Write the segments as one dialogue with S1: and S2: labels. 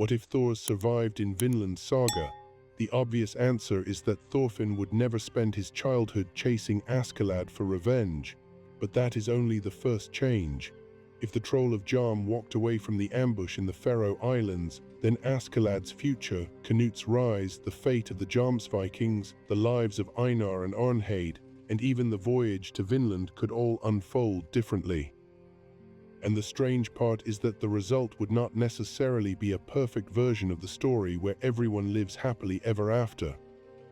S1: What if Thors survived in Vinland Saga? The obvious answer is that Thorfinn would never spend his childhood chasing Askeladd for revenge, but that is only the first change. If the Troll of Jom walked away from the ambush in the Faroe Islands, then Askeladd's future, Knut's rise, the fate of the Jomsvikings, the lives of Einar and Arnheid, and even the voyage to Vinland could all unfold differently. And the strange part is that the result would not necessarily be a perfect version of the story where everyone lives happily ever after.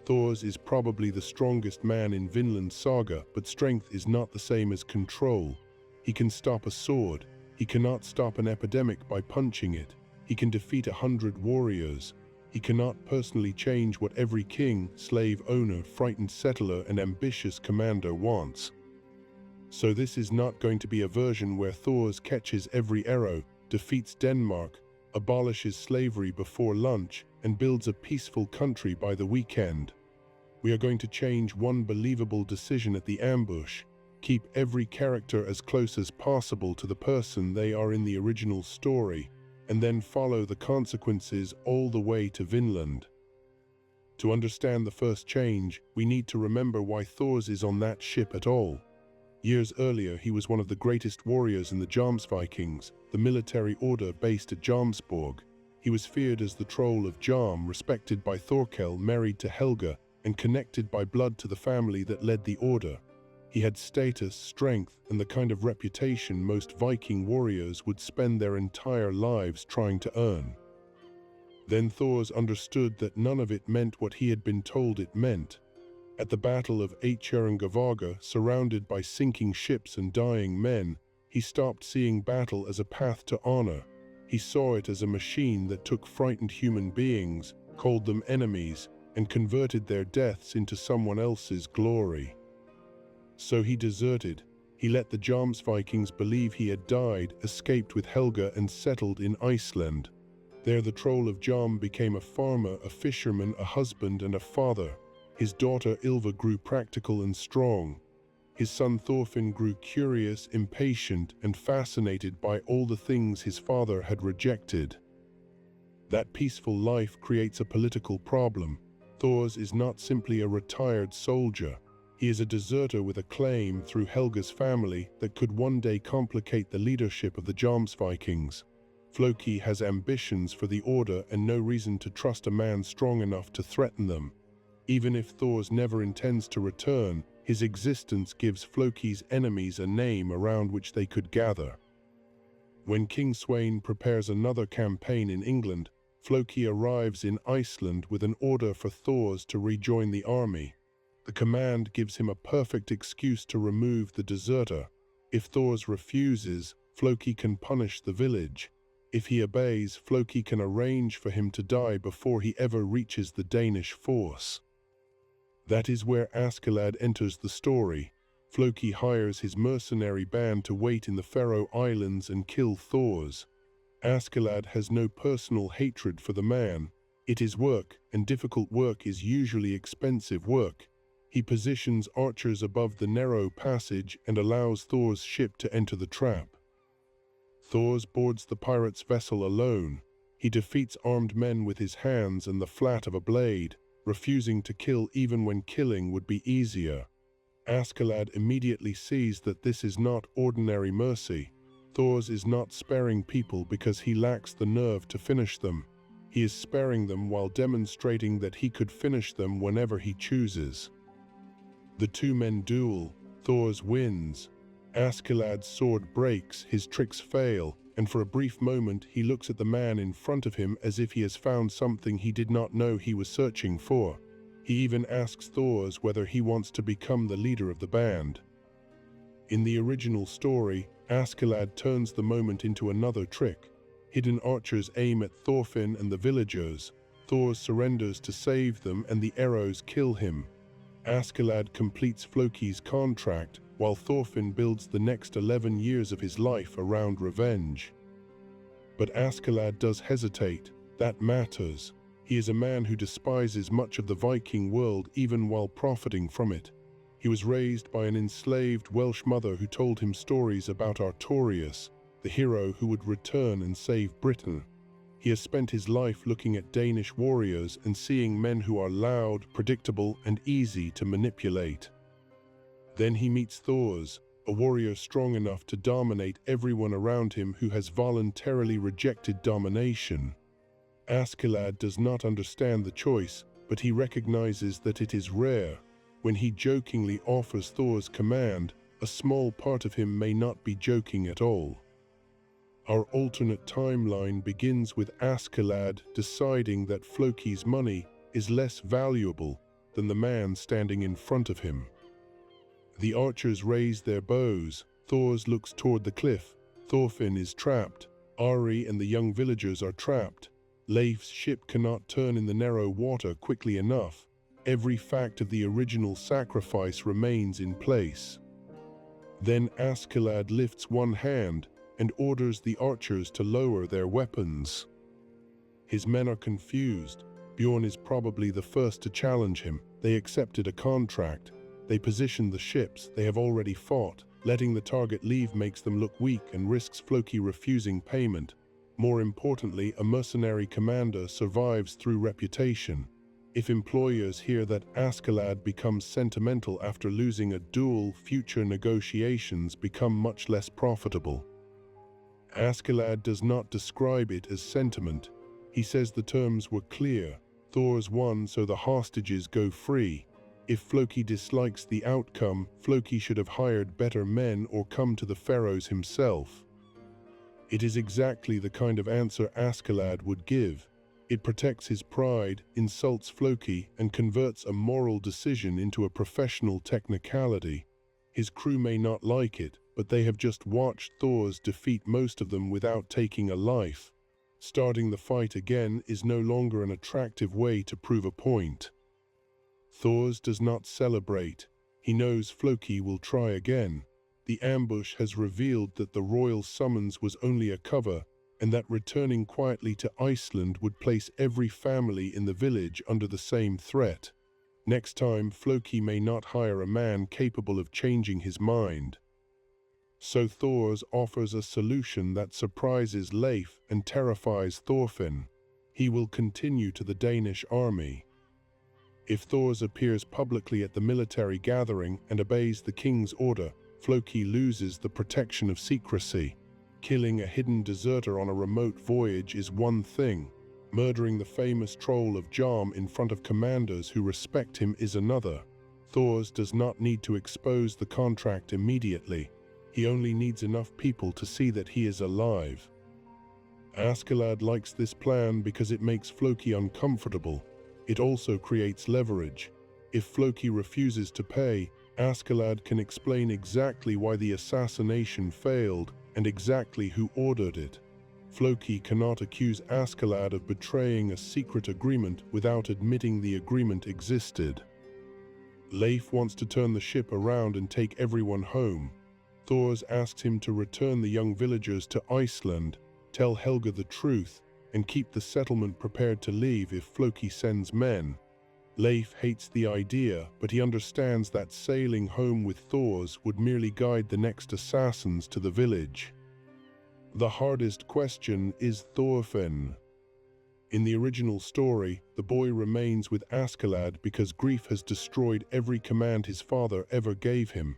S1: Thors is probably the strongest man in Vinland Saga, but strength is not the same as control. He can stop a sword. He cannot stop an epidemic by punching it. He can defeat 100 warriors. He cannot personally change what every king, slave owner, frightened settler, and ambitious commander wants. So this is not going to be a version where Thors catches every arrow, defeats Denmark, abolishes slavery before lunch, and builds a peaceful country by the weekend. We are going to change one believable decision at the ambush, keep every character as close as possible to the person they are in the original story, and then follow the consequences all the way to Vinland. To understand the first change, we need to remember why Thors is on that ship at all. Years earlier, he was one of the greatest warriors in the Jomsvikings, the military order based at Jomsborg. He was feared as the Troll of Jom, respected by Thorkel, married to Helga, and connected by blood to the family that led the order. He had status, strength, and the kind of reputation most Viking warriors would spend their entire lives trying to earn. Then Thors understood that none of it meant what he had been told it meant. At the Battle of Eicharangavaga, surrounded by sinking ships and dying men, he stopped seeing battle as a path to honor. He saw it as a machine that took frightened human beings, called them enemies, and converted their deaths into someone else's glory. So he deserted. He let the Jomsvikings believe he had died, escaped with Helga, and settled in Iceland. There the Troll of Jom became a farmer, a fisherman, a husband, and a father. His daughter Ylva grew practical and strong. His son Thorfinn grew curious, impatient, and fascinated by all the things his father had rejected. That peaceful life creates a political problem. Thors is not simply a retired soldier. He is a deserter with a claim through Helga's family that could one day complicate the leadership of the Jomsvikings. Floki has ambitions for the order and no reason to trust a man strong enough to threaten them. Even if Thors never intends to return, his existence gives Floki's enemies a name around which they could gather. When King Sweyn prepares another campaign in England, Floki arrives in Iceland with an order for Thors to rejoin the army. The command gives him a perfect excuse to remove the deserter. If Thors refuses, Floki can punish the village. If he obeys, Floki can arrange for him to die before he ever reaches the Danish force. That is where Askeladd enters the story. Floki hires his mercenary band to wait in the Faroe Islands and kill Thors. Askeladd has no personal hatred for the man. It is work, and difficult work is usually expensive work. He positions archers above the narrow passage and allows Thor's ship to enter the trap. Thors boards the pirate's vessel alone. He defeats armed men with his hands and the flat of a blade, refusing to kill even when killing would be easier. Askeladd immediately sees that this is not ordinary mercy. Thors is not sparing people because he lacks the nerve to finish them. He is sparing them while demonstrating that he could finish them whenever he chooses. The two men duel. Thors wins. Askeladd's sword breaks, his tricks fail, and for a brief moment he looks at the man in front of him as if he has found something he did not know he was searching for. He even asks Thors whether he wants to become the leader of the band. In the original story, Askeladd turns the moment into another trick. Hidden archers aim at Thorfinn and the villagers. Thors surrenders to save them and the arrows kill him. Askeladd completes Floki's contract, while Thorfinn builds the next 11 years of his life around revenge. But Askeladd does hesitate. That matters. He is a man who despises much of the Viking world even while profiting from it. He was raised by an enslaved Welsh mother who told him stories about Artorius, the hero who would return and save Britain. He has spent his life looking at Danish warriors and seeing men who are loud, predictable, and easy to manipulate. Then he meets Thors, a warrior strong enough to dominate everyone around him who has voluntarily rejected domination. Askeladd does not understand the choice, but he recognizes that it is rare. When he jokingly offers Thor's command, a small part of him may not be joking at all. Our alternate timeline begins with Askeladd deciding that Floki's money is less valuable than the man standing in front of him. The archers raise their bows. Thors looks toward the cliff. Thorfinn is trapped. Ari and the young villagers are trapped. Leif's ship cannot turn in the narrow water quickly enough. Every fact of the original sacrifice remains in place. Then Askeladd lifts one hand and orders the archers to lower their weapons. His men are confused. Bjorn is probably the first to challenge him. They accepted a contract. They position the ships. They have already fought. Letting the target leave makes them look weak and risks Floki refusing payment. More importantly, a mercenary commander survives through reputation. If employers hear that Askeladd becomes sentimental after losing a duel, future negotiations become much less profitable. Askeladd does not describe it as sentiment. He says the terms were clear. Thors won, so the hostages go free. If Floki dislikes the outcome, Floki should have hired better men or come to the pharaohs himself. It is exactly the kind of answer Askeladd would give. It protects his pride, insults Floki, and converts a moral decision into a professional technicality. His crew may not like it, but they have just watched Thors defeat most of them without taking a life. Starting the fight again is no longer an attractive way to prove a point. Thors does not celebrate. He knows Floki will try again. The ambush has revealed that the royal summons was only a cover, and that returning quietly to Iceland would place every family in the village under the same threat. Next time, Floki may not hire a man capable of changing his mind. So Thors offers a solution that surprises Leif and terrifies Thorfinn. He will continue to the Danish army. If Thors appears publicly at the military gathering and obeys the king's order, Floki loses the protection of secrecy. Killing a hidden deserter on a remote voyage is one thing. Murdering the famous troll of Jom in front of commanders who respect him is another. Thors does not need to expose the contract immediately. He only needs enough people to see that he is alive. Askeladd likes this plan because it makes Floki uncomfortable. It also creates leverage. If Floki refuses to pay, Askeladd can explain exactly why the assassination failed and exactly who ordered it. Floki cannot accuse Askeladd of betraying a secret agreement without admitting the agreement existed. Leif wants to turn the ship around and take everyone home. Thors asks him to return the young villagers to Iceland, tell Helga the truth, and keep the settlement prepared to leave if Floki sends men. Leif hates the idea, but he understands that sailing home with Thors would merely guide the next assassins to the village. The hardest question is Thorfinn. In the original story, the boy remains with Askeladd because grief has destroyed every command his father ever gave him.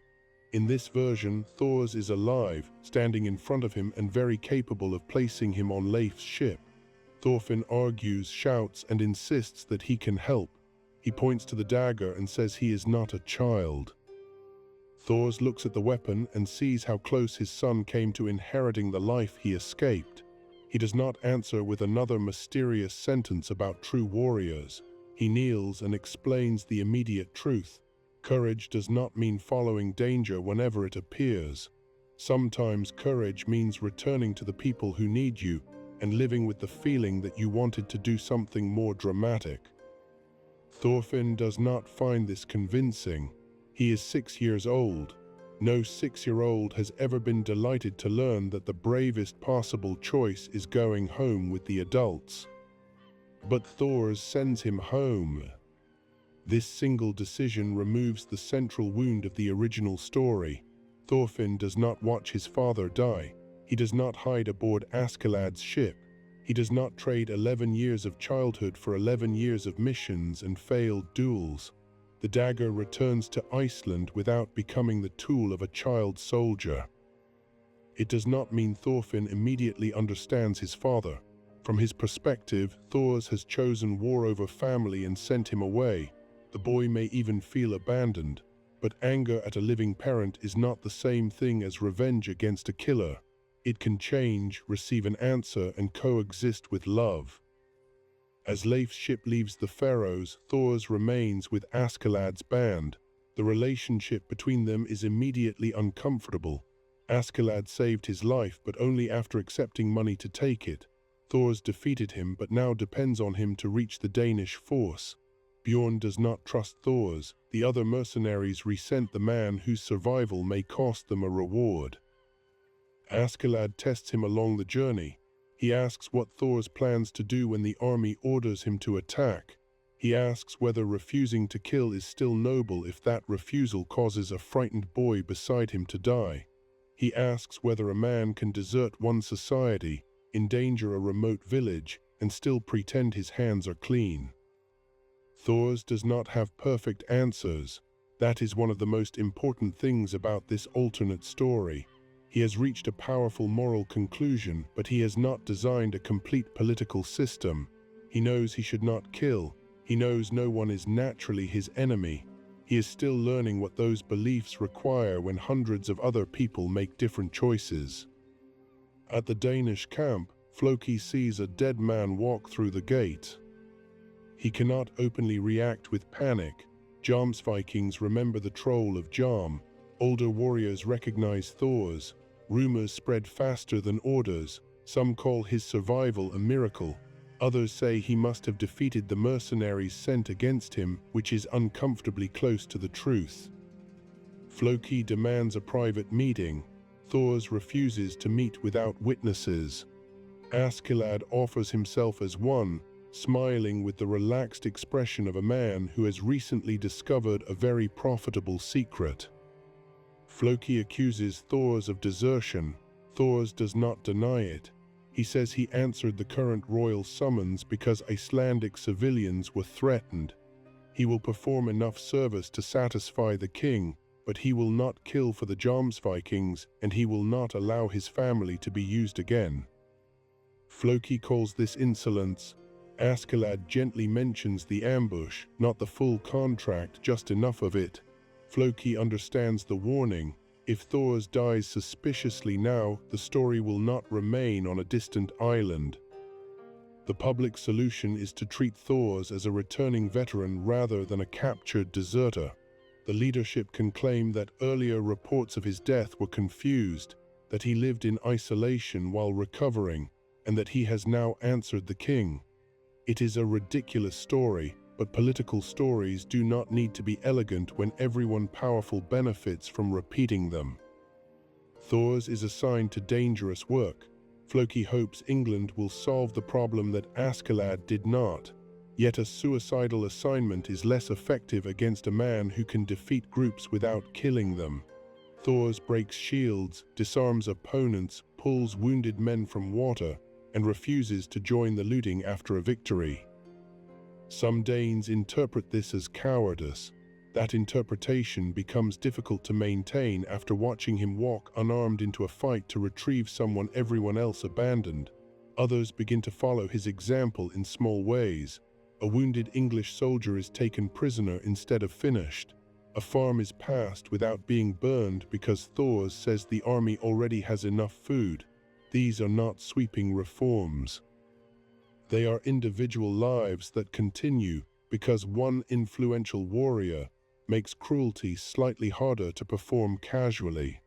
S1: In this version, Thors is alive, standing in front of him and very capable of placing him on Leif's ship. Thorfinn argues, shouts, and insists that he can help. He points to the dagger and says he is not a child. Thors looks at the weapon and sees how close his son came to inheriting the life he escaped. He does not answer with another mysterious sentence about true warriors. He kneels and explains the immediate truth. Courage does not mean following danger whenever it appears. Sometimes courage means returning to the people who need you and living with the feeling that you wanted to do something more dramatic. Thorfinn does not find this convincing. He is 6 years old. No 6-year-old has ever been delighted to learn that the bravest possible choice is going home with the adults. But Thors sends him home. This single decision removes the central wound of the original story. Thorfinn does not watch his father die. He does not hide aboard Askeladd's ship. He does not trade 11 years of childhood for 11 years of missions and failed duels. The dagger returns to Iceland without becoming the tool of a child soldier. It does not mean Thorfinn immediately understands his father. From his perspective, Thors has chosen war over family and sent him away. The boy may even feel abandoned, but anger at a living parent is not the same thing as revenge against a killer. It can change, receive an answer, and coexist with love. As Leif's ship leaves the Faroes, Thors remains with Askeladd's band. The relationship between them is immediately uncomfortable. Askeladd saved his life, but only after accepting money to take it. Thors defeated him, but now depends on him to reach the Danish force. Bjorn does not trust Thors. The other mercenaries resent the man whose survival may cost them a reward. Askeladd tests him along the journey. He asks what Thors plans to do when the army orders him to attack. He asks whether refusing to kill is still noble if that refusal causes a frightened boy beside him to die. He asks whether a man can desert one society, endanger a remote village, and still pretend his hands are clean. Thors does not have perfect answers. That is one of the most important things about this alternate story. He has reached a powerful moral conclusion, but he has not designed a complete political system. He knows he should not kill. He knows no one is naturally his enemy. He is still learning what those beliefs require when hundreds of other people make different choices. At the Danish camp, Floki sees a dead man walk through the gate. He cannot openly react with panic. Vikings remember the troll of Jarm. Older warriors recognize Thors. Rumors spread faster than orders. Some call his survival a miracle. Others say he must have defeated the mercenaries sent against him, which is uncomfortably close to the truth. Floki demands a private meeting. Thors refuses to meet without witnesses. Askeladd offers himself as one, smiling with the relaxed expression of a man who has recently discovered a very profitable secret. Floki accuses Thors of desertion. Thors does not deny it. He says he answered the current royal summons because Icelandic civilians were threatened. He will perform enough service to satisfy the king, but he will not kill for the Vikings, and he will not allow his family to be used again. Floki calls this insolence. Askeladd gently mentions the ambush, not the full contract, just enough of it. Floki understands the warning. If Thors dies suspiciously now, the story will not remain on a distant island. The public solution is to treat Thors as a returning veteran rather than a captured deserter. The leadership can claim that earlier reports of his death were confused, that he lived in isolation while recovering, and that he has now answered the king. It is a ridiculous story, but political stories do not need to be elegant when everyone powerful benefits from repeating them. Thors is assigned to dangerous work. Floki hopes England will solve the problem that Askeladd did not. Yet a suicidal assignment is less effective against a man who can defeat groups without killing them. Thors breaks shields, disarms opponents, pulls wounded men from water, and refuses to join the looting after a victory. Some Danes interpret this as cowardice. That interpretation becomes difficult to maintain after watching him walk unarmed into a fight to retrieve someone everyone else abandoned. Others begin to follow his example in small ways. A wounded English soldier is taken prisoner instead of finished. A farm is passed without being burned because Thors says the army already has enough food. These are not sweeping reforms. They are individual lives that continue because one influential warrior makes cruelty slightly harder to perform casually.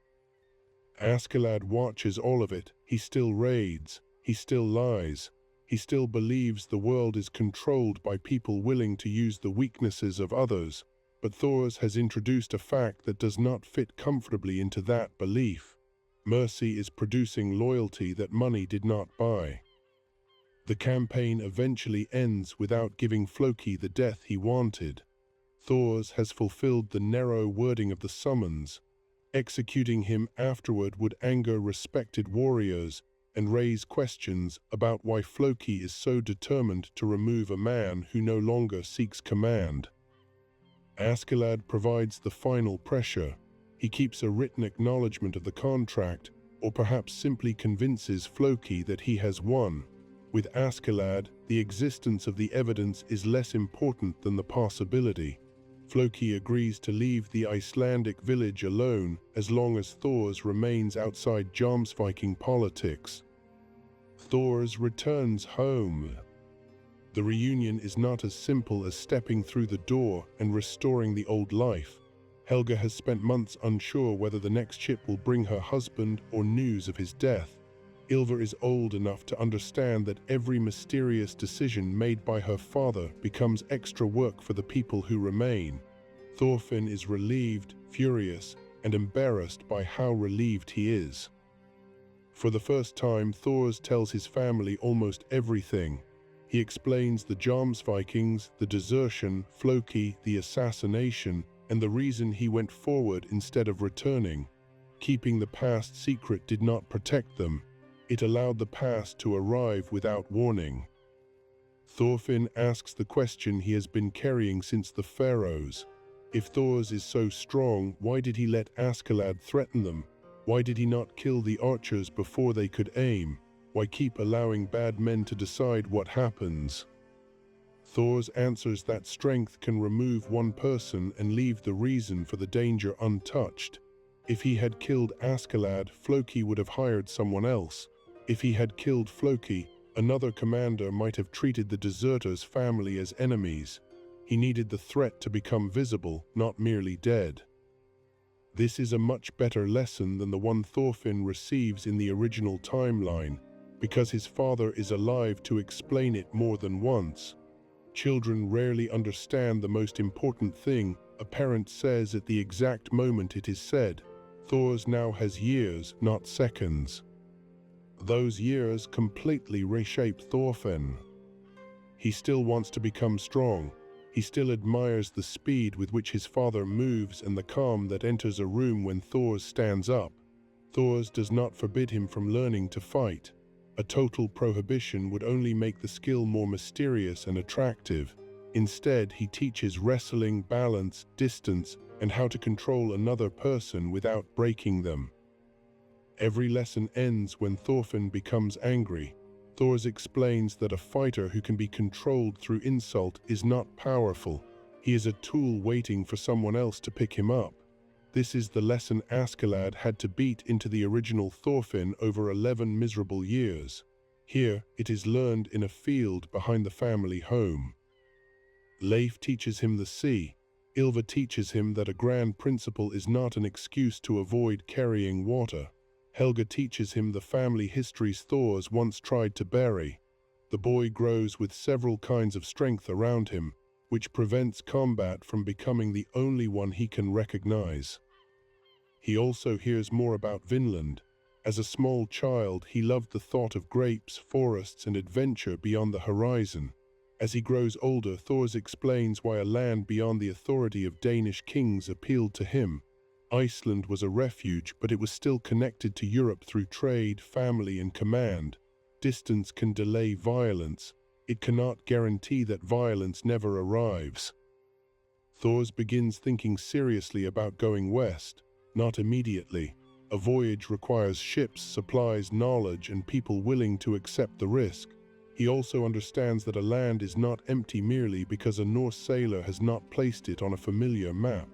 S1: Askeladd watches all of it. He still raids. He still lies. He still believes the world is controlled by people willing to use the weaknesses of others. But Thors has introduced a fact that does not fit comfortably into that belief. Mercy is producing loyalty that money did not buy. The campaign eventually ends without giving Floki the death he wanted. Thors has fulfilled the narrow wording of the summons. Executing him afterward would anger respected warriors, and raise questions about why Floki is so determined to remove a man who no longer seeks command. Askeladd provides the final pressure. He keeps a written acknowledgement of the contract, or perhaps simply convinces Floki that he has won. With Askeladd, the existence of the evidence is less important than the possibility. Floki agrees to leave the Icelandic village alone as long as Thors remains outside Jomsviking politics. Thors returns home. The reunion is not as simple as stepping through the door and restoring the old life. Helga has spent months unsure whether the next ship will bring her husband or news of his death. Ylva is old enough to understand that every mysterious decision made by her father becomes extra work for the people who remain. Thorfinn is relieved, furious, and embarrassed by how relieved he is. For the first time, Thors tells his family almost everything. He explains the Jomsvikings, the desertion, Floki, the assassination, and the reason he went forward instead of returning. Keeping the past secret did not protect them. It allowed the past to arrive without warning. Thorfinn asks the question he has been carrying since the Pharaohs. If Thors is so strong, why did he let Askeladd threaten them? Why did he not kill the archers before they could aim? Why keep allowing bad men to decide what happens? Thors answers that strength can remove one person and leave the reason for the danger untouched. If he had killed Askeladd, Floki would have hired someone else. If he had killed Floki, another commander might have treated the deserters' family as enemies. He needed the threat to become visible, not merely dead. This is a much better lesson than the one Thorfinn receives in the original timeline, because his father is alive to explain it more than once. Children rarely understand the most important thing a parent says at the exact moment it is said. Thors now has years, not seconds. Those years completely reshape Thorfinn. He still wants to become strong. He still admires the speed with which his father moves and the calm that enters a room when Thors stands up. Thors does not forbid him from learning to fight. A total prohibition would only make the skill more mysterious and attractive. Instead, he teaches wrestling, balance, distance, and how to control another person without breaking them. Every lesson ends when Thorfinn becomes angry. Thors explains that a fighter who can be controlled through insult is not powerful. He is a tool waiting for someone else to pick him up. This is the lesson Askeladd had to beat into the original Thorfinn over 11 miserable years. Here, it is learned in a field behind the family home. Leif teaches him the sea. Ylva teaches him that a grand principle is not an excuse to avoid carrying water. Helga teaches him the family histories Thors once tried to bury. The boy grows with several kinds of strength around him, which prevents combat from becoming the only one he can recognize. He also hears more about Vinland. As a small child, he loved the thought of grapes, forests, and adventure beyond the horizon. As he grows older, Thors explains why a land beyond the authority of Danish kings appealed to him. Iceland was a refuge, but it was still connected to Europe through trade, family, and command. Distance can delay violence. It cannot guarantee that violence never arrives. Thors begins thinking seriously about going west. Not immediately. A voyage requires ships, supplies, knowledge, and people willing to accept the risk. He also understands that a land is not empty merely because a Norse sailor has not placed it on a familiar map.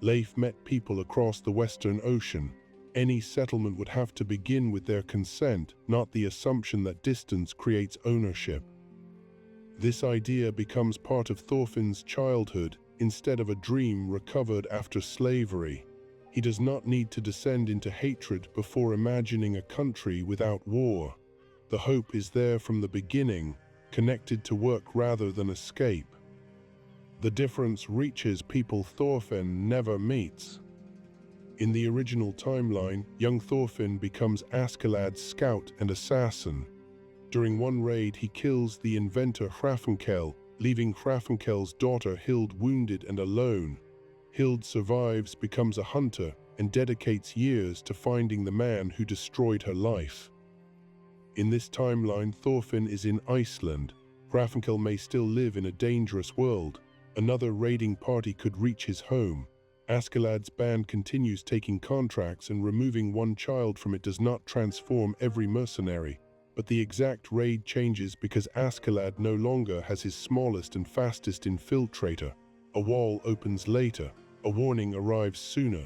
S1: Leif met people across the Western Ocean. Any settlement would have to begin with their consent, not the assumption that distance creates ownership. This idea becomes part of Thorfinn's childhood instead of a dream recovered after slavery. He does not need to descend into hatred before imagining a country without war. The hope is there from the beginning, connected to work rather than escape. The difference reaches people Thorfinn never meets. In the original timeline, young Thorfinn becomes Askeladd's scout and assassin. During one raid, he kills the inventor Hrafnkel, leaving Hrafnkel's daughter Hild wounded and alone. Hild survives, becomes a hunter, and dedicates years to finding the man who destroyed her life. In this timeline, Thorfinn is in Iceland. Hrafnkel may still live in a dangerous world. Another raiding party could reach his home. Askeladd's band continues taking contracts, and removing one child from it does not transform every mercenary. But the exact raid changes because Askeladd no longer has his smallest and fastest infiltrator. A wall opens later. A warning arrives sooner.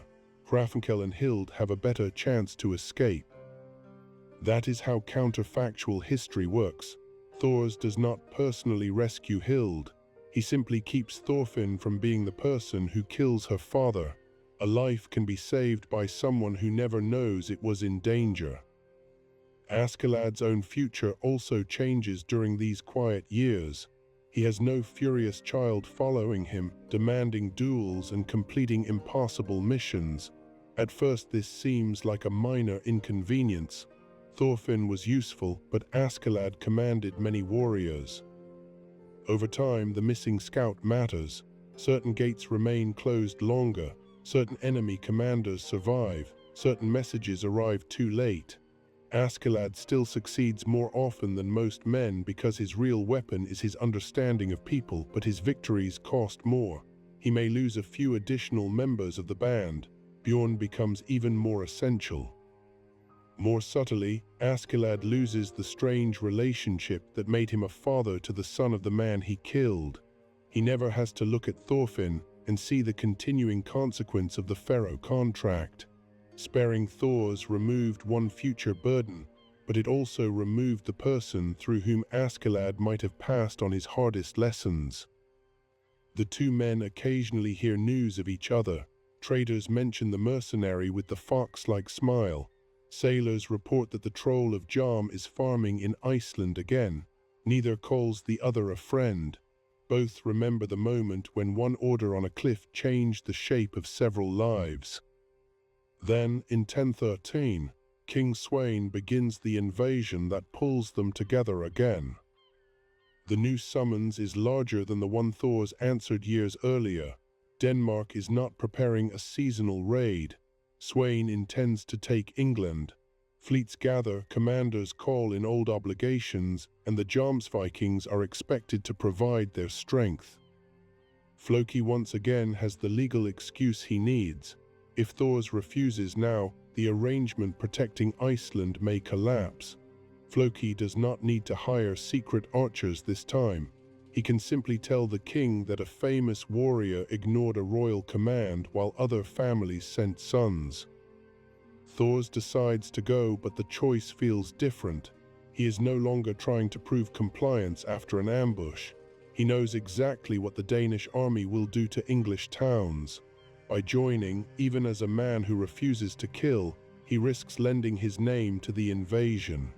S1: Hrafnkel and Hild have a better chance to escape. That is how counterfactual history works. Thors does not personally rescue Hild. He simply keeps Thorfinn from being the person who kills her father. A life can be saved by someone who never knows it was in danger. Askeladd's own future also changes during these quiet years. He has no furious child following him, demanding duels and completing impossible missions. At first this seems like a minor inconvenience. Thorfinn was useful, but Askeladd commanded many warriors. Over time, the missing scout matters. Certain gates remain closed longer. Certain enemy commanders survive. Certain messages arrive too late. Askeladd still succeeds more often than most men because his real weapon is his understanding of people, but his victories cost more. He may lose a few additional members of the band. Bjorn becomes even more essential. More subtly, Askeladd loses the strange relationship that made him a father to the son of the man he killed. He never has to look at Thorfinn and see the continuing consequence of the Pharaoh contract. Sparing Thors removed one future burden, but it also removed the person through whom Askeladd might have passed on his hardest lessons. The two men occasionally hear news of each other. Traders mention the mercenary with the fox-like smile. Sailors report that the troll of Jam is farming in Iceland again. Neither calls the other a friend. Both remember the moment when one order on a cliff changed the shape of several lives. Then, in 1013, King Sweyn begins the invasion that pulls them together again. The new summons is larger than the one Thors answered years earlier. Denmark is not preparing a seasonal raid. Sweyn intends to take England. Fleets gather, commanders call in old obligations, and the Jomsvikings are expected to provide their strength. Floki once again has the legal excuse he needs. If Thors refuses now, the arrangement protecting Iceland may collapse. Floki does not need to hire secret archers this time. He can simply tell the king that a famous warrior ignored a royal command while other families sent sons. Thors decides to go, but the choice feels different. He is no longer trying to prove compliance after an ambush. He knows exactly what the Danish army will do to English towns. By joining, even as a man who refuses to kill, he risks lending his name to the invasion.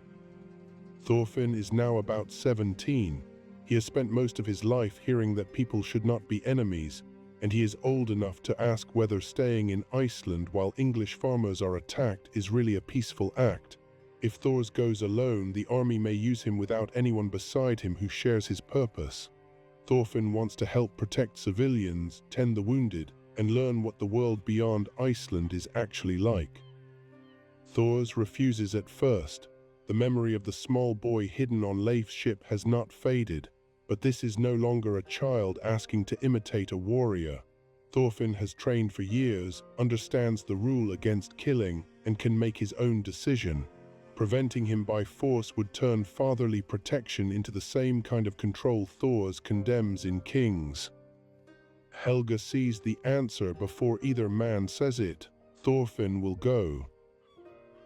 S1: Thorfinn is now about 17. He has spent most of his life hearing that people should not be enemies, and he is old enough to ask whether staying in Iceland while English farmers are attacked is really a peaceful act. If Thors goes alone, the army may use him without anyone beside him who shares his purpose. Thorfinn wants to help protect civilians, tend the wounded, and learn what the world beyond Iceland is actually like. Thors refuses at first. The memory of the small boy hidden on Leif's ship has not faded, but this is no longer a child asking to imitate a warrior. Thorfinn has trained for years, understands the rule against killing, and can make his own decision. Preventing him by force would turn fatherly protection into the same kind of control Thors condemns in Kings. Helga sees the answer before either man says it. Thorfinn will go.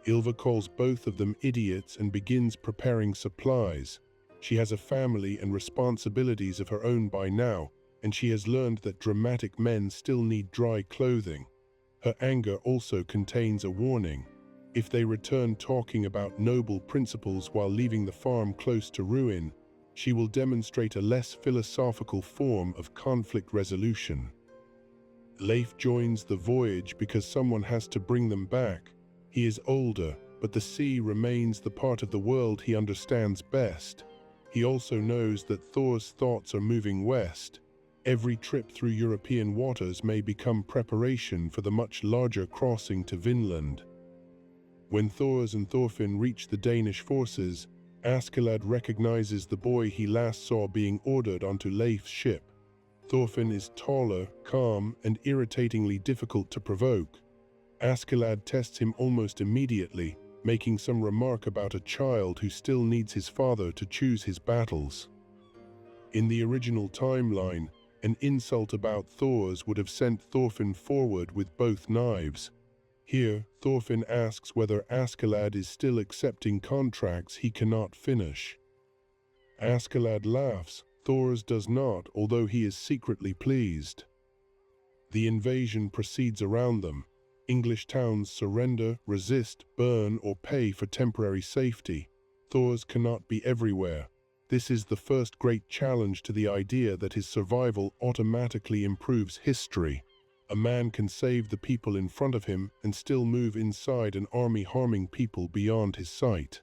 S1: Ylva calls both of them idiots and begins preparing supplies. She has a family and responsibilities of her own by now, and she has learned that dramatic men still need dry clothing. Her anger also contains a warning. If they return talking about noble principles while leaving the farm close to ruin, she will demonstrate a less philosophical form of conflict resolution. Leif joins the voyage because someone has to bring them back. He is older, but the sea remains the part of the world he understands best. He also knows that Thor's thoughts are moving west. Every trip through European waters may become preparation for the much larger crossing to Vinland. When Thors and Thorfinn reach the Danish forces, Askeladd recognizes the boy he last saw being ordered onto Leif's ship. Thorfinn is taller, calm, and irritatingly difficult to provoke. Askeladd tests him almost immediately, making some remark about a child who still needs his father to choose his battles. In the original timeline, an insult about Thors would have sent Thorfinn forward with both knives. Here, Thorfinn asks whether Askeladd is still accepting contracts he cannot finish. Askeladd laughs. Thors does not, although he is secretly pleased. The invasion proceeds around them. English towns surrender, resist, burn, or pay for temporary safety. Thors cannot be everywhere. This is the first great challenge to the idea that his survival automatically improves history. A man can save the people in front of him and still move inside an army, harming people beyond his sight.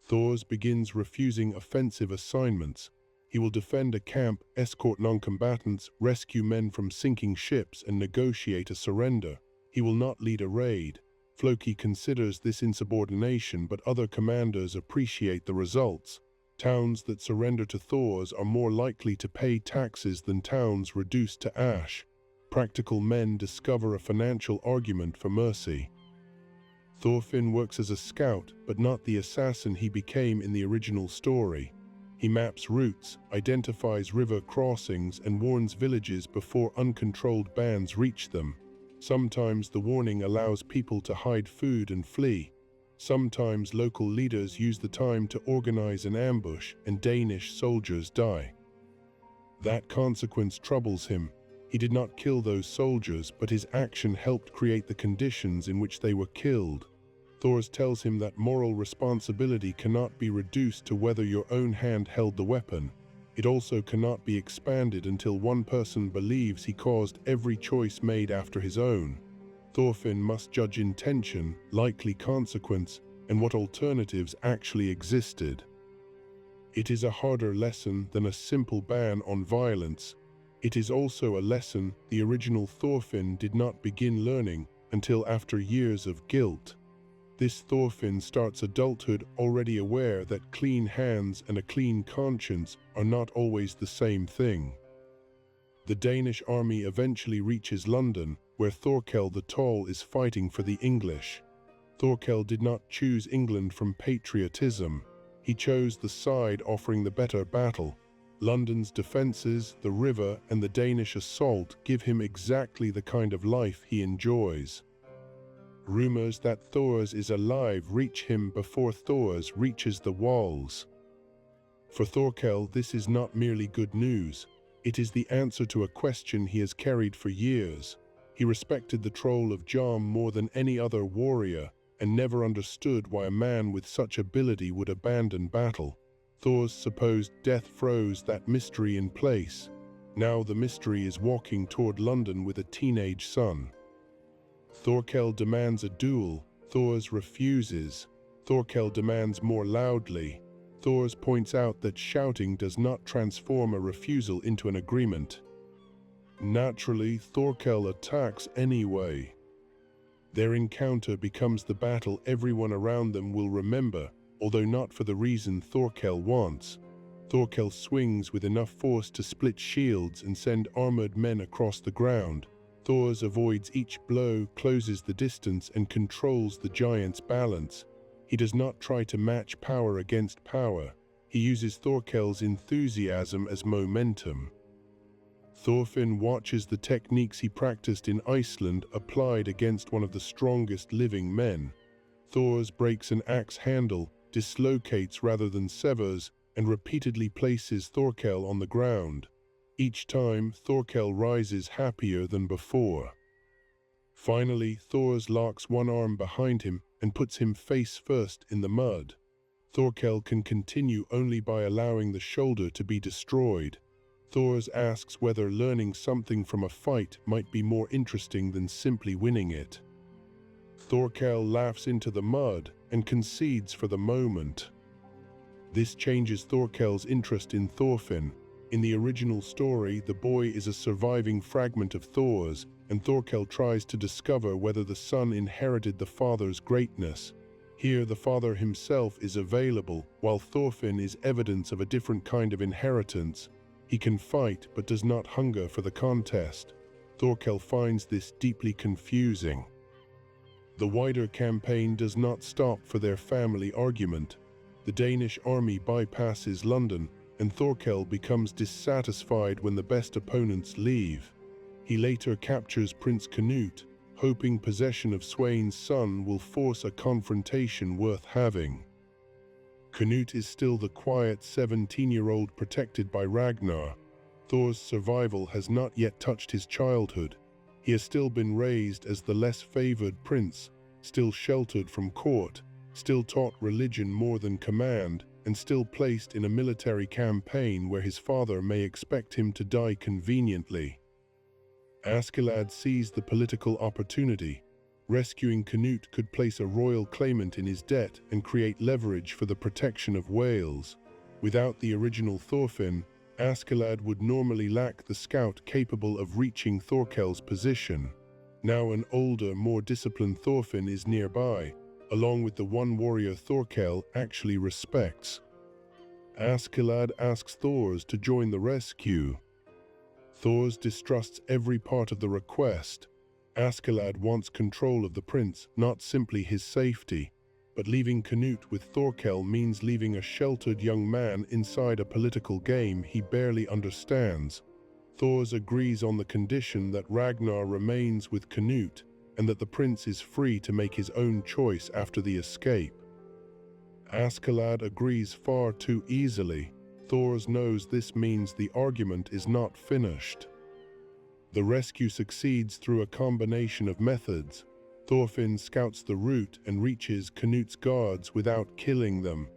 S1: Thors begins refusing offensive assignments. He will defend a camp, escort non-combatants, rescue men from sinking ships, and negotiate a surrender. He will not lead a raid. Floki considers this insubordination, but other commanders appreciate the results. Towns that surrender to Thors are more likely to pay taxes than towns reduced to ash. Practical men discover a financial argument for mercy. Thorfinn works as a scout, but not the assassin he became in the original story. He maps routes, identifies river crossings, and warns villages before uncontrolled bands reach them. Sometimes the warning allows people to hide food and flee. Sometimes local leaders use the time to organize an ambush, and Danish soldiers die. That consequence troubles him. He did not kill those soldiers, but his action helped create the conditions in which they were killed. Thors tells him that moral responsibility cannot be reduced to whether your own hand held the weapon. It also cannot be expanded until one person believes he caused every choice made after his own. Thorfinn must judge intention, likely consequence, and what alternatives actually existed. It is a harder lesson than a simple ban on violence. It is also a lesson the original Thorfinn did not begin learning until after years of guilt. This Thorfinn starts adulthood already aware that clean hands and a clean conscience are not always the same thing. The Danish army eventually reaches London, where Thorkel the Tall is fighting for the English. Thorkel did not choose England from patriotism. He chose the side offering the better battle. London's defenses, the river, and the Danish assault give him exactly the kind of life he enjoys. Rumors that Thors is alive reach him before Thors reaches the walls. For Thorkel, this is not merely good news. It is the answer to a question he has carried for years. He respected the troll of Jom more than any other warrior, and never understood why a man with such ability would abandon battle. Thor's supposed death froze that mystery in place. Now the mystery is walking toward London with a teenage son. Thorkel demands a duel. Thors refuses. Thorkel demands more loudly. Thors points out that shouting does not transform a refusal into an agreement. Naturally, Thorkel attacks anyway. Their encounter becomes the battle everyone around them will remember, although not for the reason Thorkel wants. Thorkel swings with enough force to split shields and send armored men across the ground. Thors avoids each blow, closes the distance, and controls the giant's balance. He does not try to match power against power. He uses Thorkel's enthusiasm as momentum. Thorfinn watches the techniques he practiced in Iceland applied against one of the strongest living men. Thors breaks an axe handle, dislocates rather than severs, and repeatedly places Thorkel on the ground. Each time, Thorkel rises happier than before. Finally, Thors locks one arm behind him and puts him face first in the mud. Thorkel can continue only by allowing the shoulder to be destroyed. Thors asks whether learning something from a fight might be more interesting than simply winning it. Thorkel laughs into the mud and concedes for the moment. This changes Thorkel's interest in Thorfinn. In the original story, the boy is a surviving fragment of Thors, and Thorkel tries to discover whether the son inherited the father's greatness. Here, the father himself is available, while Thorfinn is evidence of a different kind of inheritance. He can fight, but does not hunger for the contest. Thorkel finds this deeply confusing. The wider campaign does not stop for their family argument. The Danish army bypasses London, and Thorkel becomes dissatisfied when the best opponents leave. He later captures Prince Canute, hoping possession of Sweyn's son will force a confrontation worth having. Canute is still the quiet 17-year-old protected by Ragnar. Thor's survival has not yet touched his childhood. He has still been raised as the less favored prince, still sheltered from court, still taught religion more than command, and still placed in a military campaign where his father may expect him to die conveniently. Askeladd sees the political opportunity. Rescuing Canute could place a royal claimant in his debt and create leverage for the protection of Wales. Without the original Thorfinn, Askeladd would normally lack the scout capable of reaching Thorkel's position. Now an older, more disciplined Thorfinn is nearby, along with the one warrior Thorkel actually respects. Askeladd asks Thors to join the rescue. Thors distrusts every part of the request. Askeladd wants control of the prince, not simply his safety. But leaving Canute with Thorkel means leaving a sheltered young man inside a political game he barely understands. Thors agrees on the condition that Ragnar remains with Canute, and that the prince is free to make his own choice after the escape. Askeladd agrees far too easily. Thors knows this means the argument is not finished. The rescue succeeds through a combination of methods. Thorfinn scouts the route and reaches Canute's guards without killing them.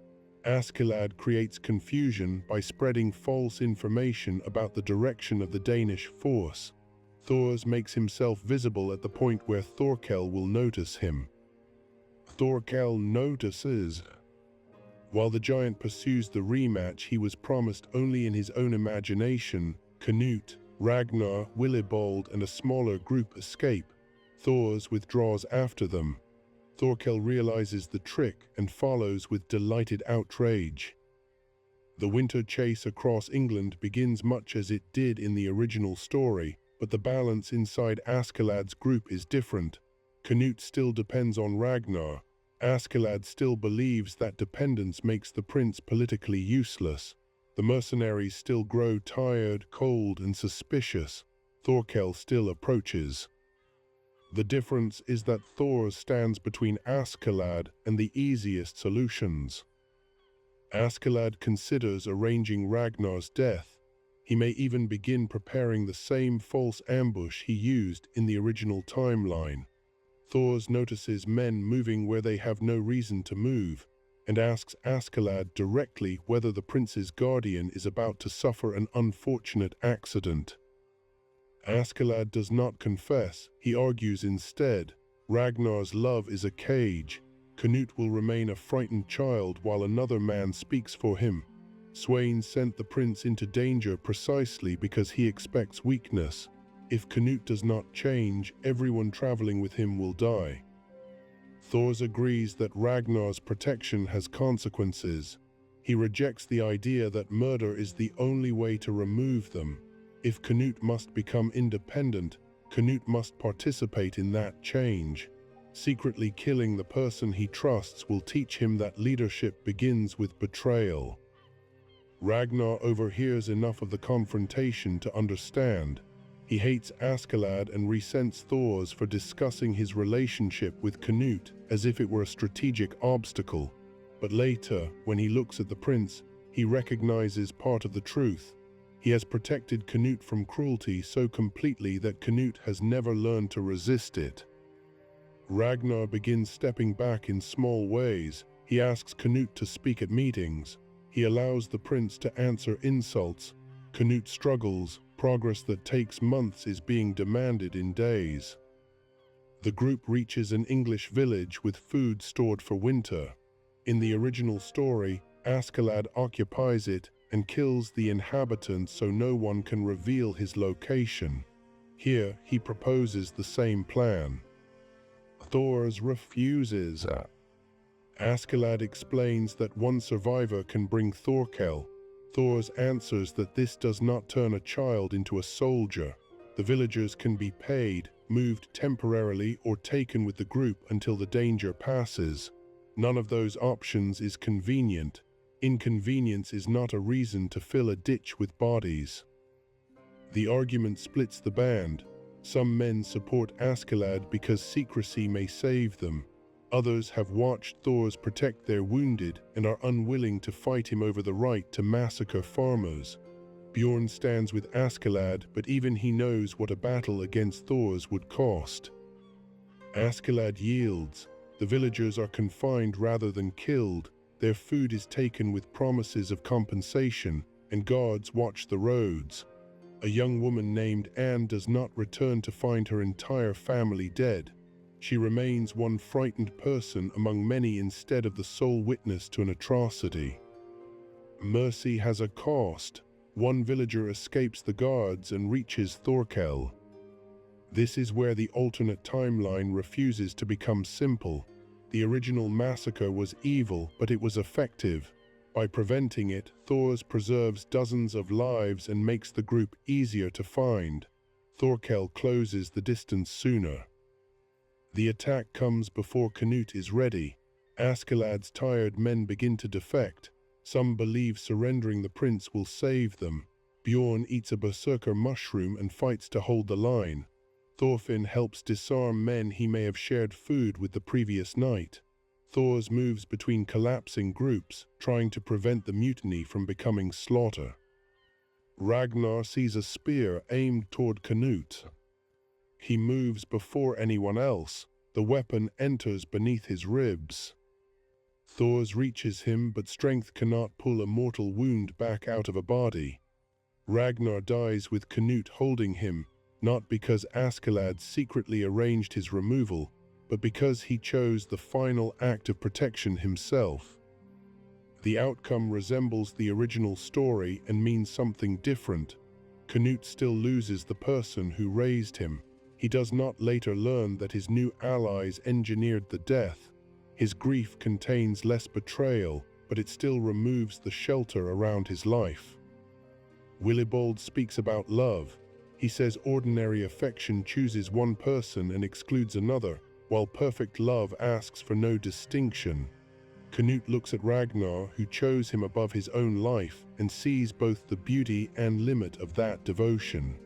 S1: Askeladd creates confusion by spreading false information about the direction of the Danish force. Thors makes himself visible at the point where Thorkel will notice him. Thorkel notices. While the giant pursues the rematch he was promised only in his own imagination, Canute, Ragnar, Willibald, and a smaller group escape. Thors withdraws after them. Thorkel realizes the trick and follows with delighted outrage. The winter chase across England begins much as it did in the original story, but the balance inside Askeladd's group is different. Canute still depends on Ragnar. Askeladd still believes that dependence makes the prince politically useless. The mercenaries still grow tired, cold, and suspicious. Thorkel still approaches. The difference is that Thors stands between Askeladd and the easiest solutions. Askeladd considers arranging Ragnar's death. He may even begin preparing the same false ambush he used in the original timeline. Thors notices men moving where they have no reason to move, and asks Askeladd directly whether the prince's guardian is about to suffer an unfortunate accident. Askeladd does not confess. He argues instead. Ragnar's love is a cage. Canute will remain a frightened child while another man speaks for him. Sweyn sent the prince into danger precisely because he expects weakness. If Canute does not change, everyone traveling with him will die. Thors agrees that Ragnar's protection has consequences. He rejects the idea that murder is the only way to remove them. If Canute must become independent, Canute must participate in that change. Secretly killing the person he trusts will teach him that leadership begins with betrayal. Ragnar overhears enough of the confrontation to understand. He hates Askeladd and resents Thors for discussing his relationship with Canute as if it were a strategic obstacle. But later, when he looks at the prince, he recognizes part of the truth. He has protected Canute from cruelty so completely that Canute has never learned to resist it. Ragnar begins stepping back in small ways. He asks Canute to speak at meetings. He allows the prince to answer insults. Canute struggles. Progress that takes months is being demanded in days. The group reaches an English village with food stored for winter. In the original story, Askeladd occupies it and kills the inhabitants so no one can reveal his location. Here, he proposes the same plan. Thors refuses. Askeladd explains that one survivor can bring Thorkel. Thors answers that this does not turn a child into a soldier. The villagers can be paid, moved temporarily, or taken with the group until the danger passes. None of those options is convenient. Inconvenience is not a reason to fill a ditch with bodies. The argument splits the band. Some men support Askeladd because secrecy may save them. Others have watched Thors protect their wounded and are unwilling to fight him over the right to massacre farmers. Bjorn stands with Askeladd, but even he knows what a battle against Thors would cost. Askeladd yields. The villagers are confined rather than killed. Their food is taken with promises of compensation, and guards watch the roads. A young woman named Anne does not return to find her entire family dead. She remains one frightened person among many instead of the sole witness to an atrocity. Mercy has a cost. One villager escapes the guards and reaches Thorkel. This is where the alternate timeline refuses to become simple. The original massacre was evil, but it was effective. By preventing it, Thors preserves dozens of lives and makes the group easier to find. Thorkel closes the distance sooner. The attack comes before Canute is ready. Askeladd's tired men begin to defect. Some believe surrendering the prince will save them. Bjorn eats a berserker mushroom and fights to hold the line. Thorfinn helps disarm men he may have shared food with the previous night. Thors moves between collapsing groups, trying to prevent the mutiny from becoming slaughter. Ragnar sees a spear aimed toward Canute. He moves before anyone else. The weapon enters beneath his ribs. Thors reaches him, but strength cannot pull a mortal wound back out of a body. Ragnar dies with Canute holding him, not because Askeladd secretly arranged his removal, but because he chose the final act of protection himself. The outcome resembles the original story and means something different. Canute still loses the person who raised him. He does not later learn that his new allies engineered the death. His grief contains less betrayal, but it still removes the shelter around his life. Willibald speaks about love. He says ordinary affection chooses one person and excludes another, while perfect love asks for no distinction. Canute looks at Ragnar, who chose him above his own life, and sees both the beauty and limit of that devotion.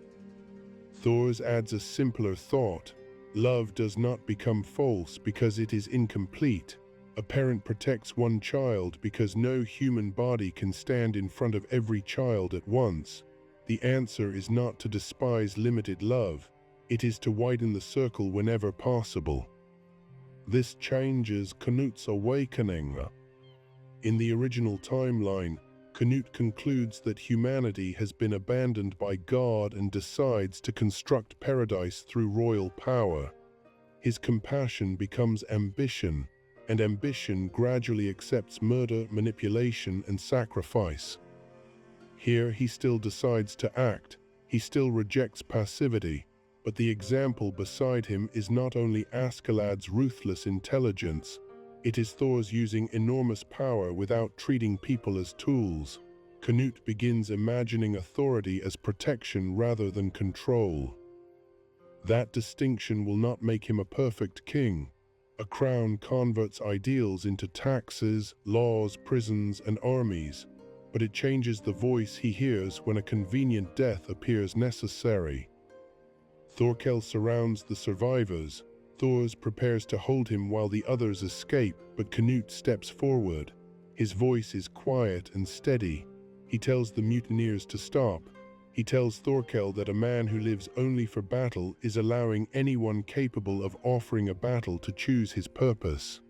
S1: Thors adds a simpler thought. Love does not become false because it is incomplete. A parent protects one child because no human body can stand in front of every child at once. The answer is not to despise limited love. It is to widen the circle whenever possible. This changes Canute's awakening. In the original timeline, Canute concludes that humanity has been abandoned by God and decides to construct paradise through royal power. His compassion becomes ambition, and ambition gradually accepts murder, manipulation, and sacrifice. Here he still decides to act. He still rejects passivity, but the example beside him is not only Askeladd's ruthless intelligence, it is Thors using enormous power without treating people as tools. Canute begins imagining authority as protection rather than control. That distinction will not make him a perfect king. A crown converts ideals into taxes, laws, prisons, and armies, but it changes the voice he hears when a convenient death appears necessary. Thorkel surrounds the survivors. Thors prepares to hold him while the others escape, but Canute steps forward. His voice is quiet and steady. He tells the mutineers to stop. He tells Thorkel that a man who lives only for battle is allowing anyone capable of offering a battle to choose his purpose.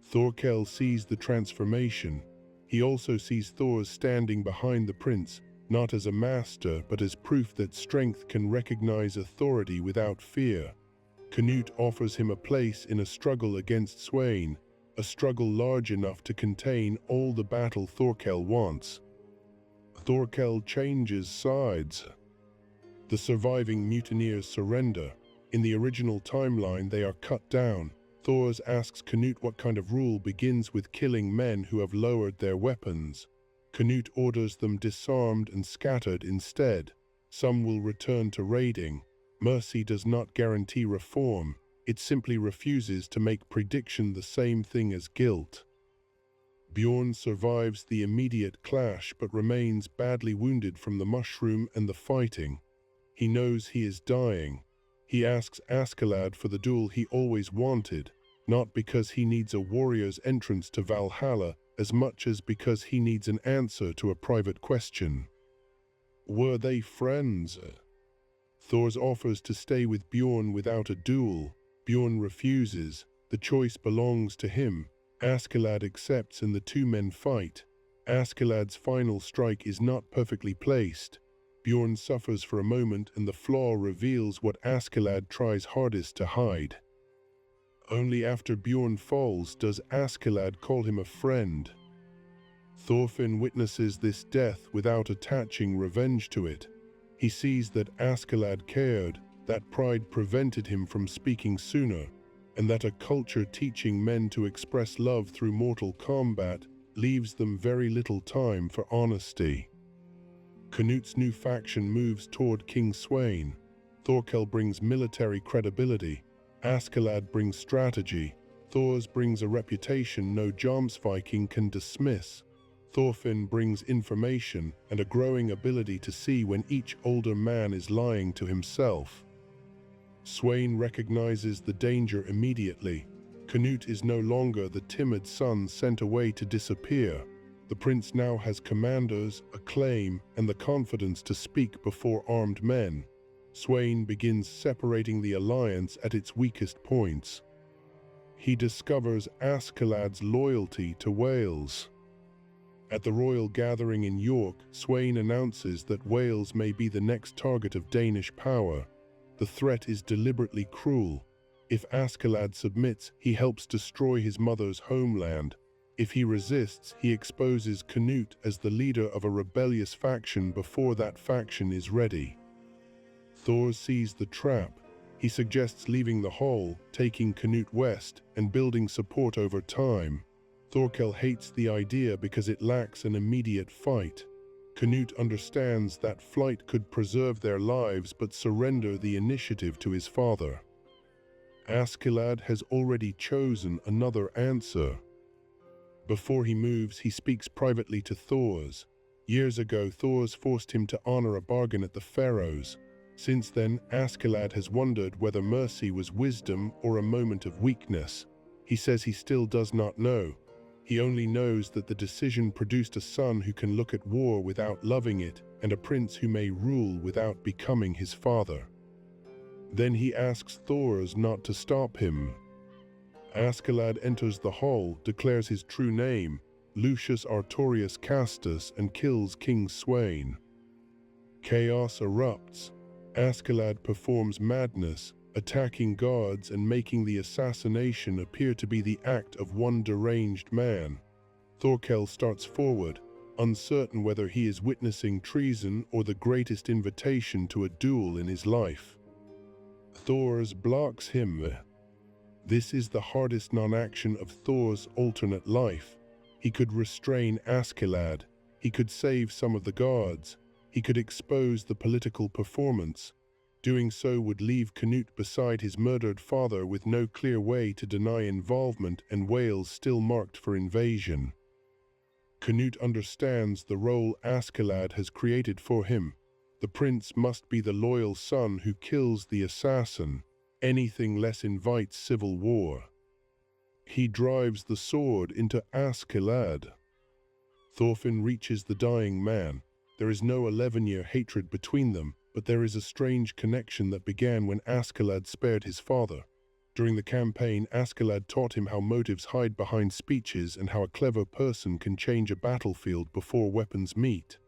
S1: Thorkel sees the transformation. He also sees Thors standing behind the prince, not as a master but as proof that strength can recognize authority without fear. Canute offers him a place in a struggle against Sweyn, a struggle large enough to contain all the battle Thorkel wants. Thorkel changes sides. The surviving mutineers surrender. In the original timeline, they are cut down. Thors asks Canute what kind of rule begins with killing men who have lowered their weapons. Canute orders them disarmed and scattered instead. Some will return to raiding. Mercy does not guarantee reform. It simply refuses to make prediction the same thing as guilt. Bjorn survives the immediate clash but remains badly wounded from the mushroom and the fighting. He knows he is dying. He asks Askeladd for the duel he always wanted, not because he needs a warrior's entrance to Valhalla as much as because he needs an answer to a private question. Were they friends? Thors offers to stay with Bjorn without a duel. Bjorn refuses. The choice belongs to him. Askeladd accepts and the two men fight. Askeladd's final strike is not perfectly placed. Bjorn suffers for a moment and the flaw reveals what Askeladd tries hardest to hide. Only after Bjorn falls does Askeladd call him a friend. Thorfinn witnesses this death without attaching revenge to it. He sees that Askeladd cared, that pride prevented him from speaking sooner, and that a culture teaching men to express love through mortal combat leaves them very little time for honesty. Canute's new faction moves toward King Sweyn. Thorkel brings military credibility. Askeladd brings strategy. Thors brings a reputation no Jomsviking can dismiss. Thorfinn brings information and a growing ability to see when each older man is lying to himself. Sweyn recognizes the danger immediately. Canute is no longer the timid son sent away to disappear. The prince now has commanders, a claim, and the confidence to speak before armed men. Sweyn begins separating the alliance at its weakest points. He discovers Askeladd's loyalty to Wales. At the royal gathering in York, Sweyn announces that Wales may be the next target of Danish power. The threat is deliberately cruel. If Askeladd submits, he helps destroy his mother's homeland. If he resists, he exposes Canute as the leader of a rebellious faction before that faction is ready. Thors sees the trap. He suggests leaving the hall, taking Canute west, and building support over time. Thorkel hates the idea because it lacks an immediate fight. Canute understands that flight could preserve their lives but surrender the initiative to his father. Askeladd has already chosen another answer. Before he moves, he speaks privately to Thors. Years ago, Thors forced him to honor a bargain at the Faroes. Since then, Askeladd has wondered whether mercy was wisdom or a moment of weakness. He says he still does not know. He only knows that the decision produced a son who can look at war without loving it, and a prince who may rule without becoming his father. Then he asks Thors not to stop him. Askeladd enters the hall, declares his true name, Lucius Artorius Castus, and kills King Sweyn. Chaos erupts. Askeladd performs madness, attacking guards and making the assassination appear to be the act of one deranged man. Thorkel starts forward, uncertain whether he is witnessing treason or the greatest invitation to a duel in his life. Thors blocks him. This is the hardest non-action of Thor's alternate life. He could restrain Askeladd. He could save some of the guards. He could expose the political performance. Doing so would leave Canute beside his murdered father with no clear way to deny involvement and Wales still marked for invasion. Canute understands the role Askeladd has created for him. The prince must be the loyal son who kills the assassin. Anything less invites civil war. He drives the sword into Askeladd. Thorfinn reaches the dying man. There is no 11-year hatred between them, but there is a strange connection that began when Askeladd spared his father. During the campaign, Askeladd taught him how motives hide behind speeches and how a clever person can change a battlefield before weapons meet.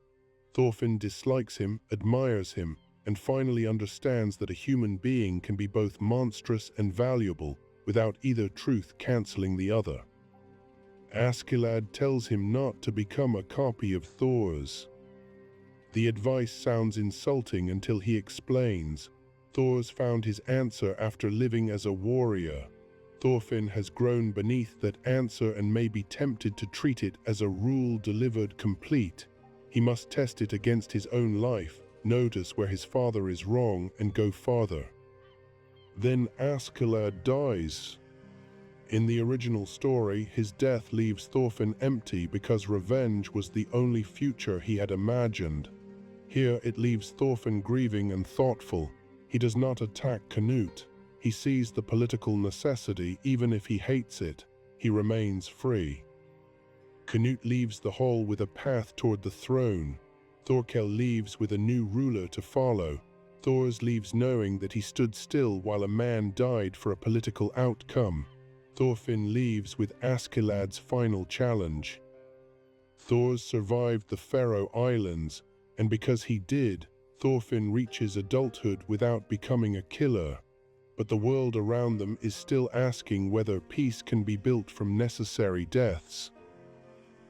S1: Thorfinn dislikes him, admires him, and finally understands that a human being can be both monstrous and valuable without either truth cancelling the other. Askeladd tells him not to become a copy of Thors. The advice sounds insulting until he explains. Thors found his answer after living as a warrior. Thorfinn has grown beneath that answer and may be tempted to treat it as a rule delivered complete. He must test it against his own life, notice where his father is wrong, and go farther. Then Askeladd dies. In the original story, his death leaves Thorfinn empty because revenge was the only future he had imagined. Here it leaves Thorfinn grieving and thoughtful. He does not attack Canute. He sees the political necessity, even if he hates it. He remains free. Canute leaves the hall with a path toward the throne. Thorkel leaves with a new ruler to follow. Thors leaves knowing that he stood still while a man died for a political outcome. Thorfinn leaves with Askeladd's final challenge. Thors survived the Faroe Islands, and because he did, Thorfinn reaches adulthood without becoming a killer. But the world around them is still asking whether peace can be built from necessary deaths.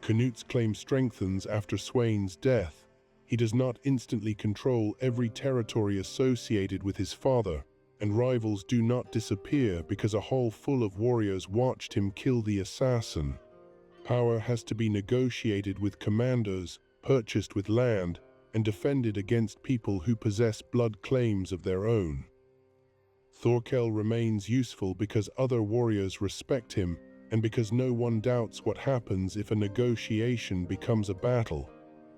S1: Canute's claim strengthens after Sweyn's death. He does not instantly control every territory associated with his father, and rivals do not disappear because a hall full of warriors watched him kill the assassin. Power has to be negotiated with commanders, purchased with land, and defended against people who possess blood claims of their own. Thorkel remains useful because other warriors respect him, and because no one doubts what happens if a negotiation becomes a battle.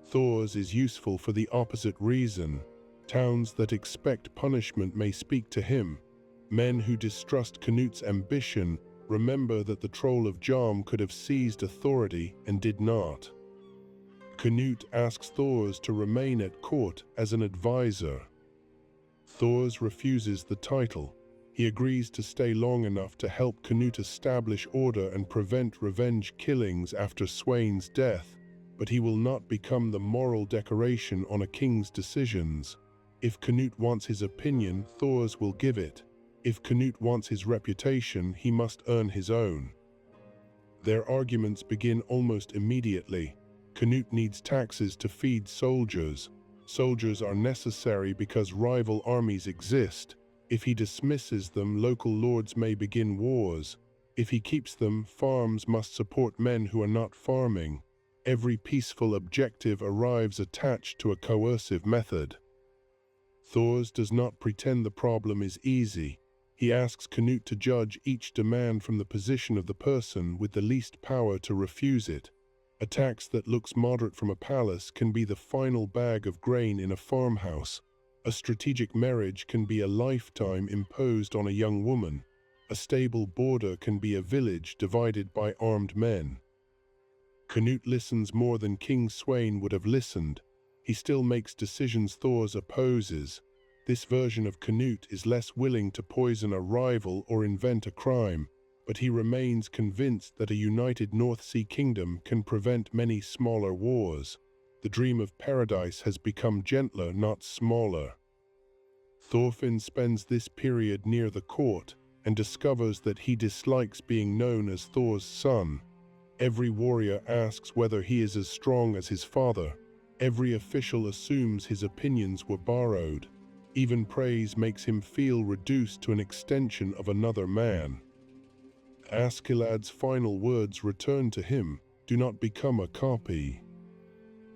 S1: Thors is useful for the opposite reason. Towns that expect punishment may speak to him. Men who distrust Canute's ambition remember that the Troll of Jom could have seized authority and did not. Canute asks Thors to remain at court as an advisor. Thors refuses the title. He agrees to stay long enough to help Canute establish order and prevent revenge killings after Sweyn's death, but he will not become the moral decoration on a king's decisions. If Canute wants his opinion, Thors will give it. If Canute wants his reputation, he must earn his own. Their arguments begin almost immediately. Canute needs taxes to feed soldiers. Soldiers are necessary because rival armies exist. If he dismisses them, local lords may begin wars. If he keeps them, farms must support men who are not farming. Every peaceful objective arrives attached to a coercive method. Thors does not pretend the problem is easy. He asks Canute to judge each demand from the position of the person with the least power to refuse it. A tax that looks moderate from a palace can be the final bag of grain in a farmhouse. A strategic marriage can be a lifetime imposed on a young woman. A stable border can be a village divided by armed men. Canute listens more than King Sweyn would have listened. He still makes decisions Thors opposes. This version of Canute is less willing to poison a rival or invent a crime, but he remains convinced that a united North Sea kingdom can prevent many smaller wars. The dream of paradise has become gentler, not smaller. Thorfinn spends this period near the court and discovers that he dislikes being known as Thor's son. Every warrior asks whether he is as strong as his father. Every official assumes his opinions were borrowed. Even praise makes him feel reduced to an extension of another man. Askeladd's final words return to him, "Do not become a copy."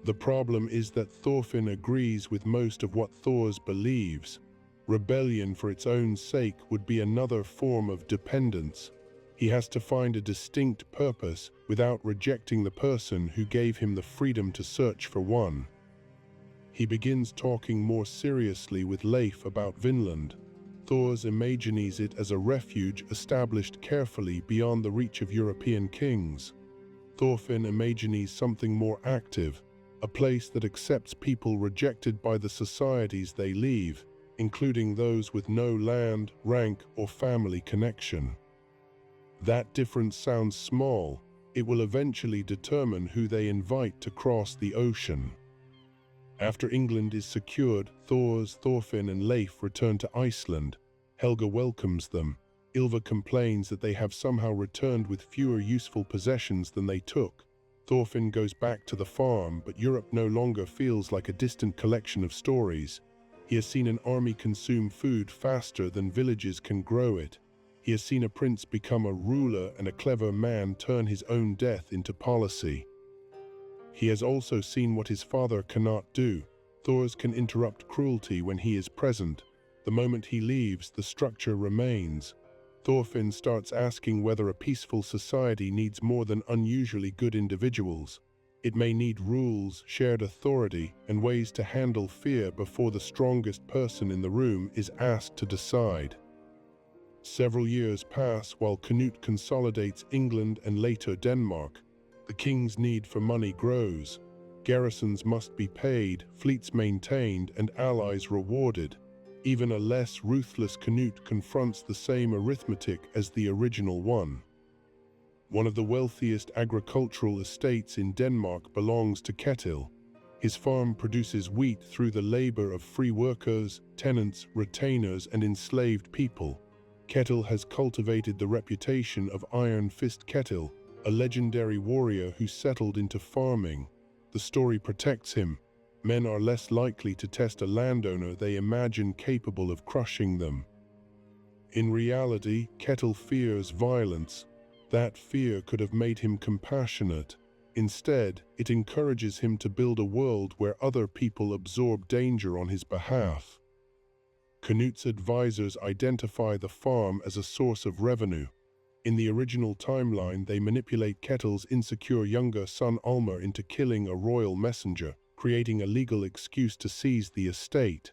S1: The problem is that Thorfinn agrees with most of what Thors believes. Rebellion for its own sake would be another form of dependence. He has to find a distinct purpose without rejecting the person who gave him the freedom to search for one. He begins talking more seriously with Leif about Vinland. Thors imagines it as a refuge established carefully beyond the reach of European kings. Thorfinn imagines something more active, a place that accepts people rejected by the societies they leave, including those with no land, rank, or family connection. That difference sounds small. It will eventually determine who they invite to cross the ocean. After England is secured, Thors, Thorfinn, and Leif return to Iceland. Helga welcomes them. Ylva complains that they have somehow returned with fewer useful possessions than they took. Thorfinn goes back to the farm, but Europe no longer feels like a distant collection of stories. He has seen an army consume food faster than villages can grow it. He has seen a prince become a ruler and a clever man turn his own death into policy. He has also seen what his father cannot do. Thors can interrupt cruelty when he is present. The moment he leaves, the structure remains. Thorfinn starts asking whether a peaceful society needs more than unusually good individuals. It may need rules, shared authority, and ways to handle fear before the strongest person in the room is asked to decide. Several years pass while Canute consolidates England and later Denmark. The king's need for money grows. Garrisons must be paid, fleets maintained, and allies rewarded. Even a less ruthless Canute confronts the same arithmetic as the original one. One of the wealthiest agricultural estates in Denmark belongs to Ketil. His farm produces wheat through the labor of free workers, tenants, retainers, and enslaved people. Ketil has cultivated the reputation of Iron Fist Ketil, a legendary warrior who settled into farming. The story protects him. Men are less likely to test a landowner they imagine capable of crushing them. In reality, Ketil fears violence. That fear could have made him compassionate. Instead, it encourages him to build a world where other people absorb danger on his behalf. Canute's advisors identify the farm as a source of revenue. In the original timeline, they manipulate Ketil's insecure younger son Ulmer into killing a royal messenger, creating a legal excuse to seize the estate.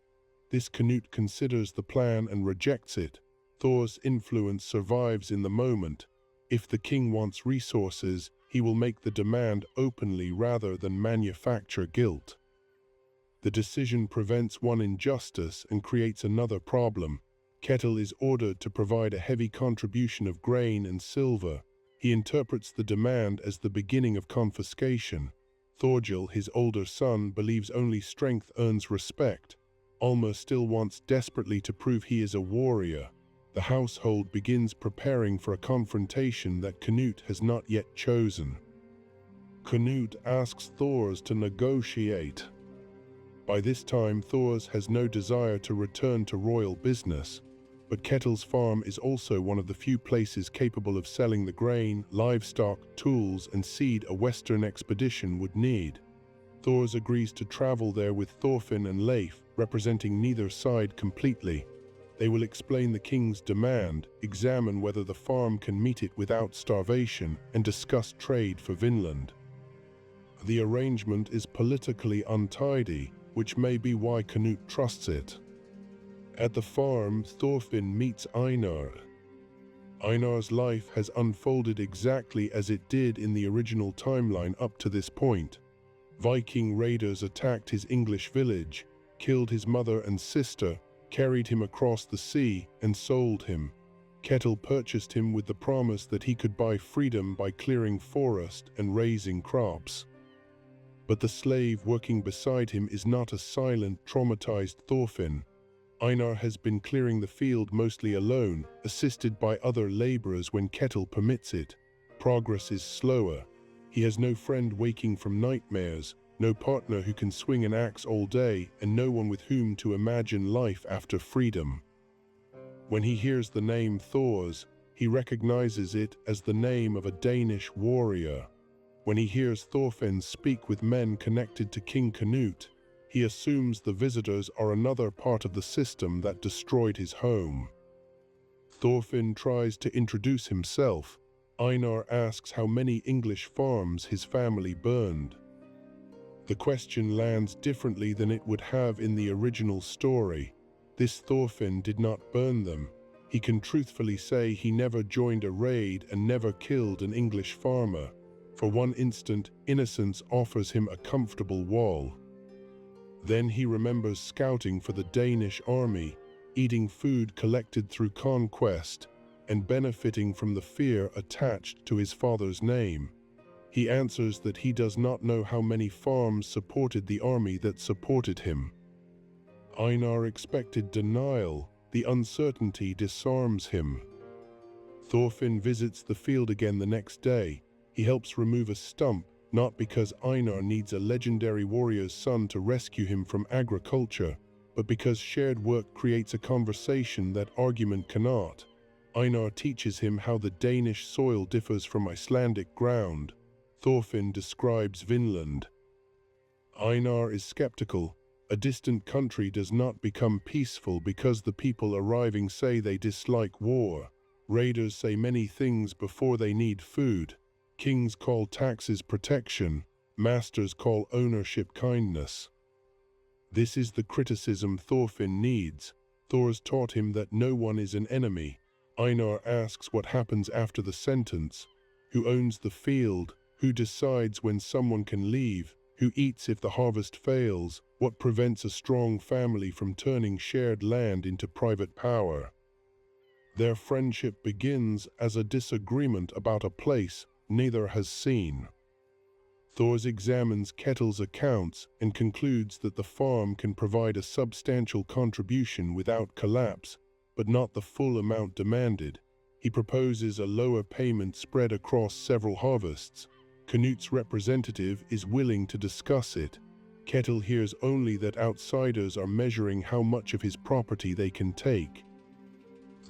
S1: This Canute considers the plan and rejects it. Thor's influence survives in the moment. If the king wants resources, he will make the demand openly rather than manufacture guilt. The decision prevents one injustice and creates another problem. Ketil is ordered to provide a heavy contribution of grain and silver. He interprets the demand as the beginning of confiscation. Thorgil, his older son, believes only strength earns respect. Ulmer still wants desperately to prove he is a warrior. The household begins preparing for a confrontation that Canute has not yet chosen. Canute asks Thors to negotiate. By this time, Thors has no desire to return to royal business, but Ketil's farm is also one of the few places capable of selling the grain, livestock, tools, and seed a Western expedition would need. Thors agrees to travel there with Thorfinn and Leif, representing neither side completely. They will explain the king's demand, examine whether the farm can meet it without starvation, and discuss trade for Vinland. The arrangement is politically untidy, which may be why Canute trusts it. At the farm, Thorfinn meets Einar. Einar's life has unfolded exactly as it did in the original timeline up to this point. Viking raiders attacked his English village, killed his mother and sister, carried him across the sea, and sold him. Ketil purchased him with the promise that he could buy freedom by clearing forest and raising crops. But the slave working beside him is not a silent, traumatized Thorfinn. Einar has been clearing the field mostly alone, assisted by other laborers when Ketil permits it. Progress is slower. He has no friend waking from nightmares, no partner who can swing an axe all day, and no one with whom to imagine life after freedom. When he hears the name Thors, he recognizes it as the name of a Danish warrior. When he hears Thorfinn speak with men connected to King Canute, he assumes the visitors are another part of the system that destroyed his home. Thorfinn tries to introduce himself. Einar asks how many English farms his family burned. The question lands differently than it would have in the original story. This Thorfinn did not burn them. He can truthfully say he never joined a raid and never killed an English farmer. For one instant, innocence offers him a comfortable wall. Then he remembers scouting for the Danish army, eating food collected through conquest, and benefiting from the fear attached to his father's name. He answers that he does not know how many farms supported the army that supported him. Einar expected denial. The uncertainty disarms him. Thorfinn visits the field again the next day. He helps remove a stump, not because Einar needs a legendary warrior's son to rescue him from agriculture, but because shared work creates a conversation that argument cannot. Einar teaches him how the Danish soil differs from Icelandic ground. Thorfinn describes Vinland. Einar is skeptical. A distant country does not become peaceful because the people arriving say they dislike war. Raiders say many things before they need food. Kings call taxes protection. Masters call ownership kindness. This is the criticism Thorfinn needs. Thors taught him that no one is an enemy. Einar asks what happens after the sentence. Who owns the field? Who decides when someone can leave? Who eats if the harvest fails? What prevents a strong family from turning shared land into private power? Their friendship begins as a disagreement about a place neither has seen. Thors examines Ketil's accounts and concludes that the farm can provide a substantial contribution without collapse, but not the full amount demanded. He proposes a lower payment spread across several harvests. Knut's representative is willing to discuss it. Ketil hears only that outsiders are measuring how much of his property they can take.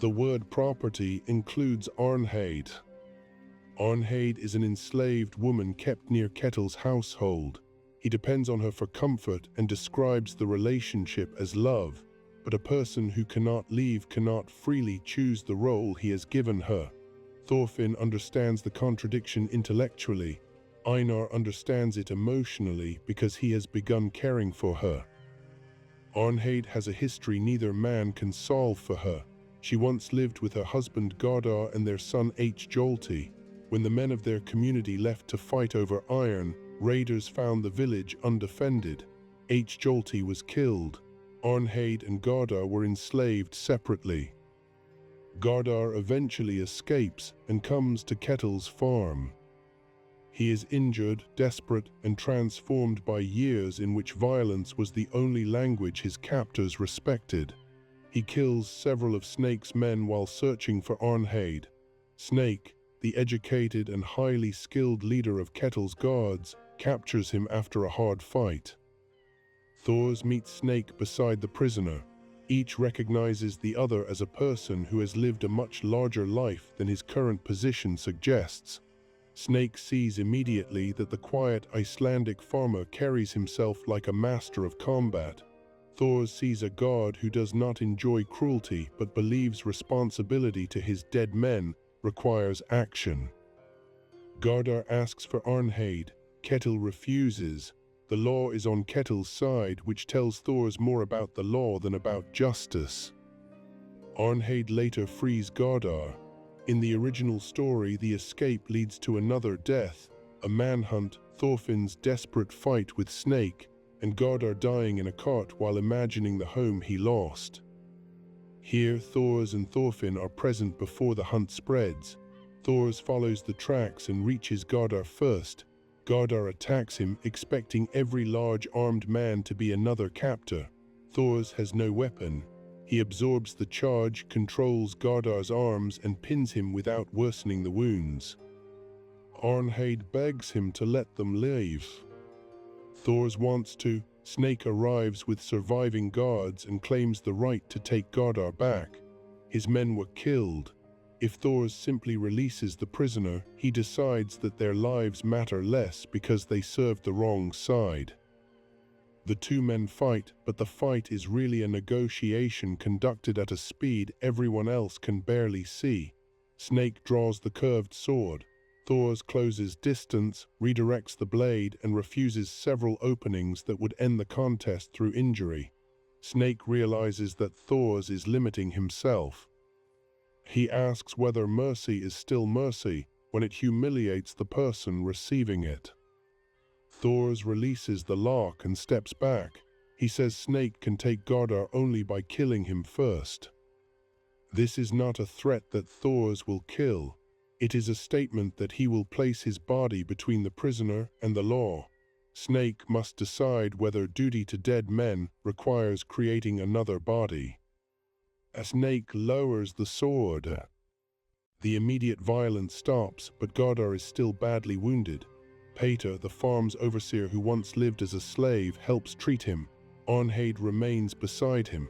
S1: The word property includes Arnheid. Arnheid is an enslaved woman kept near Ketil's household. He depends on her for comfort and describes the relationship as love, but a person who cannot leave cannot freely choose the role he has given her. Thorfinn understands the contradiction intellectually. Einar understands it emotionally because he has begun caring for her. Arnheid has a history neither man can solve for her. She once lived with her husband Gardar and their son Hjolti. When the men of their community left to fight over iron, raiders found the village undefended. Hjolti was killed. Arnheid and Gardar were enslaved separately. Gardar eventually escapes and comes to Ketil's farm. He is injured, desperate, and transformed by years in which violence was the only language his captors respected. He kills several of Snake's men while searching for Arnheid. Snake, the educated and highly skilled leader of Ketil's guards, captures him after a hard fight. Thors meets Snake beside the prisoner. Each recognizes the other as a person who has lived a much larger life than his current position suggests. Snake sees immediately that the quiet Icelandic farmer carries himself like a master of combat. Thors sees a god who does not enjoy cruelty but believes responsibility to his dead men requires action. Gardar asks for Arnheid. Ketil refuses. The law is on Ketil's side, which tells Thors more about the law than about justice. Arnheid later frees Gardar. In the original story, the escape leads to another death, a manhunt, Thorfinn's desperate fight with Snake, and Gardar dying in a cart while imagining the home he lost. Here, Thors and Thorfinn are present before the hunt spreads. Thors follows the tracks and reaches Gardar first. Gardar attacks him, expecting every large armed man to be another captor. Thors has no weapon. He absorbs the charge, controls Gardar's arms, and pins him without worsening the wounds. Arnheid begs him to let them leave. Thors wants to. Snake arrives with surviving guards and claims the right to take Gardar back. His men were killed. If Thors simply releases the prisoner, he decides that their lives matter less because they served the wrong side. The two men fight, but the fight is really a negotiation conducted at a speed everyone else can barely see. Snake draws the curved sword. Thors closes distance, redirects the blade, and refuses several openings that would end the contest through injury. Snake realizes that Thors is limiting himself. He asks whether mercy is still mercy when it humiliates the person receiving it. Thors releases the lock and steps back. He says Snake can take Gardar only by killing him first. This is not a threat that Thors will kill. It is a statement that he will place his body between the prisoner and the law. Snake must decide whether duty to dead men requires creating another body. A Snake lowers the sword. The immediate violence stops, but Gardar is still badly wounded. Peter, the farm's overseer who once lived as a slave, helps treat him. Arnheid remains beside him.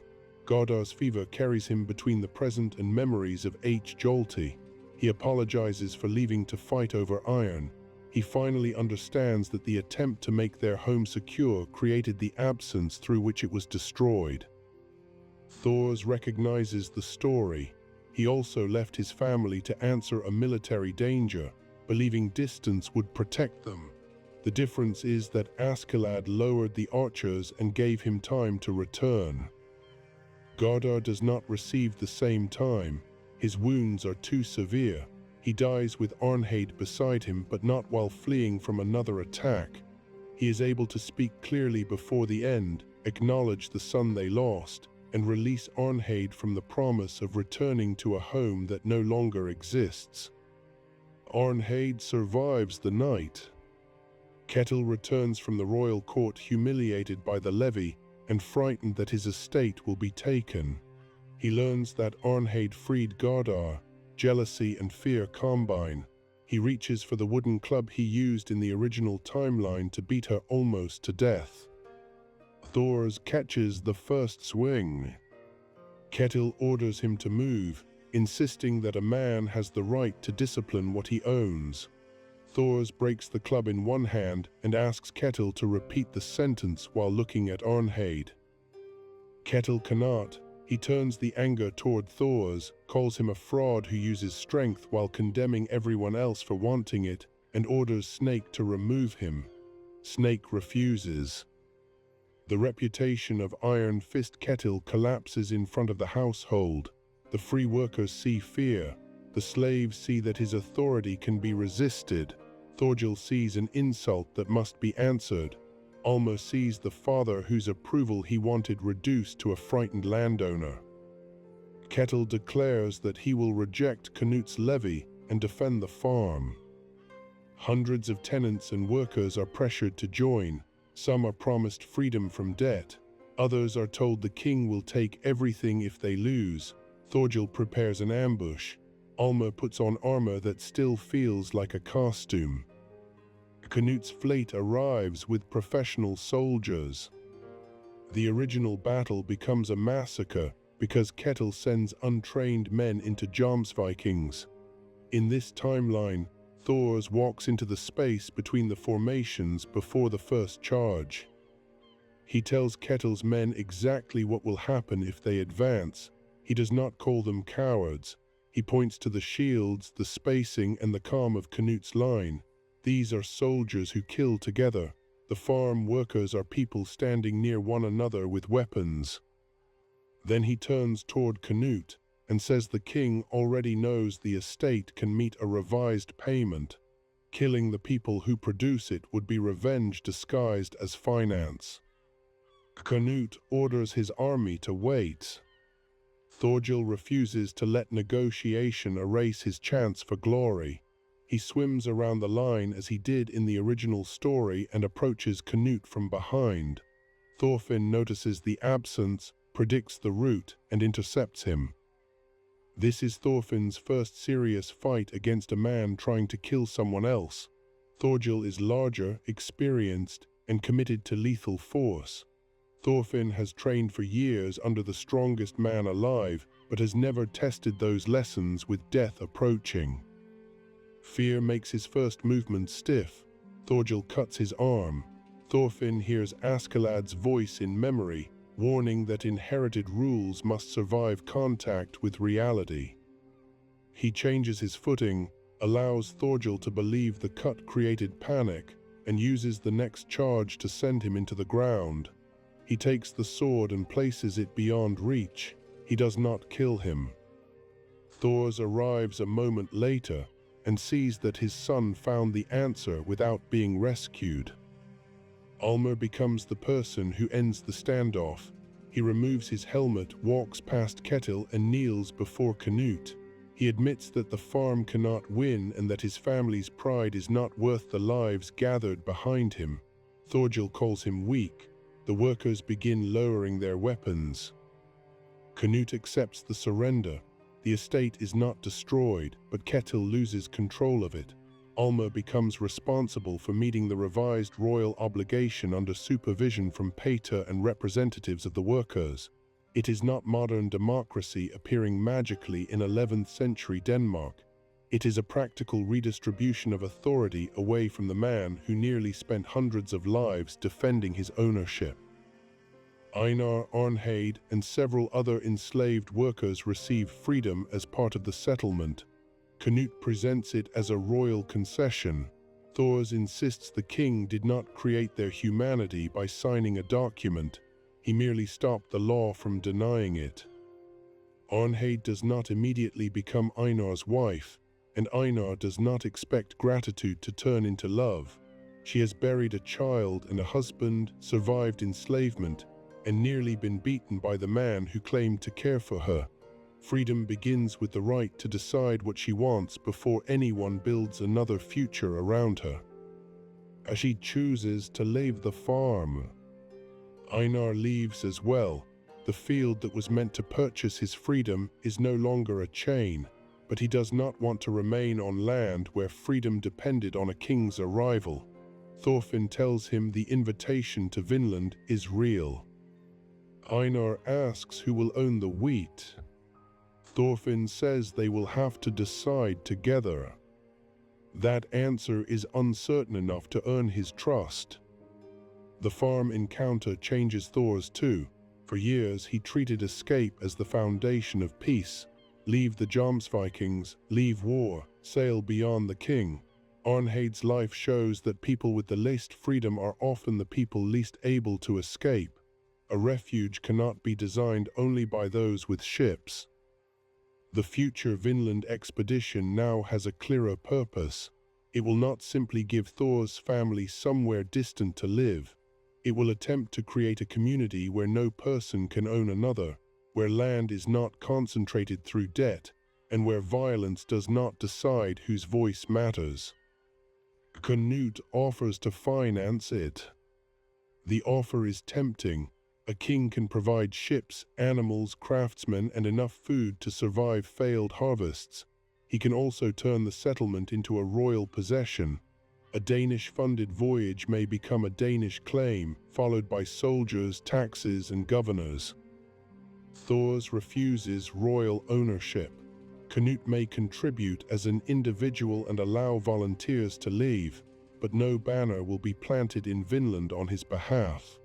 S1: Gardar's fever carries him between the present and memories of H. Jolty. He apologizes for leaving to fight over iron. He finally understands that the attempt to make their home secure created the absence through which it was destroyed. Thors recognizes the story. He also left his family to answer a military danger, believing distance would protect them. The difference is that Askeladd lowered the archers and gave him time to return. Gardar does not receive the same time. His wounds are too severe. He dies with Arnheid beside him, but not while fleeing from another attack. He is able to speak clearly before the end, acknowledge the son they lost, and release Arnheid from the promise of returning to a home that no longer exists. Arnheid survives the night. Ketil returns from the royal court humiliated by the levy and frightened that his estate will be taken. He learns that Arnheid freed Gardar. Jealousy and fear combine. He reaches for the wooden club he used in the original timeline to beat her almost to death. Thors catches the first swing. Ketil orders him to move, insisting that a man has the right to discipline what he owns. Thors breaks the club in one hand and asks Ketil to repeat the sentence while looking at Arnheid. Ketil cannot. He turns the anger toward Thors, calls him a fraud who uses strength while condemning everyone else for wanting it, and orders Snake to remove him. Snake refuses. The reputation of Iron Fist Ketil collapses in front of the household. The free workers see fear. The slaves see that his authority can be resisted. Thorgil sees an insult that must be answered. Alma sees the father whose approval he wanted reduced to a frightened landowner. Ketil declares that he will reject Canut's levy and defend the farm. Hundreds of tenants and workers are pressured to join. Some are promised freedom from debt. Others are told the king will take everything if they lose. Thorgil prepares an ambush. Alma puts on armor that still feels like a costume. Canut's fleet arrives with professional soldiers. The original battle becomes a massacre because Ketil sends untrained men into Jomsvikings. In this timeline, Thors walks into the space between the formations before the first charge. He tells Ketil's men exactly what will happen if they advance. He does not call them cowards. He points to the shields, the spacing, and the calm of Canut's line. These are soldiers who kill together. The farm workers are people standing near one another with weapons. Then he turns toward Canut and says the king already knows the estate can meet a revised payment. Killing the people who produce it would be revenge disguised as finance. Canut orders his army to wait. Thorgil refuses to let negotiation erase his chance for glory. He swims around the line as he did in the original story and approaches Canut from behind. Thorfinn notices the absence, predicts the route, and intercepts him. This is Thorfinn's first serious fight against a man trying to kill someone else. Thorgil is larger, experienced, and committed to lethal force. Thorfinn has trained for years under the strongest man alive, but has never tested those lessons with death approaching. Fear makes his first movement stiff. Thorgil cuts his arm. Thorfinn hears Askeladd's voice in memory, warning that inherited rules must survive contact with reality. He changes his footing, allows Thorgil to believe the cut created panic, and uses the next charge to send him into the ground. He takes the sword and places it beyond reach. He does not kill him. Thors arrives a moment later and sees that his son found the answer without being rescued. Almer becomes the person who ends the standoff. He removes his helmet, walks past Ketil, and kneels before Canut. He admits that the farm cannot win and that his family's pride is not worth the lives gathered behind him. Thorgil calls him weak. The workers begin lowering their weapons. Canut accepts the surrender. The estate is not destroyed, but Ketil loses control of it. Alma becomes responsible for meeting the revised royal obligation under supervision from Pater and representatives of the workers. It is not modern democracy appearing magically in 11th century Denmark. It is a practical redistribution of authority away from the man who nearly spent hundreds of lives defending his ownership. Einar, Arnheid, and several other enslaved workers receive freedom as part of the settlement. Canute presents it as a royal concession. Thors insists the king did not create their humanity by signing a document. He merely stopped the law from denying it. Arnheid does not immediately become Einar's wife, and Einar does not expect gratitude to turn into love. She has buried a child and a husband, survived enslavement, and nearly been beaten by the man who claimed to care for her. Freedom begins with the right to decide what she wants before anyone builds another future around her. As she chooses to leave the farm, Einar leaves as well. The field that was meant to purchase his freedom is no longer a chain, but he does not want to remain on land where freedom depended on a king's arrival. Thorfinn tells him the invitation to Vinland is real. Einar asks who will own the wheat. Thorfinn says they will have to decide together. That answer is uncertain enough to earn his trust. The farm encounter changes Thors too. For years he treated escape as the foundation of peace. Leave the Jomsvikings, leave war, sail beyond the king. Arnheid's life shows that people with the least freedom are often the people least able to escape. A refuge cannot be designed only by those with ships. The future Vinland expedition now has a clearer purpose. It will not simply give Thor's family somewhere distant to live. It will attempt to create a community where no person can own another, where land is not concentrated through debt, and where violence does not decide whose voice matters. Canute offers to finance it. The offer is tempting. A king can provide ships, animals, craftsmen, and enough food to survive failed harvests. He can also turn the settlement into a royal possession. A Danish-funded voyage may become a Danish claim, followed by soldiers, taxes, and governors. Thors refuses royal ownership. Canute may contribute as an individual and allow volunteers to leave, but no banner will be planted in Vinland on his behalf.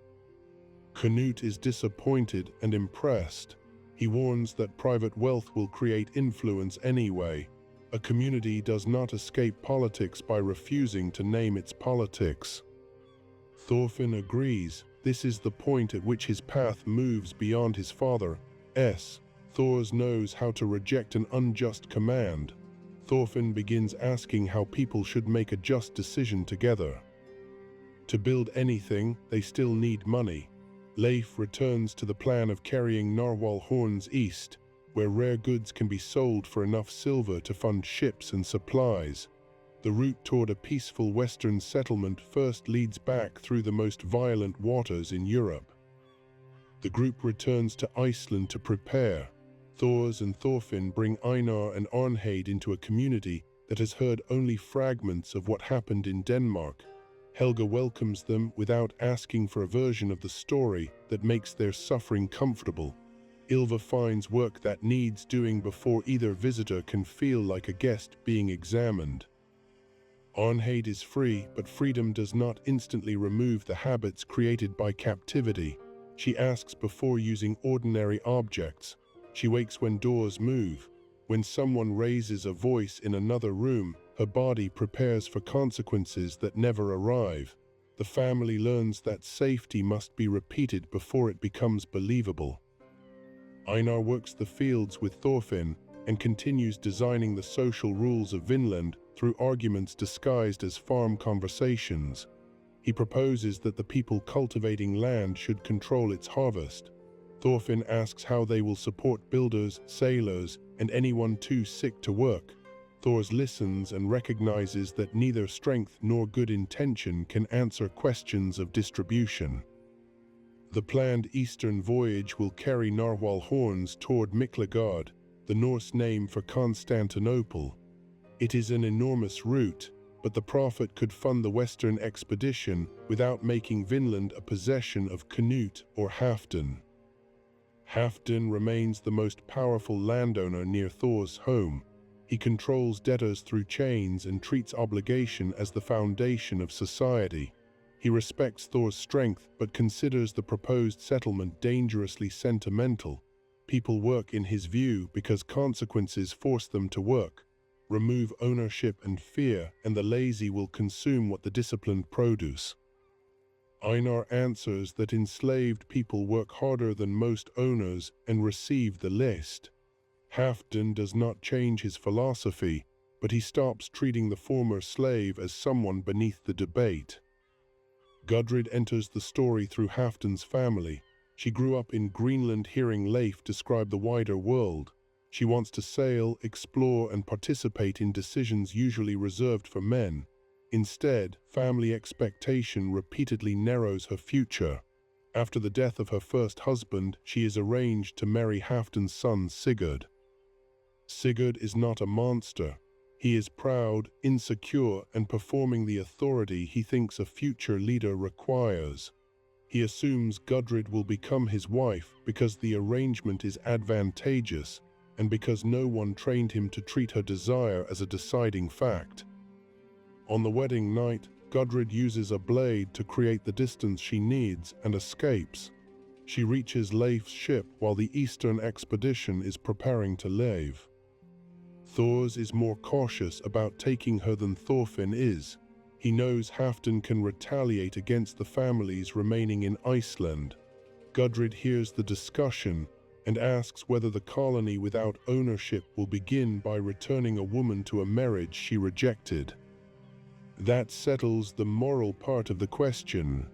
S1: Canute is disappointed and impressed. He warns that private wealth will create influence anyway. A community does not escape politics by refusing to name its politics. Thorfinn agrees. This is the point at which his path moves beyond his father's. Thors knows how to reject an unjust command. Thorfinn begins asking how people should make a just decision together. To build anything, they still need money. Leif returns to the plan of carrying narwhal horns east, where rare goods can be sold for enough silver to fund ships and supplies. The route toward a peaceful western settlement first leads back through the most violent waters in Europe. The group returns to Iceland to prepare. Thors and Thorfinn bring Einar and Arnheid into a community that has heard only fragments of what happened in Denmark. Helga welcomes them without asking for a version of the story that makes their suffering comfortable. Ylva finds work that needs doing before either visitor can feel like a guest being examined. Arnheid is free, but freedom does not instantly remove the habits created by captivity. She asks before using ordinary objects. She wakes when doors move. When someone raises a voice in another room, her body prepares for consequences that never arrive. The family learns that safety must be repeated before it becomes believable. Einar works the fields with Thorfinn and continues designing the social rules of Vinland through arguments disguised as farm conversations. He proposes that the people cultivating land should control its harvest. Thorfinn asks how they will support builders, sailors, and anyone too sick to work. Thors listens and recognizes that neither strength nor good intention can answer questions of distribution. The planned eastern voyage will carry narwhal horns toward Miklagard, the Norse name for Constantinople. It is an enormous route, but the prophet could fund the western expedition without making Vinland a possession of Canute or Halfdan. Halfdan remains the most powerful landowner near Thor's home. He controls debtors through chains and treats obligation as the foundation of society. He respects Thor's strength but considers the proposed settlement dangerously sentimental. People work in his view because consequences force them to work. Remove ownership and fear, and the lazy will consume what the disciplined produce. Einar answers that enslaved people work harder than most owners and receive the list. Halfdan does not change his philosophy, but he stops treating the former slave as someone beneath the debate. Gudrid enters the story through Halfdan's family. She grew up in Greenland hearing Leif describe the wider world. She wants to sail, explore, and participate in decisions usually reserved for men. Instead, family expectation repeatedly narrows her future. After the death of her first husband, she is arranged to marry Halfdan's son Sigurd. Sigurd is not a monster. He is proud, insecure, and performing the authority he thinks a future leader requires. He assumes Gudrid will become his wife because the arrangement is advantageous and because no one trained him to treat her desire as a deciding fact. On the wedding night, Gudrid uses a blade to create the distance she needs and escapes. She reaches Leif's ship while the Eastern expedition is preparing to leave. Thors is more cautious about taking her than Thorfinn is. He knows Halfdan can retaliate against the families remaining in Iceland. Gudrid hears the discussion and asks whether the colony without ownership will begin by returning a woman to a marriage she rejected. That settles the moral part of the question.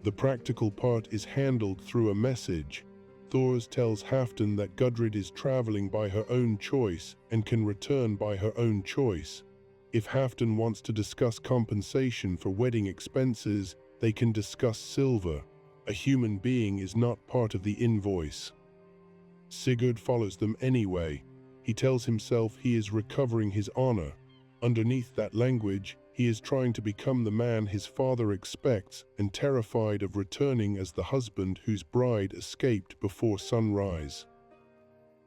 S1: The practical part is handled through a message. Thors tells Halfdan that Gudrid is traveling by her own choice and can return by her own choice. If Halfdan wants to discuss compensation for wedding expenses, they can discuss silver. A human being is not part of the invoice. Sigurd follows them anyway. He tells himself he is recovering his honor. Underneath that language, he is trying to become the man his father expects and terrified of returning as the husband whose bride escaped before sunrise.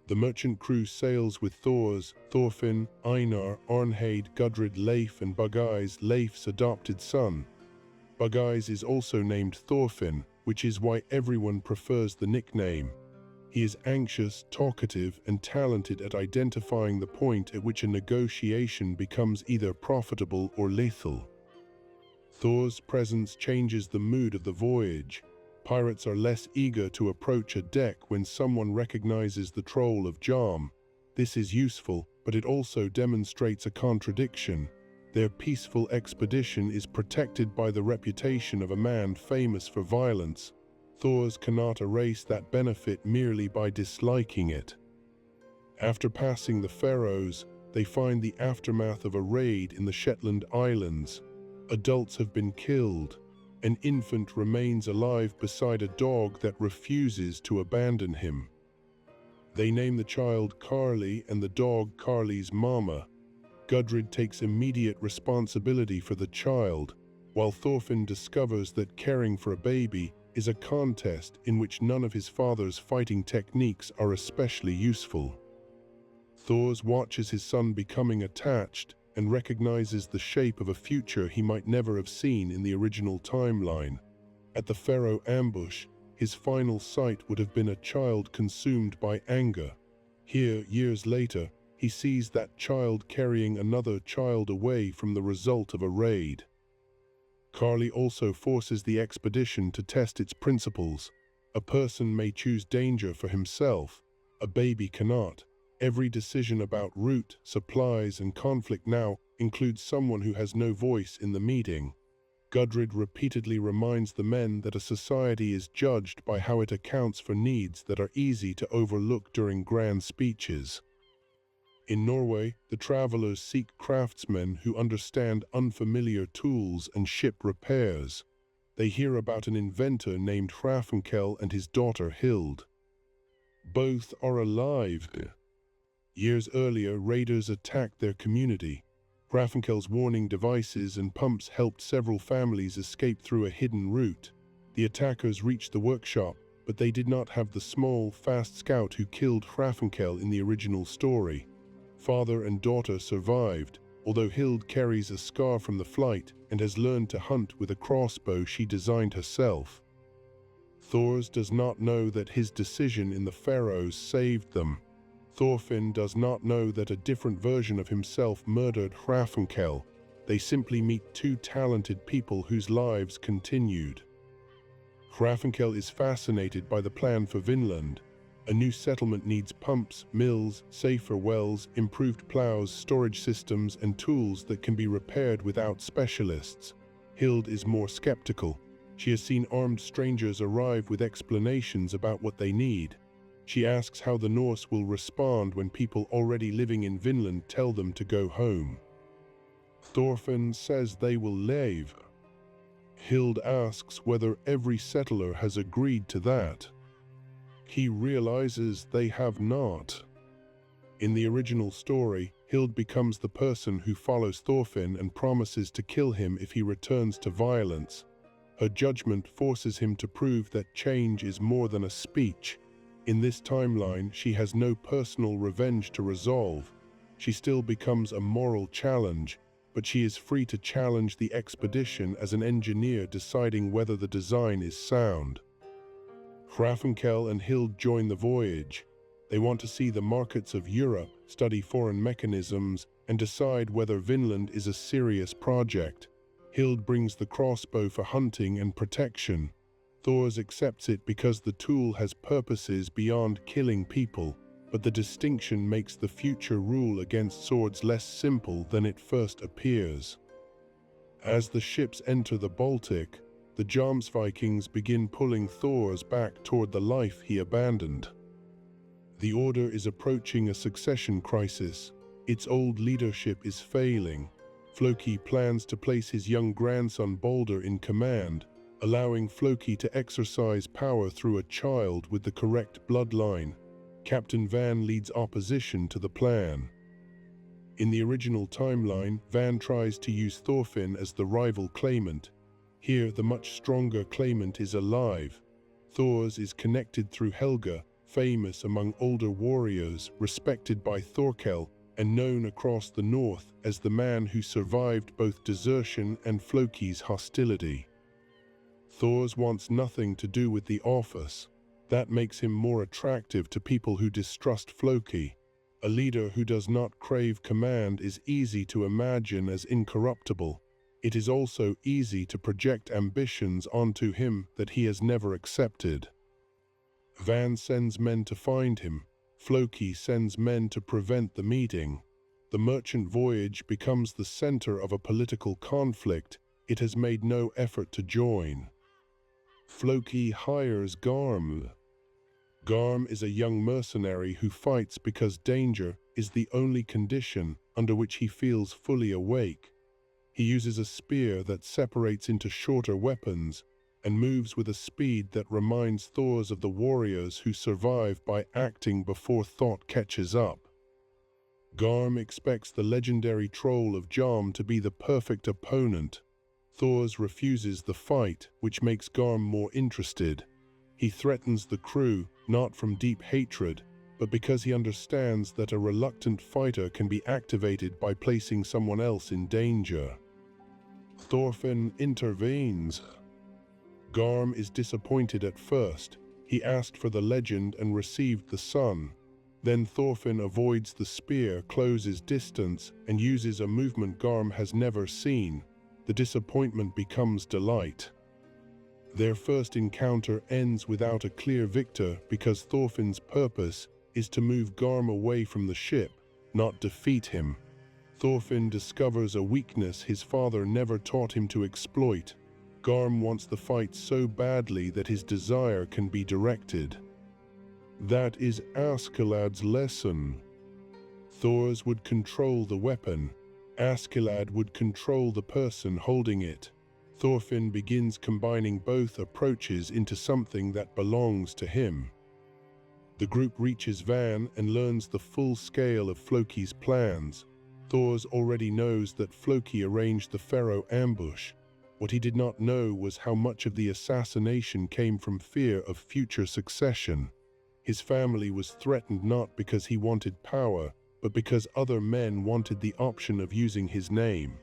S1: The merchant crew sails with Thors, Thorfinn, Einar, Arnheid, Gudrid, Leif, and Bugeyes, Leif's adopted son. Bugeyes is also named Thorfinn, which is why everyone prefers the nickname. He is anxious, talkative, and talented at identifying the point at which a negotiation becomes either profitable or lethal. Thor's presence changes the mood of the voyage. Pirates are less eager to approach a deck when someone recognizes the troll of Jom. This is useful, but it also demonstrates a contradiction. Their peaceful expedition is protected by the reputation of a man famous for violence. Thors cannot erase that benefit merely by disliking it. After passing the Faroes, they find the aftermath of a raid in the Shetland Islands. Adults have been killed. An infant remains alive beside a dog that refuses to abandon him. They name the child Carly and the dog Carly's mama. Gudrid takes immediate responsibility for the child, while Thorfinn discovers that caring for a baby is a contest in which none of his father's fighting techniques are especially useful. Thors watches his son becoming attached and recognizes the shape of a future he might never have seen in the original timeline. At the Faroe ambush, his final sight would have been a child consumed by anger. Here, years later, he sees that child carrying another child away from the result of a raid. Carly also forces the expedition to test its principles. A person may choose danger for himself. A baby cannot. Every decision about route, supplies, and conflict now includes someone who has no voice in the meeting. Gudrid repeatedly reminds the men that a society is judged by how it accounts for needs that are easy to overlook during grand speeches. In Norway, the travelers seek craftsmen who understand unfamiliar tools and ship repairs. They hear about an inventor named Hrafnkel and his daughter Hild. Both are alive. Years earlier, raiders attacked their community. Hrafnkel's warning devices and pumps helped several families escape through a hidden route. The attackers reached the workshop, but they did not have the small, fast scout who killed Hrafnkel in the original story. Father and daughter survived, although Hild carries a scar from the flight and has learned to hunt with a crossbow she designed herself. Thors does not know that his decision in the Faroes saved them. Thorfinn does not know that a different version of himself murdered Hrafnkel. They simply meet two talented people whose lives continued. Hrafnkel is fascinated by the plan for Vinland. A new settlement needs pumps, mills, safer wells, improved plows, storage systems, and tools that can be repaired without specialists. Hild is more skeptical. She has seen armed strangers arrive with explanations about what they need. She asks how the Norse will respond when people already living in Vinland tell them to go home. Thorfinn says they will leave. Hild asks whether every settler has agreed to that. He realizes they have not. In the original story, Hild becomes the person who follows Thorfinn and promises to kill him if he returns to violence. Her judgment forces him to prove that change is more than a speech. In this timeline, she has no personal revenge to resolve. She still becomes a moral challenge, but she is free to challenge the expedition as an engineer deciding whether the design is sound. Hrafnkel and Hild join the voyage. They want to see the markets of Europe, study foreign mechanisms, and decide whether Vinland is a serious project. Hild brings the crossbow for hunting and protection. Thors accepts it because the tool has purposes beyond killing people, but the distinction makes the future rule against swords less simple than it first appears. As the ships enter the Baltic, the Jomsvikings begin pulling Thors back toward the life he abandoned. The Order is approaching a succession crisis. Its old leadership is failing. Floki plans to place his young grandson Balder in command, allowing Floki to exercise power through a child with the correct bloodline. Captain Van leads opposition to the plan. In the original timeline, Van tries to use Thorfinn as the rival claimant. Here, the much stronger claimant is alive. Thors is connected through Helga, famous among older warriors, respected by Thorkel, and known across the north as the man who survived both desertion and Floki's hostility. Thors wants nothing to do with the office. That makes him more attractive to people who distrust Floki. A leader who does not crave command is easy to imagine as incorruptible. It is also easy to project ambitions onto him that he has never accepted. Van sends men to find him. Floki sends men to prevent the meeting. The merchant voyage becomes the center of a political conflict it has made no effort to join. Floki hires Garm. Garm is a young mercenary who fights because danger is the only condition under which he feels fully awake. He uses a spear that separates into shorter weapons and moves with a speed that reminds Thors of the warriors who survive by acting before thought catches up. Garm expects the legendary troll of Jom to be the perfect opponent. Thors refuses the fight, which makes Garm more interested. He threatens the crew, not from deep hatred, but because he understands that a reluctant fighter can be activated by placing someone else in danger. Thorfinn intervenes. Garm is disappointed at first. He asked for the legend and received the sun. Then Thorfinn avoids the spear, closes distance, and uses a movement Garm has never seen. The disappointment becomes delight. Their first encounter ends without a clear victor because Thorfinn's purpose is to move Garm away from the ship, not defeat him. Thorfinn discovers a weakness his father never taught him to exploit. Garm wants the fight so badly that his desire can be directed. That is Askeladd's lesson. Thors would control the weapon. Askeladd would control the person holding it. Thorfinn begins combining both approaches into something that belongs to him. The group reaches Van and learns the full scale of Floki's plans. Thors already knows that Floki arranged the Faroe ambush. What he did not know was how much of the assassination came from fear of future succession. His family was threatened not because he wanted power, but because other men wanted the option of using his name.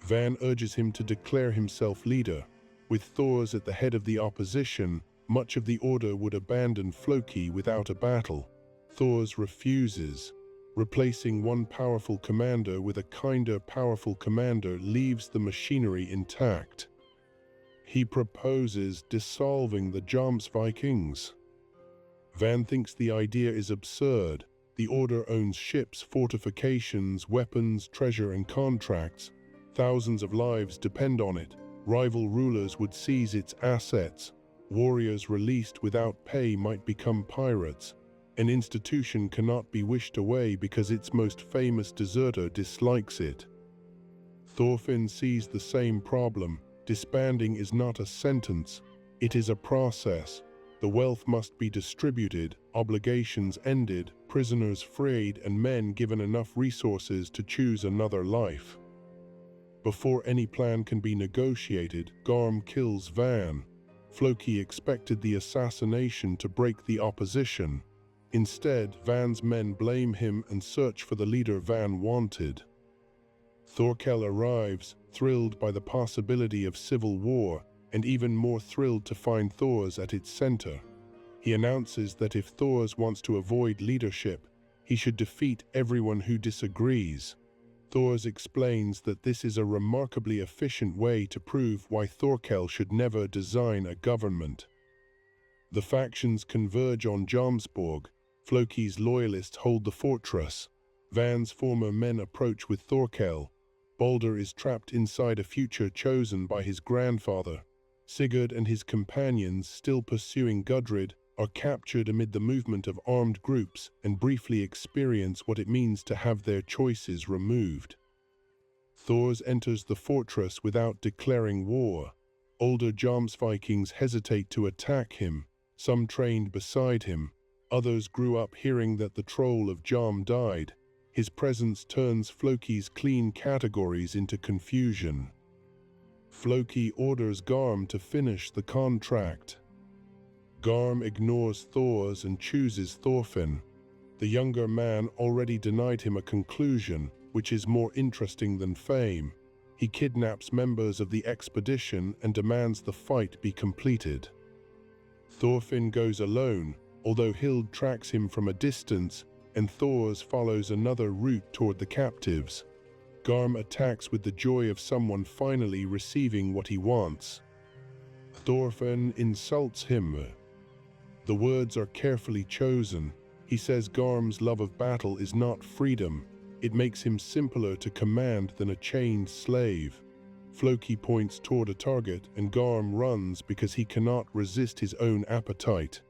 S1: Van urges him to declare himself leader. With Thors at the head of the opposition, much of the order would abandon Floki without a battle. Thors refuses. Replacing one powerful commander with a kinder, powerful commander leaves the machinery intact. He proposes dissolving the Jomsvikings. Van thinks the idea is absurd. The order owns ships, fortifications, weapons, treasure, and contracts. Thousands of lives depend on it. Rival rulers would seize its assets. Warriors released without pay might become pirates. An institution cannot be wished away because its most famous deserter dislikes it. Thorfinn sees the same problem. Disbanding is not a sentence, it is a process. The wealth must be distributed, obligations ended, prisoners freed, and men given enough resources to choose another life. Before any plan can be negotiated, Garm kills Van. Floki expected the assassination to break the opposition. Instead, Van's men blame him and search for the leader Van wanted. Thorkel arrives, thrilled by the possibility of civil war, and even more thrilled to find Thors at its center. He announces that if Thors wants to avoid leadership, he should defeat everyone who disagrees. Thors explains that this is a remarkably efficient way to prove why Thorkel should never design a government. The factions converge on Jomsborg. Floki's loyalists hold the fortress. Van's former men approach with Thorkel. Balder is trapped inside a future chosen by his grandfather. Sigurd and his companions, still pursuing Gudrid, are captured amid the movement of armed groups and briefly experience what it means to have their choices removed. Thors enters the fortress without declaring war. Older Jomsvikings hesitate to attack him. Some trained beside him. Others grew up hearing that the troll of Jom died. His presence turns Floki's clean categories into confusion. Floki orders Garm to finish the contract. Garm ignores Thors and chooses Thorfinn. The younger man already denied him a conclusion, which is more interesting than fame. He kidnaps members of the expedition and demands the fight be completed. Thorfinn goes alone, although Hild tracks him from a distance, and Thors follows another route toward the captives. Garm attacks with the joy of someone finally receiving what he wants. Thorfinn insults him. The words are carefully chosen. He says Garm's love of battle is not freedom. It makes him simpler to command than a chained slave. Floki points toward a target and Garm runs because he cannot resist his own appetite.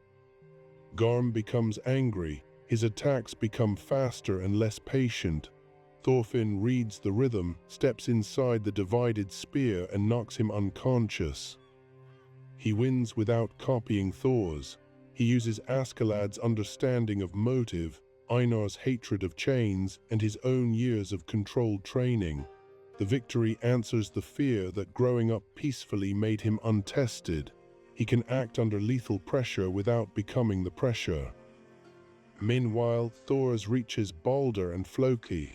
S1: Garm becomes angry. His attacks become faster and less patient. Thorfinn reads the rhythm, steps inside the divided spear and knocks him unconscious. He wins without copying Thors. He uses Askeladd's understanding of motive, Einar's hatred of chains, and his own years of controlled training. The victory answers the fear that growing up peacefully made him untested. He can act under lethal pressure without becoming the pressure. Meanwhile, Thors reaches Balder and Floki.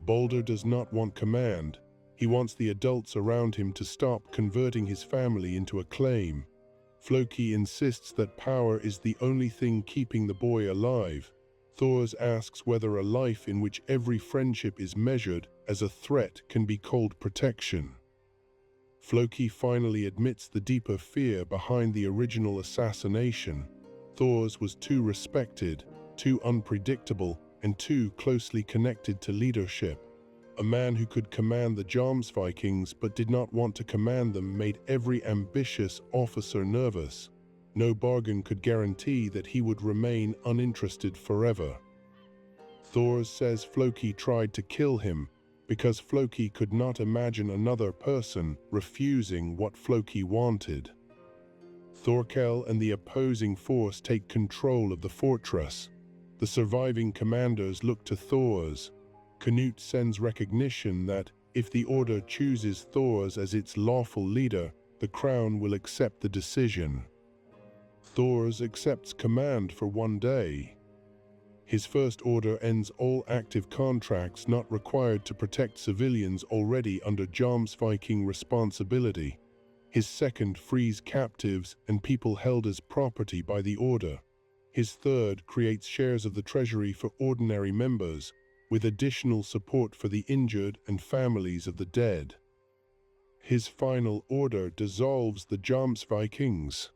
S1: Balder does not want command. He wants the adults around him to stop converting his family into a claim. Floki insists that power is the only thing keeping the boy alive. Thors asks whether a life in which every friendship is measured as a threat can be called protection. Floki finally admits the deeper fear behind the original assassination. Thors was too respected, too unpredictable, and too closely connected to leadership. A man who could command the Jomsvikings but did not want to command them made every ambitious officer nervous. No bargain could guarantee that he would remain uninterested forever. Thors says Floki tried to kill him because Floki could not imagine another person refusing what Floki wanted. Thorkel and the opposing force take control of the fortress. The surviving commanders look to Thors. Canute sends recognition that If the order chooses Thors as its lawful leader, the crown will accept the decision. Thors accepts command for one day. His first order ends all active contracts not required to protect civilians already under Jomsviking responsibility. His second frees captives and people held as property by the order. His third creates shares of the treasury for ordinary members, with additional support for the injured and families of the dead. His final order dissolves the Jomsvikings.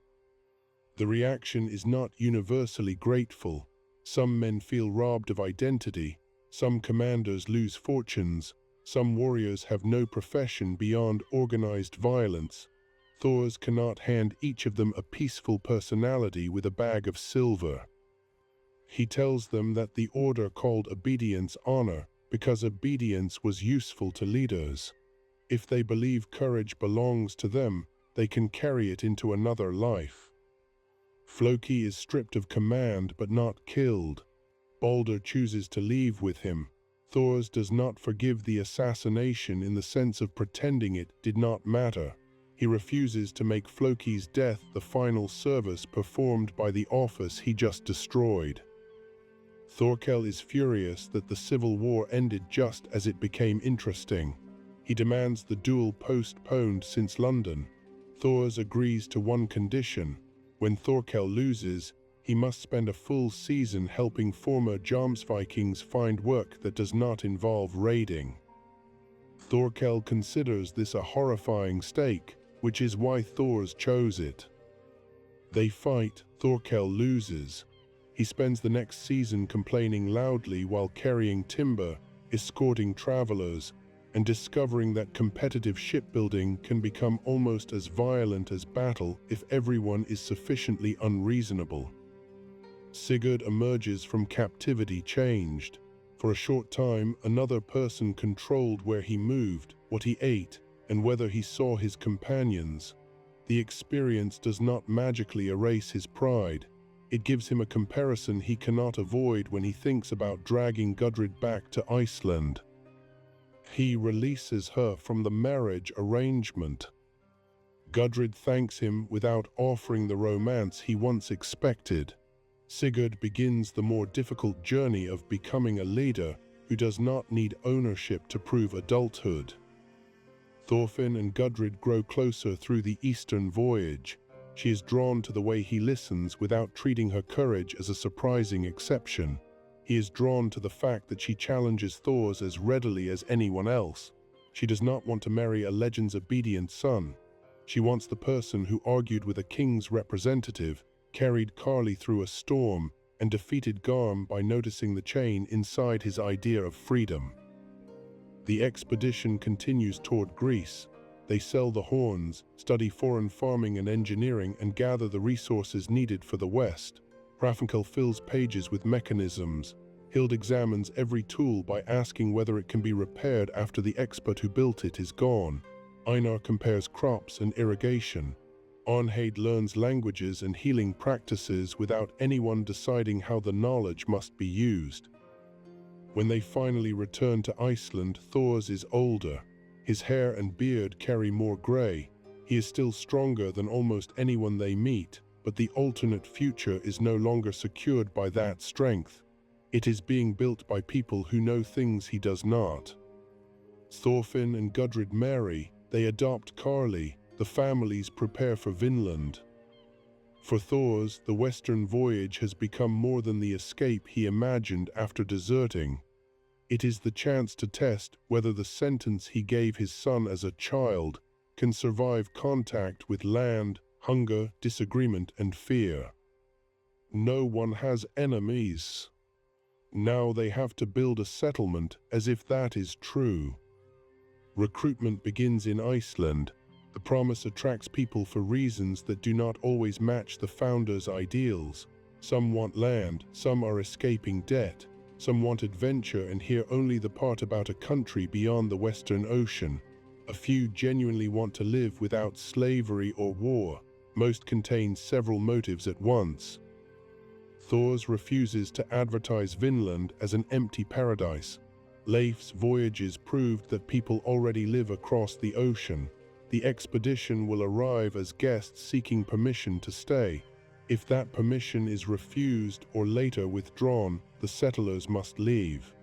S1: The reaction is not universally grateful. Some men feel robbed of identity, some commanders lose fortunes, some warriors have no profession beyond organized violence. Thors cannot hand each of them a peaceful personality with a bag of silver. He tells them that the order called obedience honor because obedience was useful to leaders. If they believe courage belongs to them, they can carry it into another life. Floki is stripped of command but not killed. Balder chooses to leave with him. Thors does not forgive the assassination in the sense of pretending it did not matter. He refuses to make Floki's death the final service performed by the office he just destroyed. Thorkel is furious that the civil war ended just as it became interesting. He demands the duel postponed since London. Thors agrees to one condition. When Thorkel loses, he must spend a full season helping former Jomsvikings find work that does not involve raiding. Thorkel considers this a horrifying stake, which is why Thors chose it. They fight, Thorkel loses. He spends the next season complaining loudly while carrying timber, escorting travelers, and discovering that competitive shipbuilding can become almost as violent as battle if everyone is sufficiently unreasonable. Sigurd emerges from captivity changed. For a short time, another person controlled where he moved, what he ate, and whether he saw his companions. The experience does not magically erase his pride. It gives him a comparison he cannot avoid when he thinks about dragging Gudrid back to Iceland. He releases her from the marriage arrangement. Gudrid thanks him without offering the romance he once expected. Sigurd begins the more difficult journey of becoming a leader who does not need ownership to prove adulthood. Thorfinn and Gudrid grow closer through the Eastern voyage. She is drawn to the way he listens without treating her courage as a surprising exception. He is drawn to the fact that she challenges Thors as readily as anyone else. She does not want to marry a legend's obedient son. She wants the person who argued with a king's representative, carried Karli through a storm, and defeated Garm by noticing the chain inside his idea of freedom. The expedition continues toward Greece. They sell the horns, study foreign farming and engineering, and gather the resources needed for the West. Hrafnkel fills pages with mechanisms. Hild examines every tool by asking whether it can be repaired after the expert who built it is gone. Einar compares crops and irrigation. Arnheid learns languages and healing practices without anyone deciding how the knowledge must be used. When they finally return to Iceland, Thors is older. His hair and beard carry more gray. He is still stronger than almost anyone they meet, but the alternate future is no longer secured by that strength. It is being built by people who know things he does not. Thorfinn and Gudrid marry. They adopt Karli. The families prepare for Vinland. For Thors, the western voyage has become more than the escape he imagined after deserting. It is the chance to test whether the sentence he gave his son as a child can survive contact with land, hunger, disagreement, and fear. No one has enemies. Now they have to build a settlement as if that is true. Recruitment begins in Iceland. The promise attracts people for reasons that do not always match the founder's ideals. Some want land, some are escaping debt, some want adventure and hear only the part about a country beyond the Western Ocean. A few genuinely want to live without slavery or war. Most contain several motives at once. Thors refuses to advertise Vinland as an empty paradise. Leif's voyages proved that people already live across the ocean. The expedition will arrive as guests seeking permission to stay. If that permission is refused or later withdrawn, the settlers must leave.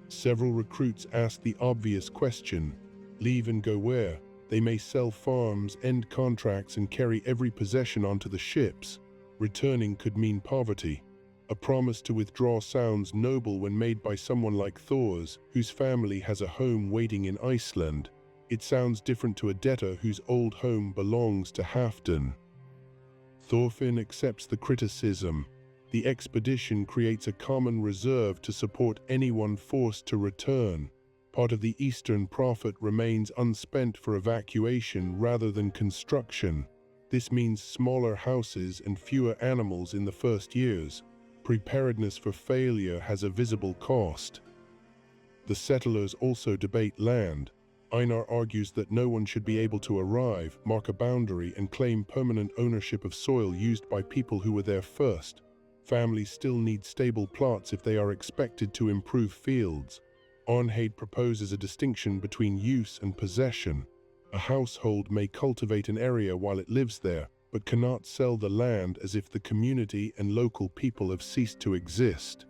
S1: Several recruits ask the obvious question, leave and go where? They may sell farms, end contracts, and carry every possession onto the ships. Returning could mean poverty. A promise to withdraw sounds noble when made by someone like Thors, whose family has a home waiting in Iceland. It sounds different to a debtor whose old home belongs to Halfdan. Thorfinn accepts the criticism. The expedition creates a common reserve to support anyone forced to return. Part of the Eastern profit remains unspent for evacuation rather than construction. This means smaller houses and fewer animals in the first years. Preparedness for failure has a visible cost. The settlers also debate land. Einar argues that no one should be able to arrive, mark a boundary, and claim permanent ownership of soil used by people who were there first. Families still need stable plots if they are expected to improve fields. Arnheid proposes a distinction between use and possession. A household may cultivate an area while it lives there, but cannot sell the land as if the community and local people have ceased to exist.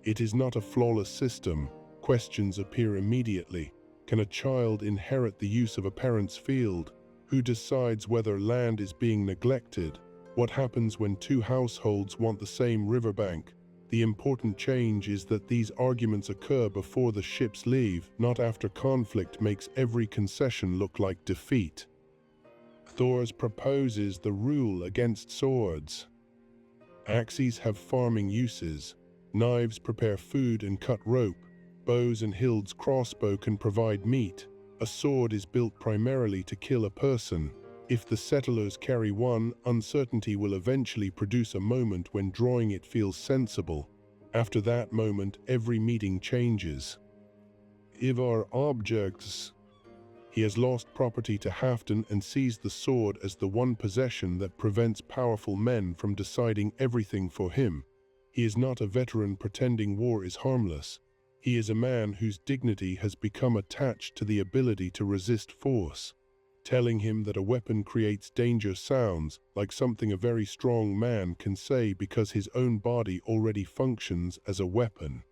S1: It is not a flawless system. Questions appear immediately. Can a child inherit the use of a parent's field? Who decides whether land is being neglected? What happens when two households want the same riverbank? The important change is that these arguments occur before the ships leave, not after conflict makes every concession look like defeat. Thors proposes the rule against swords. Axes have farming uses. Knives prepare food and cut rope. Bows and Hild's crossbow can provide meat. A sword is built primarily to kill a person. If the settlers carry one, uncertainty will eventually produce a moment when drawing it feels sensible. After that moment, every meeting changes. Ivar objects. He has lost property to Halfdan and sees the sword as the one possession that prevents powerful men from deciding everything for him. He is not a veteran pretending war is harmless. He is a man whose dignity has become attached to the ability to resist force. Telling him that a weapon creates danger sounds like something a very strong man can say because his own body already functions as a weapon.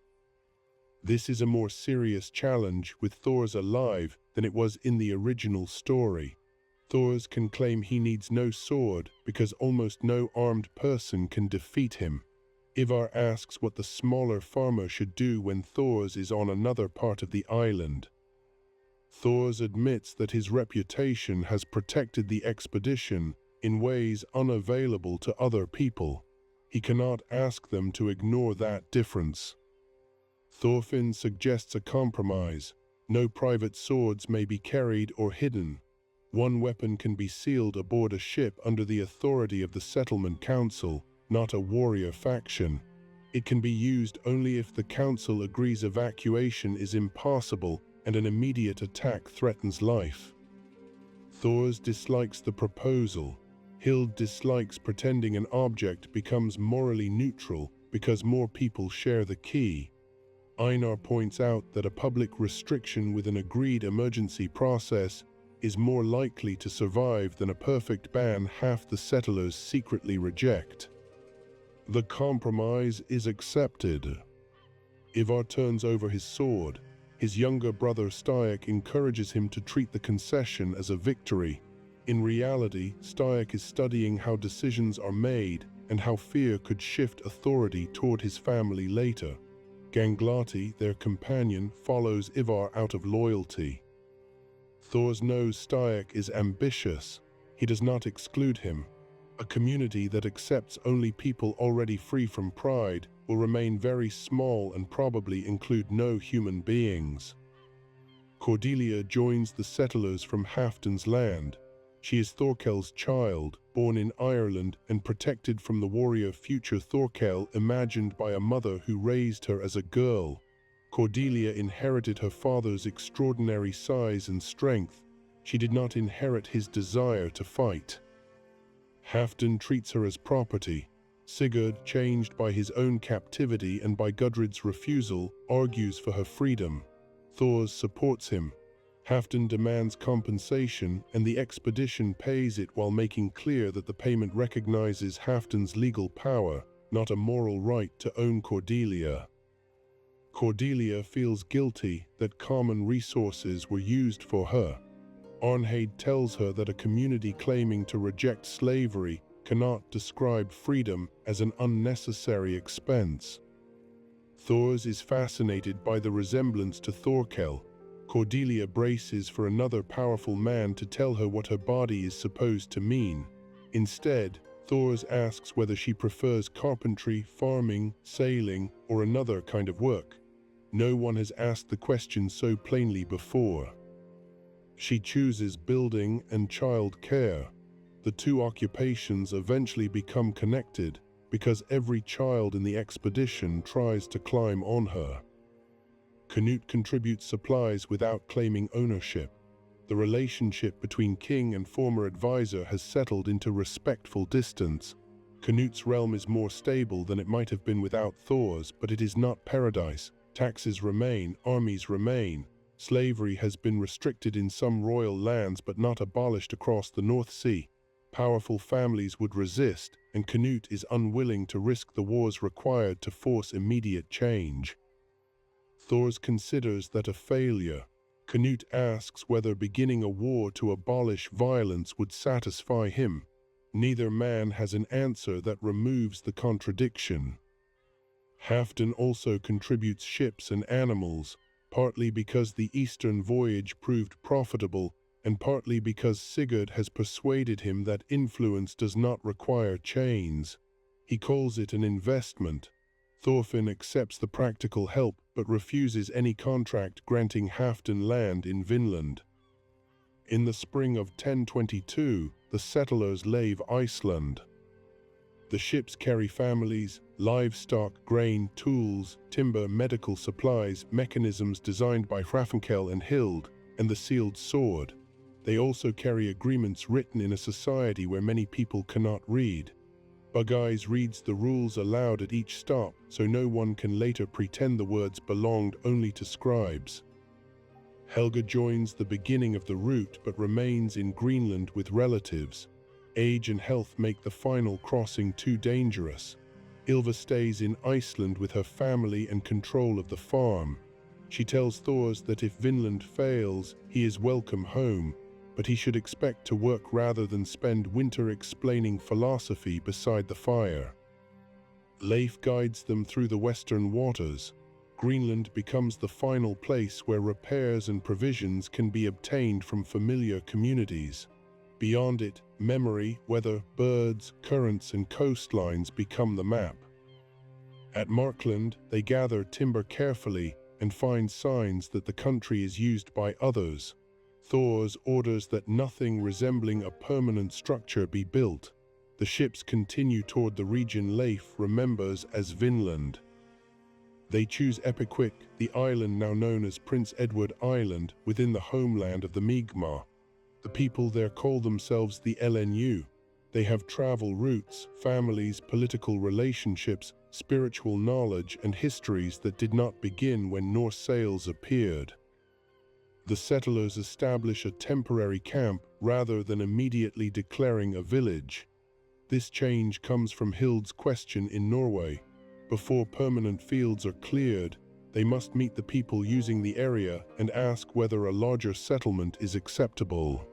S1: This is a more serious challenge with Thors alive than it was in the original story. Thors can claim he needs no sword because almost no armed person can defeat him. Ivar asks what the smaller farmer should do when Thors is on another part of the island. Thors admits that his reputation has protected the expedition in ways unavailable to other people. He cannot ask them to ignore that difference. Thorfinn suggests a compromise. No private swords may be carried or hidden. One weapon can be sealed aboard a ship under the authority of the settlement council, not a warrior faction. It can be used only if the council agrees evacuation is impossible and an immediate attack threatens life. Thors dislikes the proposal. Hild dislikes pretending an object becomes morally neutral because more people share the key. Einar points out that a public restriction with an agreed emergency process is more likely to survive than a perfect ban half the settlers secretly reject. The compromise is accepted. Ivar turns over his sword. His younger brother Stayek encourages him to treat the concession as a victory. In reality, Stayek is studying how decisions are made and how fear could shift authority toward his family later. Ganglati, their companion, follows Ivar out of loyalty. Thors knows Stayek is ambitious. He does not exclude him. A community that accepts only people already free from pride will remain very small and probably include no human beings. Cordelia joins the settlers from Halfdan's land. She is Thorkel's child, born in Ireland and protected from the warrior future Thorkel imagined by a mother who raised her as a girl. Cordelia inherited her father's extraordinary size and strength. She did not inherit his desire to fight. Halfdan treats her as property. Sigurd, changed by his own captivity and by Gudrid's refusal, argues for her freedom. Thors supports him. Halfdan demands compensation, and the expedition pays it while making clear that the payment recognizes Halfdan's legal power, not a moral right to own Cordelia. Cordelia feels guilty that common resources were used for her. Arnheid tells her that a community claiming to reject slavery cannot describe freedom as an unnecessary expense. Thors is fascinated by the resemblance to Thorkel. Cordelia braces for another powerful man to tell her what her body is supposed to mean. Instead, Thors asks whether she prefers carpentry, farming, sailing, or another kind of work. No one has asked the question so plainly before. She chooses building and child care. The two occupations eventually become connected because every child in the expedition tries to climb on her. Canute contributes supplies without claiming ownership. The relationship between king and former advisor has settled into respectful distance. Canute's realm is more stable than it might have been without Thors, but it is not paradise. Taxes remain, armies remain. Slavery has been restricted in some royal lands but not abolished across the North Sea. Powerful families would resist, and Canute is unwilling to risk the wars required to force immediate change. Thors considers that a failure. Canute asks whether beginning a war to abolish violence would satisfy him. Neither man has an answer that removes the contradiction. Halfdan also contributes ships and animals, partly because the eastern voyage proved profitable, and partly because Sigurd has persuaded him that influence does not require chains. He calls it an investment. Thorfinn accepts the practical help but refuses any contract granting Halfdan land in Vinland. In the spring of 1022, the settlers leave Iceland. The ships carry families, livestock, grain, tools, timber, medical supplies, mechanisms designed by Hrafnkel and Hild, and the sealed sword. They also carry agreements written in a society where many people cannot read. Bugeyes reads the rules aloud at each stop, so no one can later pretend the words belonged only to scribes. Helga joins the beginning of the route but remains in Greenland with relatives. Age and health make the final crossing too dangerous. Ylva stays in Iceland with her family and control of the farm. She tells Thors that if Vinland fails, he is welcome home, but he should expect to work rather than spend winter explaining philosophy beside the fire. Leif guides them through the western waters. Greenland becomes the final place where repairs and provisions can be obtained from familiar communities. Beyond it, memory, weather, birds, currents, and coastlines become the map. At Markland, they gather timber carefully and find signs that the country is used by others. Thors orders that nothing resembling a permanent structure be built. The ships continue toward the region Leif remembers as Vinland. They choose Epiquick, the island now known as Prince Edward Island, within the homeland of the Mi'kmaq. The people there call themselves the LNU. They have travel routes, families, political relationships, spiritual knowledge, and histories that did not begin when Norse sails appeared. The settlers establish a temporary camp rather than immediately declaring a village. This change comes from Hild's question in Norway. Before permanent fields are cleared, they must meet the people using the area and ask whether a larger settlement is acceptable.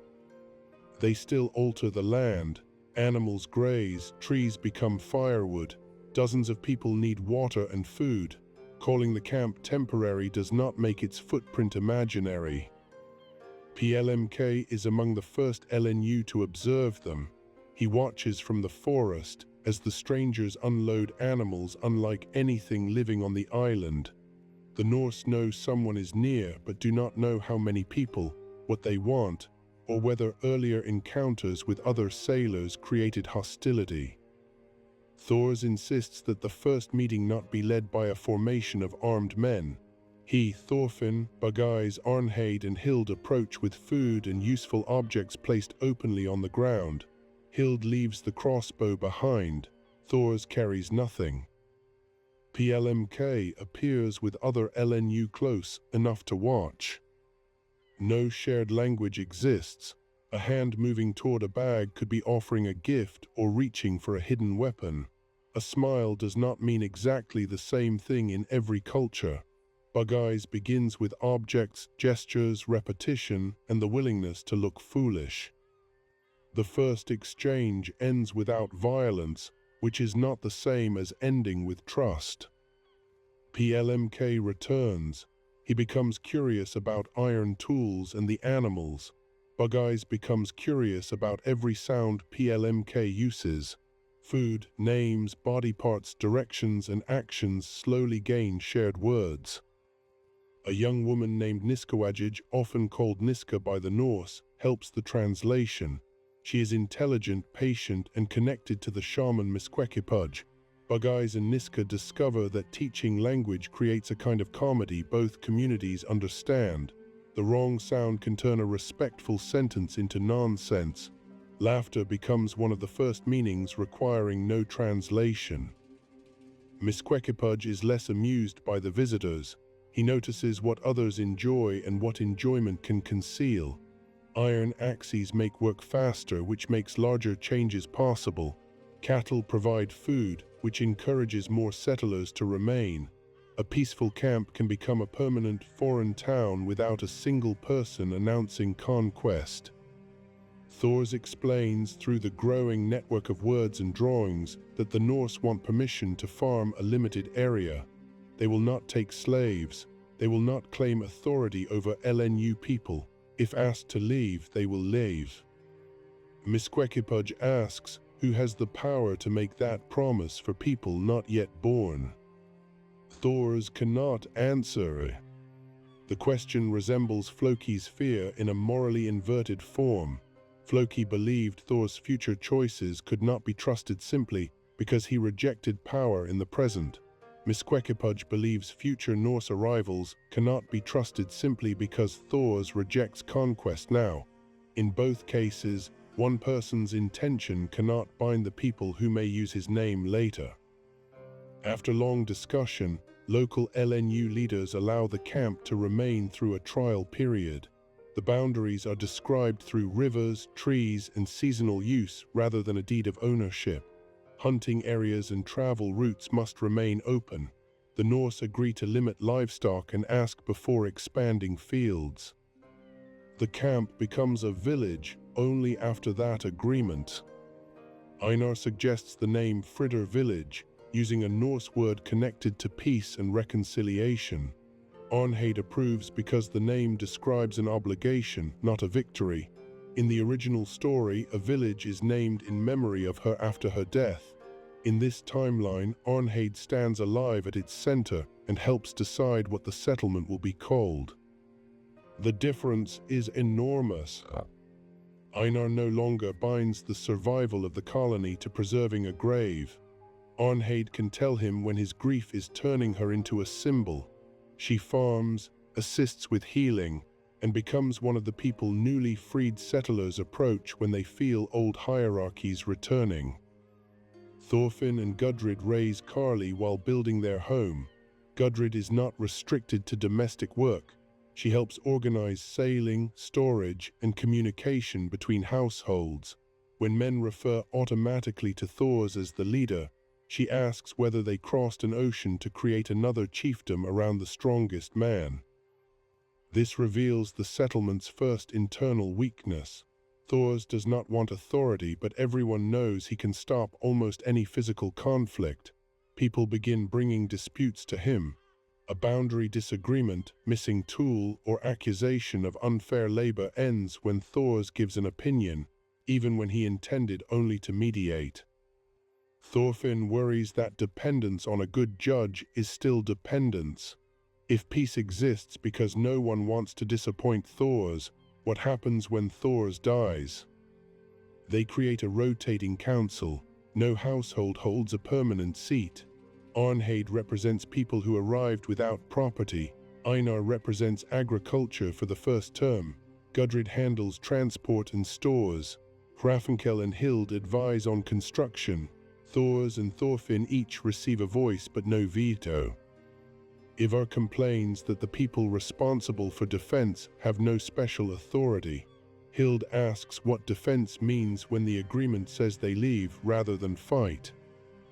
S1: They still alter the land. Animals graze, trees become firewood. Dozens of people need water and food. Calling the camp temporary does not make its footprint imaginary. PLMK is among the first LNU to observe them. He watches from the forest as the strangers unload animals unlike anything living on the island. The Norse know someone is near but do not know how many people, what they want, or whether earlier encounters with other sailors created hostility. Thors insists that the first meeting not be led by a formation of armed men. He, Thorfinn, Bugeyes, Arnheid, and Hild approach with food and useful objects placed openly on the ground. Hild leaves the crossbow behind. Thors carries nothing. PLMK appears with other LNU close enough to watch. No shared language exists. A hand moving toward a bag could be offering a gift or reaching for a hidden weapon. A smile does not mean exactly the same thing in every culture. Bug Eyes begins with objects, gestures, repetition, and the willingness to look foolish. The first exchange ends without violence, which is not the same as ending with trust. PLMK returns. He becomes curious about iron tools and the animals. Bug Eyes becomes curious about every sound PLMK uses. Food, names, body parts, directions, and actions slowly gain shared words. A young woman named Niskawajij, often called Niska by the Norse, helps the translation. She is intelligent, patient, and connected to the shaman Misquequipudge. Bug Eyes and Niska discover that teaching language creates a kind of comedy both communities understand. The wrong sound can turn a respectful sentence into nonsense. Laughter becomes one of the first meanings requiring no translation. Misquequipudge is less amused by the visitors. He notices what others enjoy and what enjoyment can conceal. Iron axes make work faster, which makes larger changes possible. Cattle provide food, which encourages more settlers to remain. A peaceful camp can become a permanent foreign town without a single person announcing conquest. Thors explains through the growing network of words and drawings that the Norse want permission to farm a limited area. They will not take slaves. They will not claim authority over LNU people. If asked to leave, they will leave. Misquequipudge asks, who has the power to make that promise for people not yet born? Thors cannot answer. The question resembles Floki's fear in a morally inverted form. Floki believed Thor's future choices could not be trusted simply because he rejected power in the present. Misquequipudge believes future Norse arrivals cannot be trusted simply because Thors rejects conquest now. In both cases, one person's intention cannot bind the people who may use his name later. After long discussion, local LNU leaders allow the camp to remain through a trial period. The boundaries are described through rivers, trees, and seasonal use rather than a deed of ownership. Hunting areas and travel routes must remain open. The Norse agree to limit livestock and ask before expanding fields. The camp becomes a village only after that agreement. Einar suggests the name Fridr Village, using a Norse word connected to peace and reconciliation. Arnheid approves because the name describes an obligation, not a victory. In the original story, a village is named in memory of her after her death. In this timeline, Arnheid stands alive at its center and helps decide what the settlement will be called. The difference is enormous. Einar no longer binds the survival of the colony to preserving a grave. Arnheid can tell him when his grief is turning her into a symbol. She farms, assists with healing, and becomes one of the people newly freed settlers approach when they feel old hierarchies returning. Thorfinn and Gudrid raise Carly while building their home. Gudrid is not restricted to domestic work. She helps organize sailing, storage, and communication between households. When men refer automatically to Thors as the leader, she asks whether they crossed an ocean to create another chiefdom around the strongest man. This reveals the settlement's first internal weakness. Thors does not want authority, but everyone knows he can stop almost any physical conflict. People begin bringing disputes to him. A boundary disagreement, missing tool, or accusation of unfair labor ends when Thors gives an opinion, even when he intended only to mediate. Thorfinn worries that dependence on a good judge is still dependence. If peace exists because no one wants to disappoint Thors, what happens when Thors dies? They create a rotating council. No household holds a permanent seat. Arnheid represents people who arrived without property. Einar represents agriculture for the first term. Gudrid handles transport and stores. Hrafnkel and Hild advise on construction. Thors and Thorfinn each receive a voice but no veto. Ivar complains that the people responsible for defense have no special authority. Hild asks what defense means when the agreement says they leave rather than fight.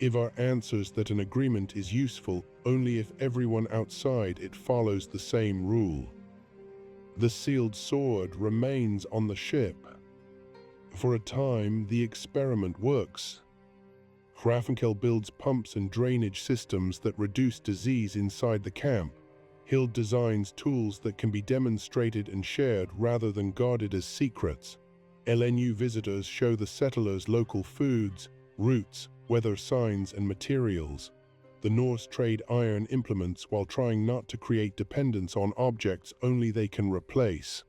S1: Ivar answers that an agreement is useful only if everyone outside it follows the same rule. The sealed sword remains on the ship. For a time, the experiment works. Hrafnkel builds pumps and drainage systems that reduce disease inside the camp. Hild designs tools that can be demonstrated and shared rather than guarded as secrets. LNU visitors show the settlers local foods, routes, weather signs, and materials. The Norse trade iron implements while trying not to create dependence on objects only they can replace.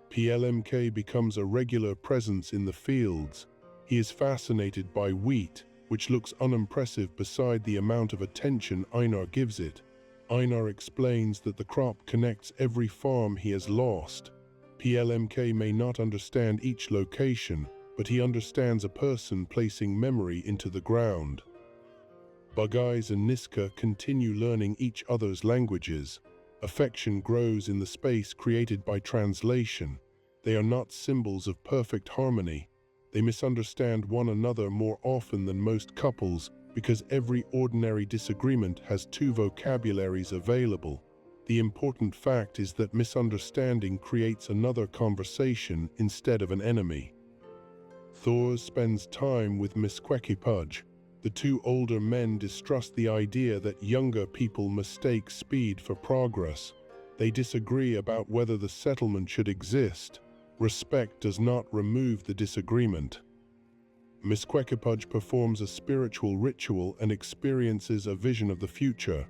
S1: PLMK becomes a regular presence in the fields. He is fascinated by wheat, which looks unimpressive beside the amount of attention Einar gives it. Einar explains that the crop connects every farm he has lost. PLMK may not understand each location, but he understands a person placing memory into the ground. Bugeyes and Niska continue learning each other's languages. Affection grows in the space created by translation. They are not symbols of perfect harmony. They misunderstand one another more often than most couples because every ordinary disagreement has two vocabularies available. The important fact is that misunderstanding creates another conversation instead of an enemy. Thors spends time with Misquequipudge. The two older men distrust the idea that younger people mistake speed for progress. They disagree about whether the settlement should exist. Respect does not remove the disagreement. Misquequipudge performs a spiritual ritual and experiences a vision of the future.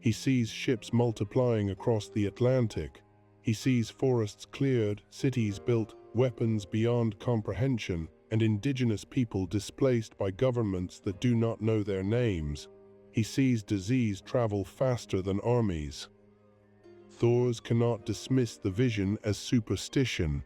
S1: He sees ships multiplying across the Atlantic. He sees forests cleared, cities built, weapons beyond comprehension, and indigenous people displaced by governments that do not know their names. He sees disease travel faster than armies. Thors cannot dismiss the vision as superstition.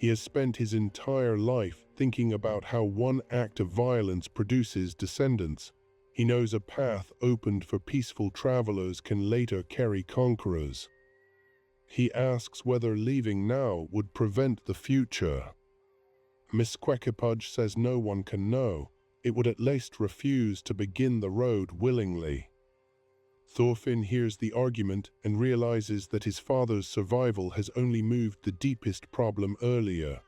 S1: He has spent his entire life thinking about how one act of violence produces descendants. He knows a path opened for peaceful travelers can later carry conquerors. He asks whether leaving now would prevent the future. Misquequipudge says no one can know. It would at least refuse to begin the road willingly. Thorfinn hears the argument and realizes that his father's survival has only moved the deepest problem earlier.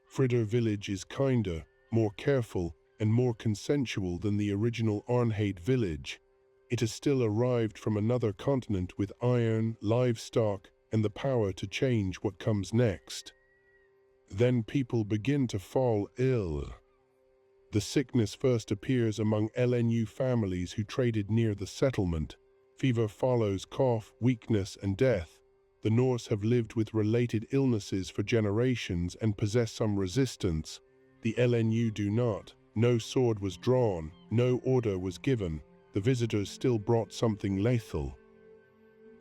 S1: Fridder village is kinder, more careful, and more consensual than the original Arnheid village. It has still arrived from another continent with iron, livestock, and the power to change what comes next. Then people begin to fall ill. The sickness first appears among LNU families who traded near the settlement. Fever follows cough, weakness, and death. The Norse have lived with related illnesses for generations and possess some resistance. The LNU do not. No sword was drawn, no order was given. The visitors still brought something lethal.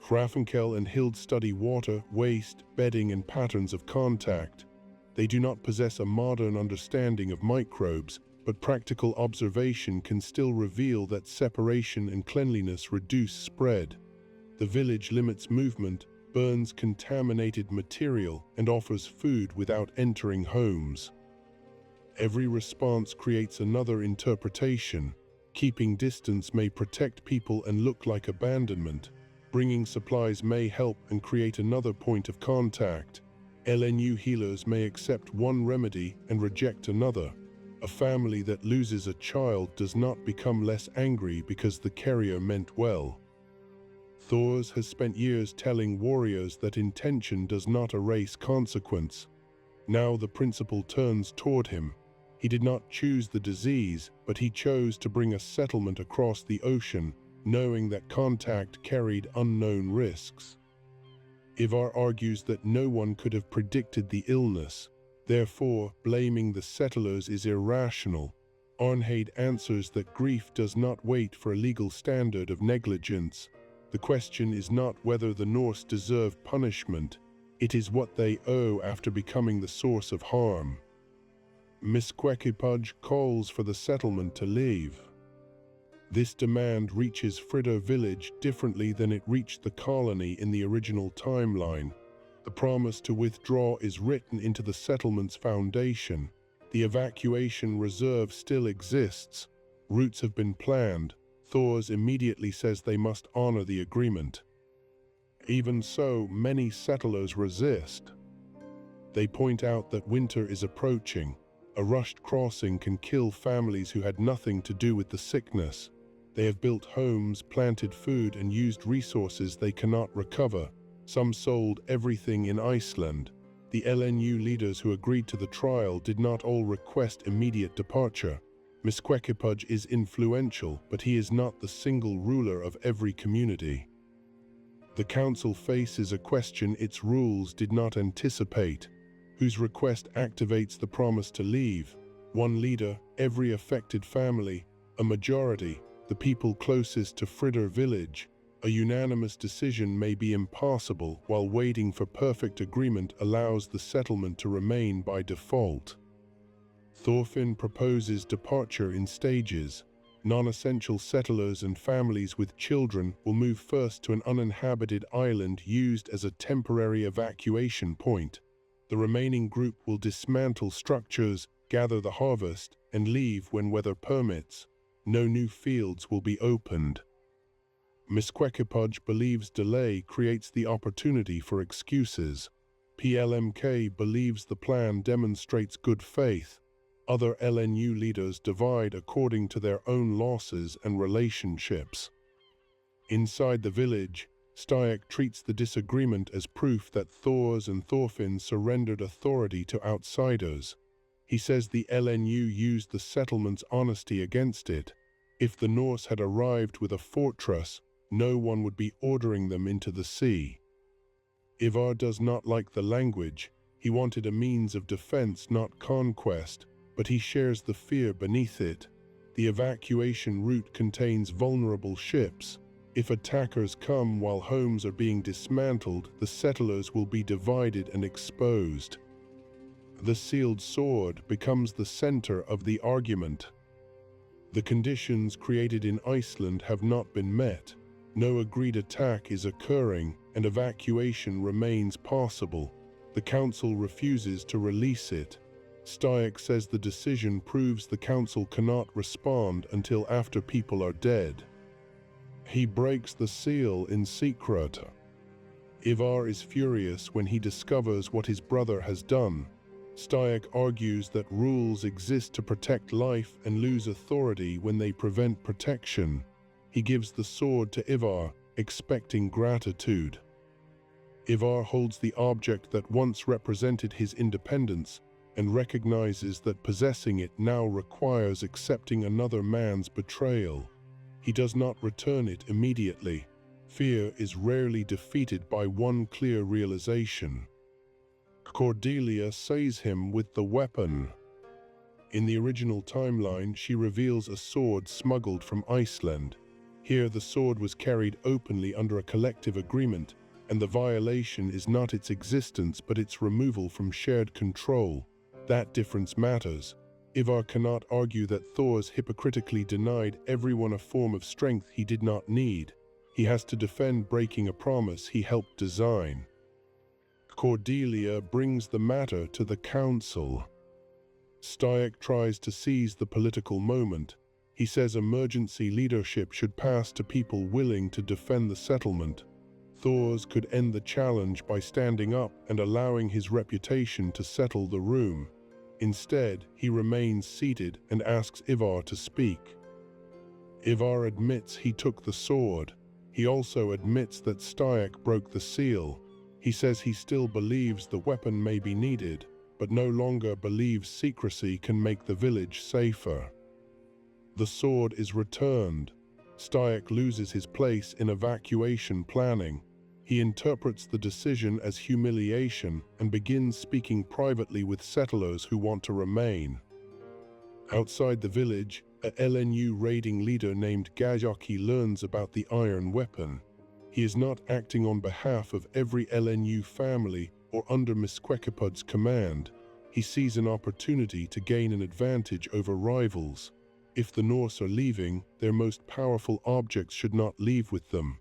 S1: Hrafnkel and Hild study water, waste, bedding, and patterns of contact. They do not possess a modern understanding of microbes, but practical observation can still reveal that separation and cleanliness reduce spread. The village limits movement, burns contaminated material, and offers food without entering homes. Every response creates another interpretation. Keeping distance may protect people and look like abandonment. Bringing supplies may help and create another point of contact. LNU healers may accept one remedy and reject another. A family that loses a child does not become less angry because the carrier meant well. Thors has spent years telling warriors that intention does not erase consequence. Now the principle turns toward him. He did not choose the disease, but he chose to bring a settlement across the ocean, knowing that contact carried unknown risks. Ivar argues that no one could have predicted the illness. Therefore, blaming the settlers is irrational. Arnheid answers that grief does not wait for a legal standard of negligence. The question is not whether the Norse deserve punishment. It is what they owe after becoming the source of harm. Misquequipudge calls for the settlement to leave. This demand reaches Fridder village differently than it reached the colony in the original timeline. The promise to withdraw is written into the settlement's foundation. The evacuation reserve still exists. Routes have been planned. Thors immediately says they must honor the agreement. Even so, many settlers resist. They point out that winter is approaching. A rushed crossing can kill families who had nothing to do with the sickness. They have built homes, planted food, and used resources they cannot recover. Some sold everything in Iceland. The LNU leaders who agreed to the trial did not all request immediate departure. Misquequipudge is influential, but he is not the single ruler of every community. The council faces a question its rules did not anticipate. Whose request activates the promise to leave? One leader, every affected family, a majority, the people closest to Fridder village. A unanimous decision may be impossible, while waiting for perfect agreement allows the settlement to remain by default. Thorfinn proposes departure in stages. Non-essential settlers and families with children will move first to an uninhabited island used as a temporary evacuation point. The remaining group will dismantle structures, gather the harvest, and leave when weather permits. No new fields will be opened. Misquequipudge believes delay creates the opportunity for excuses. PLMK believes the plan demonstrates good faith. Other LNU leaders divide according to their own losses and relationships. Inside the village, Styac treats the disagreement as proof that Thors and Thorfinn surrendered authority to outsiders. He says the LNU used the settlement's honesty against it. If the Norse had arrived with a fortress, no one would be ordering them into the sea. Ivar does not like the language. He wanted a means of defense, not conquest, but he shares the fear beneath it. The evacuation route contains vulnerable ships. If attackers come while homes are being dismantled, the settlers will be divided and exposed. The sealed sword becomes the center of the argument. The conditions created in Iceland have not been met. No agreed attack is occurring, and evacuation remains possible. The council refuses to release it. Styac says the decision proves the council cannot respond until after people are dead. He breaks the seal in secret. Ivar is furious when he discovers what his brother has done. Styac argues that rules exist to protect life and lose authority when they prevent protection. He gives the sword to Ivar, expecting gratitude. Ivar holds the object that once represented his independence and recognizes that possessing it now requires accepting another man's betrayal. He does not return it immediately. Fear is rarely defeated by one clear realization. Cordelia saves him with the weapon. In the original timeline, she reveals a sword smuggled from Iceland. Here, the sword was carried openly under a collective agreement, and the violation is not its existence but its removal from shared control. That difference matters. Ivar cannot argue that Thors hypocritically denied everyone a form of strength he did not need. He has to defend breaking a promise he helped design. Cordelia brings the matter to the council. Styac tries to seize the political moment. He says emergency leadership should pass to people willing to defend the settlement. Thors could end the challenge by standing up and allowing his reputation to settle the room. Instead, he remains seated and asks Ivar to speak. Ivar admits he took the sword. He also admits that Styac broke the seal. He says he still believes the weapon may be needed, but no longer believes secrecy can make the village safer. The sword is returned. Styac loses his place in evacuation planning. He interprets the decision as humiliation and begins speaking privately with settlers who want to remain. Outside the village, a LNU raiding leader named Gajoki learns about the iron weapon. He is not acting on behalf of every LNU family or under Misquequipudge's command. He sees an opportunity to gain an advantage over rivals. If the Norse are leaving, their most powerful objects should not leave with them.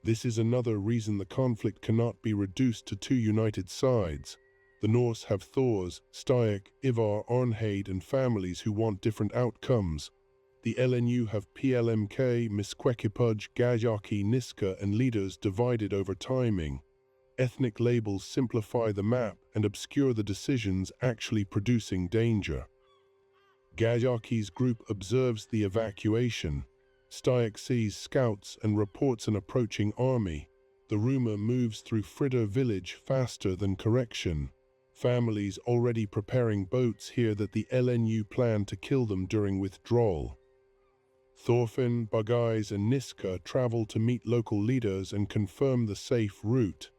S1: This is another reason the conflict cannot be reduced to two united sides. The Norse have Thors, Styrk, Ivar, Arnheid and families who want different outcomes. The LNU have PLMK, Misquequipudge, Gajaki, Niska and leaders divided over timing. Ethnic labels simplify the map and obscure the decisions actually producing danger. Gajaki's group observes the evacuation. Styrk sees scouts and reports an approaching army. The rumor moves through Fridder village faster than correction. Families already preparing boats hear that the LNU plan to kill them during withdrawal. Thorfinn, Bagais and Niska travel to meet local leaders and confirm the safe route.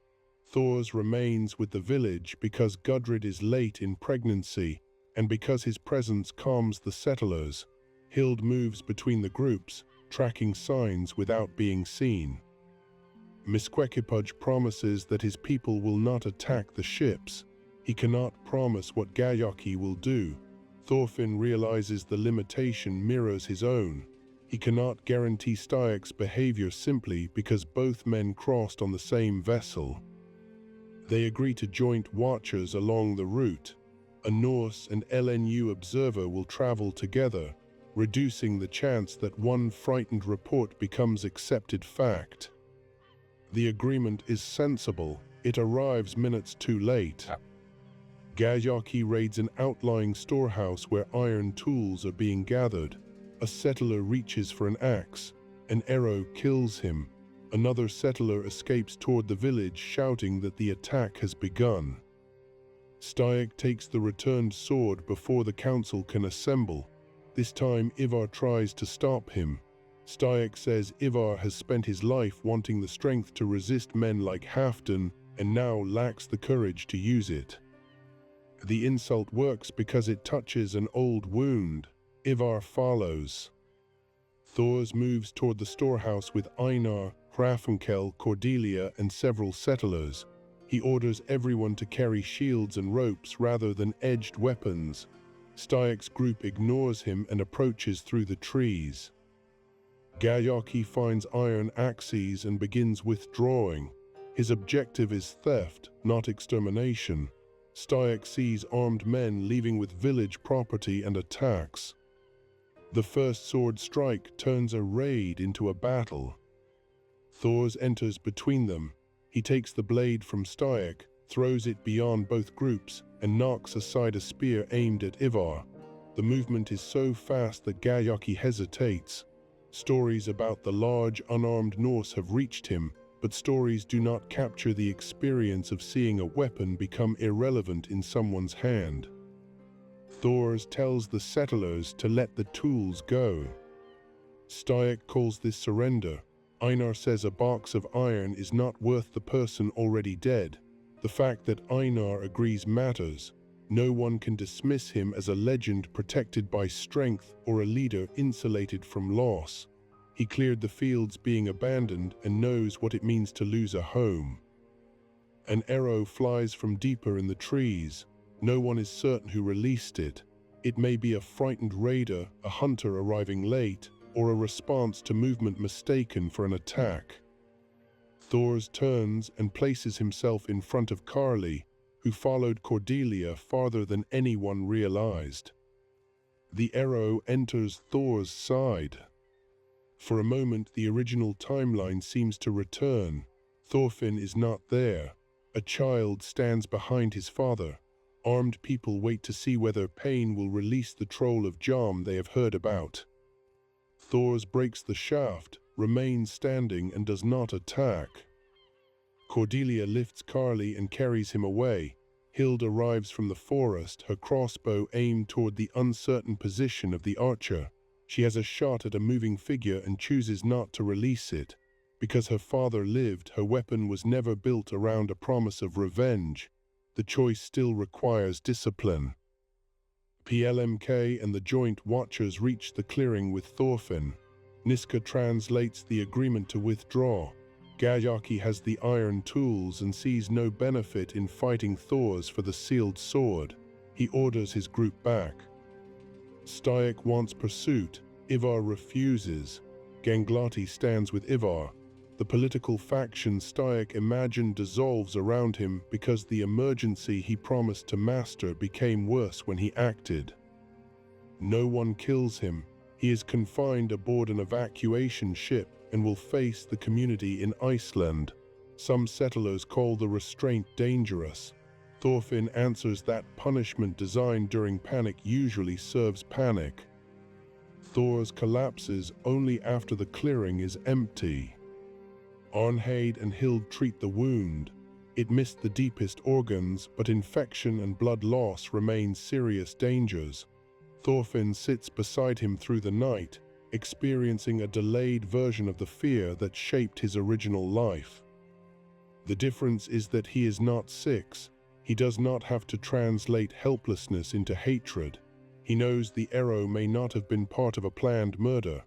S1: Thors remains with the village because Gudrid is late in pregnancy and because his presence calms the settlers. Hild moves between the groups, tracking signs without being seen. Misquequipudge promises that his people will not attack the ships. He cannot promise what Gajaki will do. Thorfinn realizes the limitation mirrors his own. He cannot guarantee Styrk's behavior simply because both men crossed on the same vessel. They agree to joint watchers along the route. A Norse and LNU observer will travel together, reducing the chance that one frightened report becomes accepted fact. The agreement is sensible. It arrives minutes too late. Gajaki raids an outlying storehouse where iron tools are being gathered. A settler reaches for an axe. An arrow kills him. Another settler escapes toward the village, shouting that the attack has begun. Styrk takes the returned sword before the council can assemble. This time Ivar tries to stop him. Styrk says Ivar has spent his life wanting the strength to resist men like Halfdan and now lacks the courage to use it. The insult works because it touches an old wound. Ivar follows. Thors moves toward the storehouse with Einar, Hrafnkel, Cordelia and several settlers. He orders everyone to carry shields and ropes rather than edged weapons. Styrk's group ignores him and approaches through the trees. Gajaki finds iron axes and begins withdrawing. His objective is theft, not extermination. Styrk sees armed men leaving with village property and attacks. The first sword strike turns a raid into a battle. Thors enters between them. He takes the blade from Styrk, throws it beyond both groups, and knocks aside a spear aimed at Ivar. The movement is so fast that Gajaki hesitates. Stories about the large, unarmed Norse have reached him, but stories do not capture the experience of seeing a weapon become irrelevant in someone's hand. Thors tells the settlers to let the tools go. Styrk calls this surrender. Einar says a box of iron is not worth the person already dead. The fact that Einar agrees matters. No one can dismiss him as a legend protected by strength or a leader insulated from loss. He cleared the fields being abandoned and knows what it means to lose a home. An arrow flies from deeper in the trees. No one is certain who released it. It may be a frightened raider, a hunter arriving late, or a response to movement mistaken for an attack. Thors turns and places himself in front of Carly, who followed Cordelia farther than anyone realized. The arrow enters Thor's side. For a moment, the original timeline seems to return. Thorfinn is not there. A child stands behind his father. Armed people wait to see whether Pain will release the troll of Jom they have heard about. Thors breaks the shaft, remains standing and does not attack. Cordelia lifts Carly and carries him away. Hild arrives from the forest, her crossbow aimed toward the uncertain position of the archer. She has a shot at a moving figure and chooses not to release it. Because her father lived, her weapon was never built around a promise of revenge. The choice still requires discipline. PLMK and the joint watchers reach the clearing with Thorfinn. Niska translates the agreement to withdraw. Gajaki has the iron tools and sees no benefit in fighting Thors for the sealed sword. He orders his group back. Stayek wants pursuit. Ivar refuses. Ganglati stands with Ivar. The political faction Stayek imagined dissolves around him because the emergency he promised to master became worse when he acted. No one kills him. He is confined aboard an evacuation ship and will face the community in Iceland. Some settlers call the restraint dangerous. Thorfinn answers that punishment designed during panic usually serves panic. Thors collapses only after the clearing is empty. Arnheid and Hild treat the wound. It missed the deepest organs, but infection and blood loss remain serious dangers. Thorfinn sits beside him through the night, experiencing a delayed version of the fear that shaped his original life. The difference is that he is not 6. He does not have to translate helplessness into hatred. He knows the arrow may not have been part of a planned murder.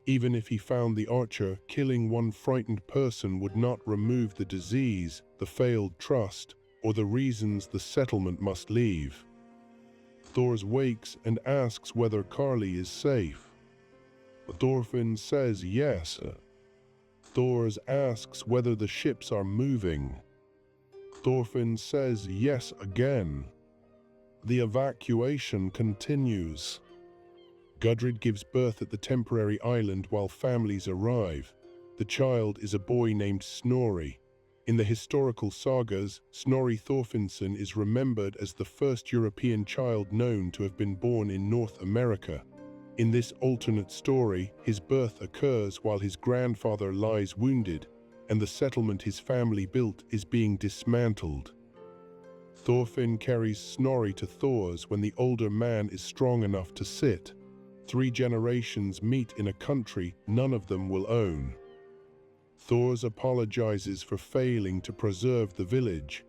S1: Even if he found the archer, killing one frightened person would not remove the disease, the failed trust, or the reasons the settlement must leave. Thors wakes and asks whether Karli is safe. Thorfinn says yes. Thors asks whether the ships are moving. Thorfinn says yes again. The evacuation continues. Gudrid gives birth at the temporary island while families arrive. The child is a boy named Snorri. In the historical sagas, Snorri Thorfinnsson is remembered as the first European child known to have been born in North America. In this alternate story, his birth occurs while his grandfather lies wounded, and the settlement his family built is being dismantled. Thorfinn carries Snorri to Thors when the older man is strong enough to sit. 3 generations meet in a country none of them will own. Thors apologizes for failing to preserve the village.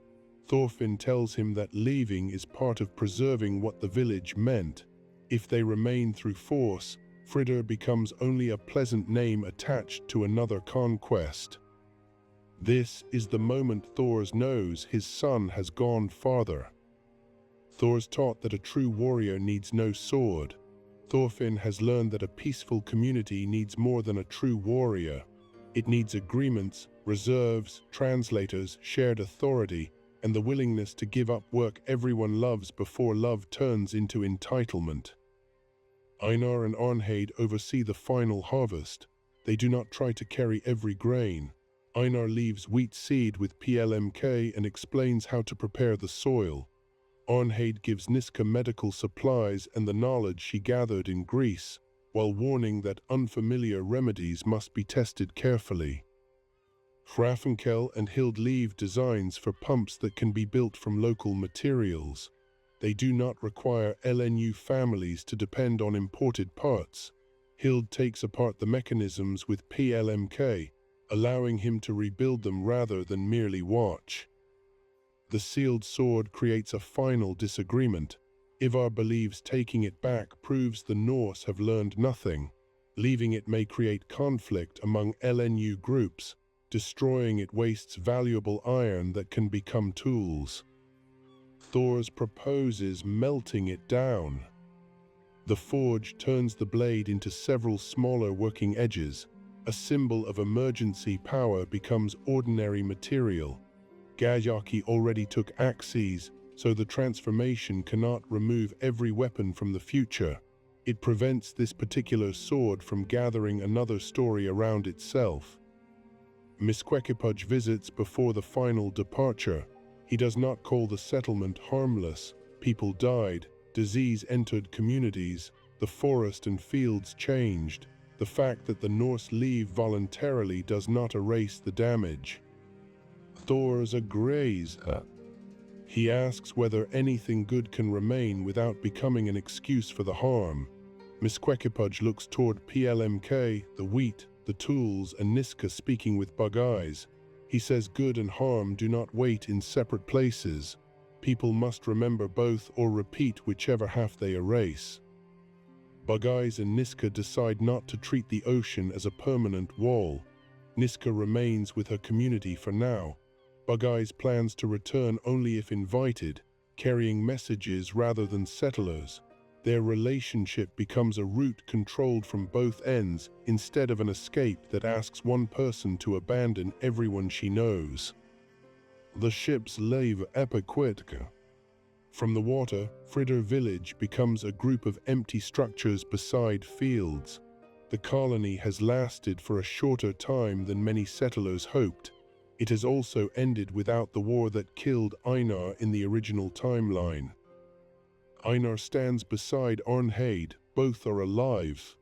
S1: Thorfinn tells him that leaving is part of preserving what the village meant. If they remain through force, Fridr becomes only a pleasant name attached to another conquest. This is the moment Thors knows his son has gone farther. Thors taught that a true warrior needs no sword. Thorfinn has learned that a peaceful community needs more than a true warrior. It needs agreements, reserves, translators, shared authority, and the willingness to give up work everyone loves before love turns into entitlement. Einar and Arnheid oversee the final harvest. They do not try to carry every grain. Einar leaves wheat seed with PLMK and explains how to prepare the soil. Arnheid gives Niska medical supplies and the knowledge she gathered in Greece, while warning that unfamiliar remedies must be tested carefully. Hrafnkel and Hild leave designs for pumps that can be built from local materials. They do not require LNU families to depend on imported parts. Hild takes apart the mechanisms with PLMK, allowing him to rebuild them rather than merely watch. The sealed sword creates a final disagreement. Ivar believes taking it back proves the Norse have learned nothing. Leaving it may create conflict among LNU groups. Destroying it wastes valuable iron that can become tools. Thors proposes melting it down. The forge turns the blade into several smaller working edges. A symbol of emergency power becomes ordinary material. Gajaki already took axes, so the transformation cannot remove every weapon from the future. It prevents this particular sword from gathering another story around itself. Misquequipuj visits before the final departure. He does not call the settlement harmless. People died, disease entered communities, the forest and fields changed. The fact that the Norse leave voluntarily does not erase the damage. Thors agrees. He asks whether anything good can remain without becoming an excuse for the harm. Misquequipuj looks toward PLMK, the wheat, the tools, and Niska speaking with bug eyes. He says good and harm do not wait in separate places. People must remember both or repeat whichever half they erase. Bug Eyes and Niska decide not to treat the ocean as a permanent wall. Niska remains with her community for now. Bug Eyes plans to return only if invited, carrying messages rather than settlers. Their relationship becomes a route controlled from both ends instead of an escape that asks one person to abandon everyone she knows. The ships leave Epiquetka. From the water, Fritter village becomes a group of empty structures beside fields. The colony has lasted for a shorter time than many settlers hoped. It has also ended without the war that killed Einar in the original timeline. Einar stands beside Arnheid, both are alive.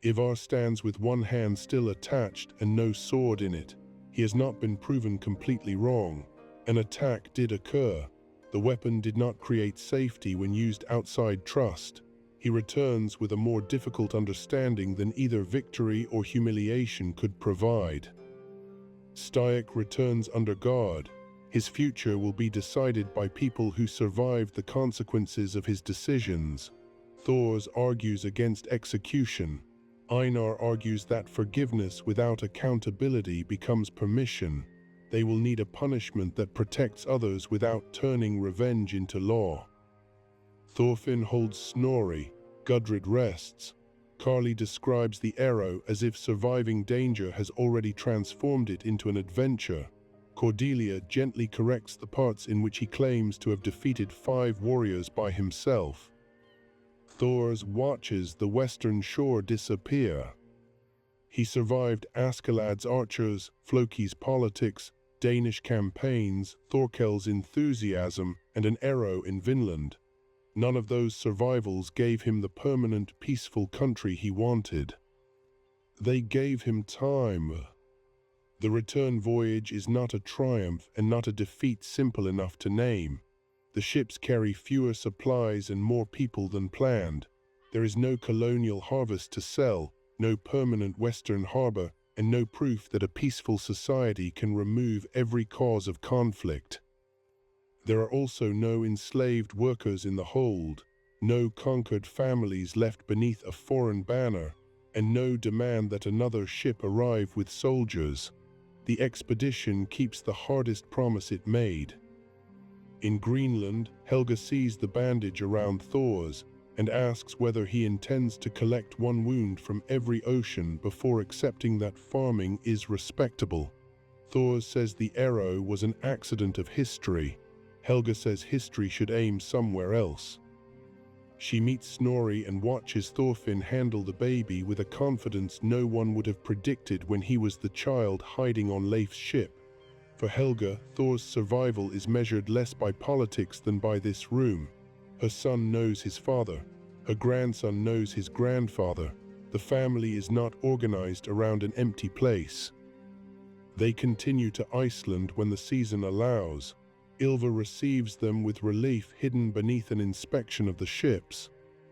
S1: Ivar stands with one hand still attached and no sword in it. He has not been proven completely wrong. An attack did occur. The weapon did not create safety when used outside trust. He returns with a more difficult understanding than either victory or humiliation could provide. Stayek returns under guard. His future will be decided by people who survived the consequences of his decisions. Thors argues against execution. Einar argues that forgiveness without accountability becomes permission. They will need a punishment that protects others without turning revenge into law. Thorfinn holds Snorri. Gudrid rests. Carly describes the arrow as if surviving danger has already transformed it into an adventure. Cordelia gently corrects the parts in which he claims to have defeated 5 warriors by himself. Thors watches the western shore disappear. He survived Askeladd's archers, Floki's politics, Danish campaigns, Thorkel's enthusiasm, and an arrow in Vinland. None of those survivals gave him the permanent, peaceful country he wanted. They gave him time. The return voyage is not a triumph and not a defeat simple enough to name. The ships carry fewer supplies and more people than planned. There is no colonial harvest to sell, no permanent western harbor, and no proof that a peaceful society can remove every cause of conflict. There are also no enslaved workers in the hold, no conquered families left beneath a foreign banner, and no demand that another ship arrive with soldiers. The expedition keeps the hardest promise it made. In Greenland, Helga sees the bandage around Thors and asks whether he intends to collect one wound from every ocean before accepting that farming is respectable. Thors says the arrow was an accident of history. Helga says history should aim somewhere else. She meets Snorri and watches Thorfinn handle the baby with a confidence no one would have predicted when he was the child hiding on Leif's ship. For Helga, Thor's survival is measured less by politics than by this room. Her son knows his father. Her grandson knows his grandfather. The family is not organized around an empty place. They continue to Iceland when the season allows. Ylva receives them with relief hidden beneath an inspection of the ships.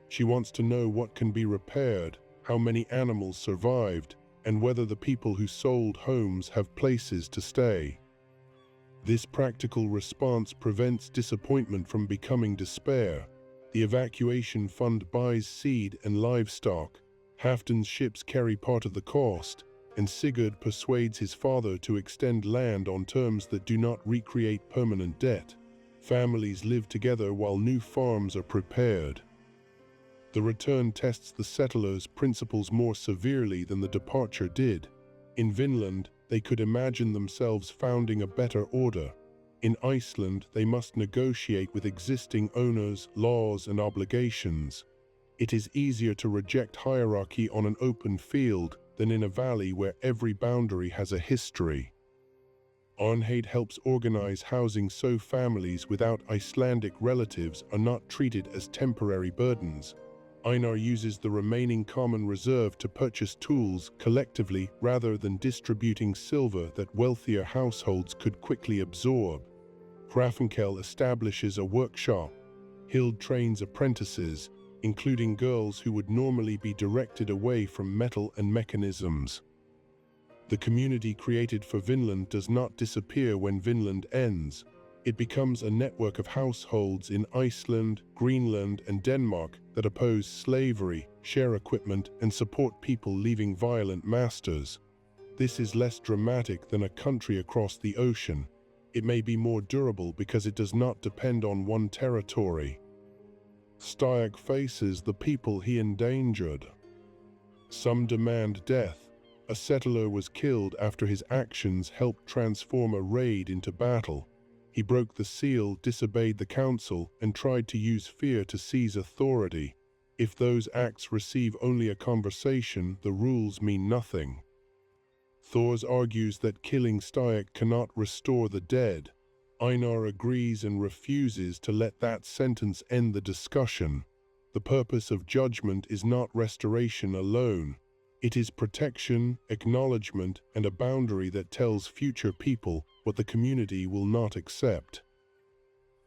S1: She wants to know what can be repaired, how many animals survived, and whether the people who sold homes have places to stay. This practical response prevents disappointment from becoming despair. The evacuation fund buys seed and livestock. Halfdan's ships carry part of the cost, and Sigurd persuades his father to extend land on terms that do not recreate permanent debt. Families live together while new farms are prepared. The return tests the settlers' principles more severely than the departure did. In Vinland, they could imagine themselves founding a better order. In Iceland, they must negotiate with existing owners, laws, and obligations. It is easier to reject hierarchy on an open field than in a valley where every boundary has a history. Arnheid helps organize housing so families without Icelandic relatives are not treated as temporary burdens. Einar uses the remaining common reserve to purchase tools collectively rather than distributing silver that wealthier households could quickly absorb. Hrafnkel establishes a workshop. Hild trains apprentices, including girls who would normally be directed away from metal and mechanisms. The community created for Vinland does not disappear when Vinland ends. It becomes a network of households in Iceland, Greenland, and Denmark that oppose slavery, share equipment, and support people leaving violent masters. This is less dramatic than a country across the ocean. It may be more durable because it does not depend on one territory. Styac faces the people he endangered. Some demand death. A settler was killed after his actions helped transform a raid into battle. He broke the seal, disobeyed the council, and tried to use fear to seize authority. If those acts receive only a conversation, the rules mean nothing. Thors argues that killing Styac cannot restore the dead. Einar agrees and refuses to let that sentence end the discussion. The purpose of judgment is not restoration alone. It is protection, acknowledgement, and a boundary that tells future people what the community will not accept.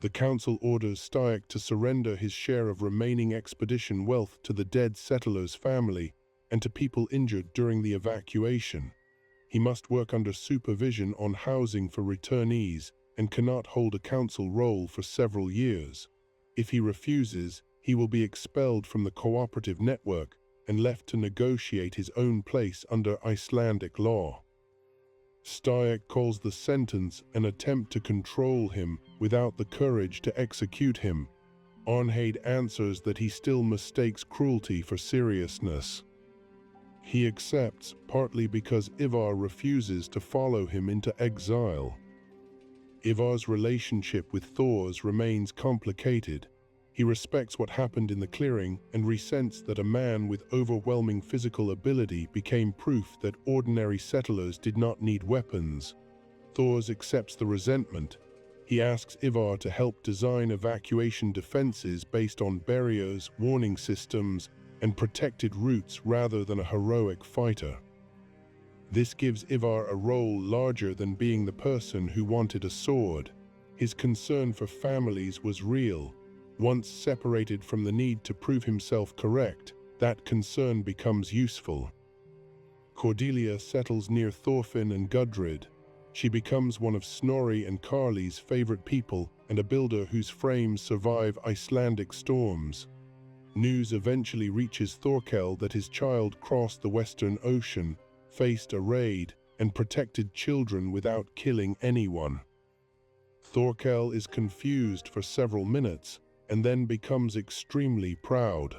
S1: The council orders Styac to surrender his share of remaining expedition wealth to the dead settler's family and to people injured during the evacuation. He must work under supervision on housing for returnees and cannot hold a council role for several years. If he refuses, he will be expelled from the cooperative network and left to negotiate his own place under Icelandic law. Styac calls the sentence an attempt to control him without the courage to execute him. Arnheid answers that he still mistakes cruelty for seriousness. He accepts, partly because Ivar refuses to follow him into exile. Ivar's relationship with Thors remains complicated. He respects what happened in the clearing and resents that a man with overwhelming physical ability became proof that ordinary settlers did not need weapons. Thors accepts the resentment. He asks Ivar to help design evacuation defenses based on barriers, warning systems, and protected routes rather than a heroic fighter. This gives Ivar a role larger than being the person who wanted a sword. His concern for families was real. Once separated from the need to prove himself correct, that concern becomes useful. Cordelia settles near Thorfinn and Gudrid. She becomes one of Snorri and Carly's favorite people and a builder whose frames survive Icelandic storms. News eventually reaches Thorkel that his child crossed the Western Ocean, faced a raid, and protected children without killing anyone. Thorkel is confused for several minutes and then becomes extremely proud.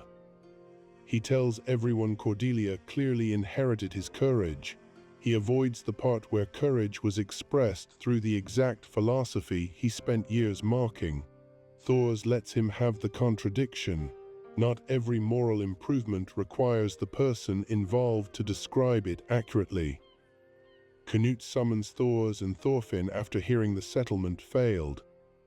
S1: He tells everyone Cordelia clearly inherited his courage. He avoids the part where courage was expressed through the exact philosophy he spent years mocking. Thors lets him have the contradiction. Not every moral improvement requires the person involved to describe it accurately. Canute summons Thors and Thorfinn after hearing the settlement failed.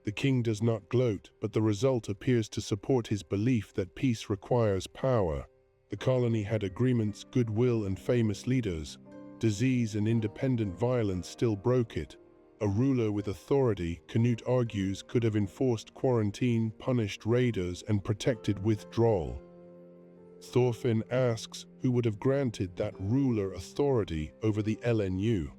S1: The king does not gloat, but the result appears to support his belief that peace requires power. The colony had agreements, goodwill, and famous leaders. Disease and independent violence still broke it. A ruler with authority, Canute argues, could have enforced quarantine, punished raiders, and protected withdrawal. Thorfinn asks who would have granted that ruler authority over the LNU.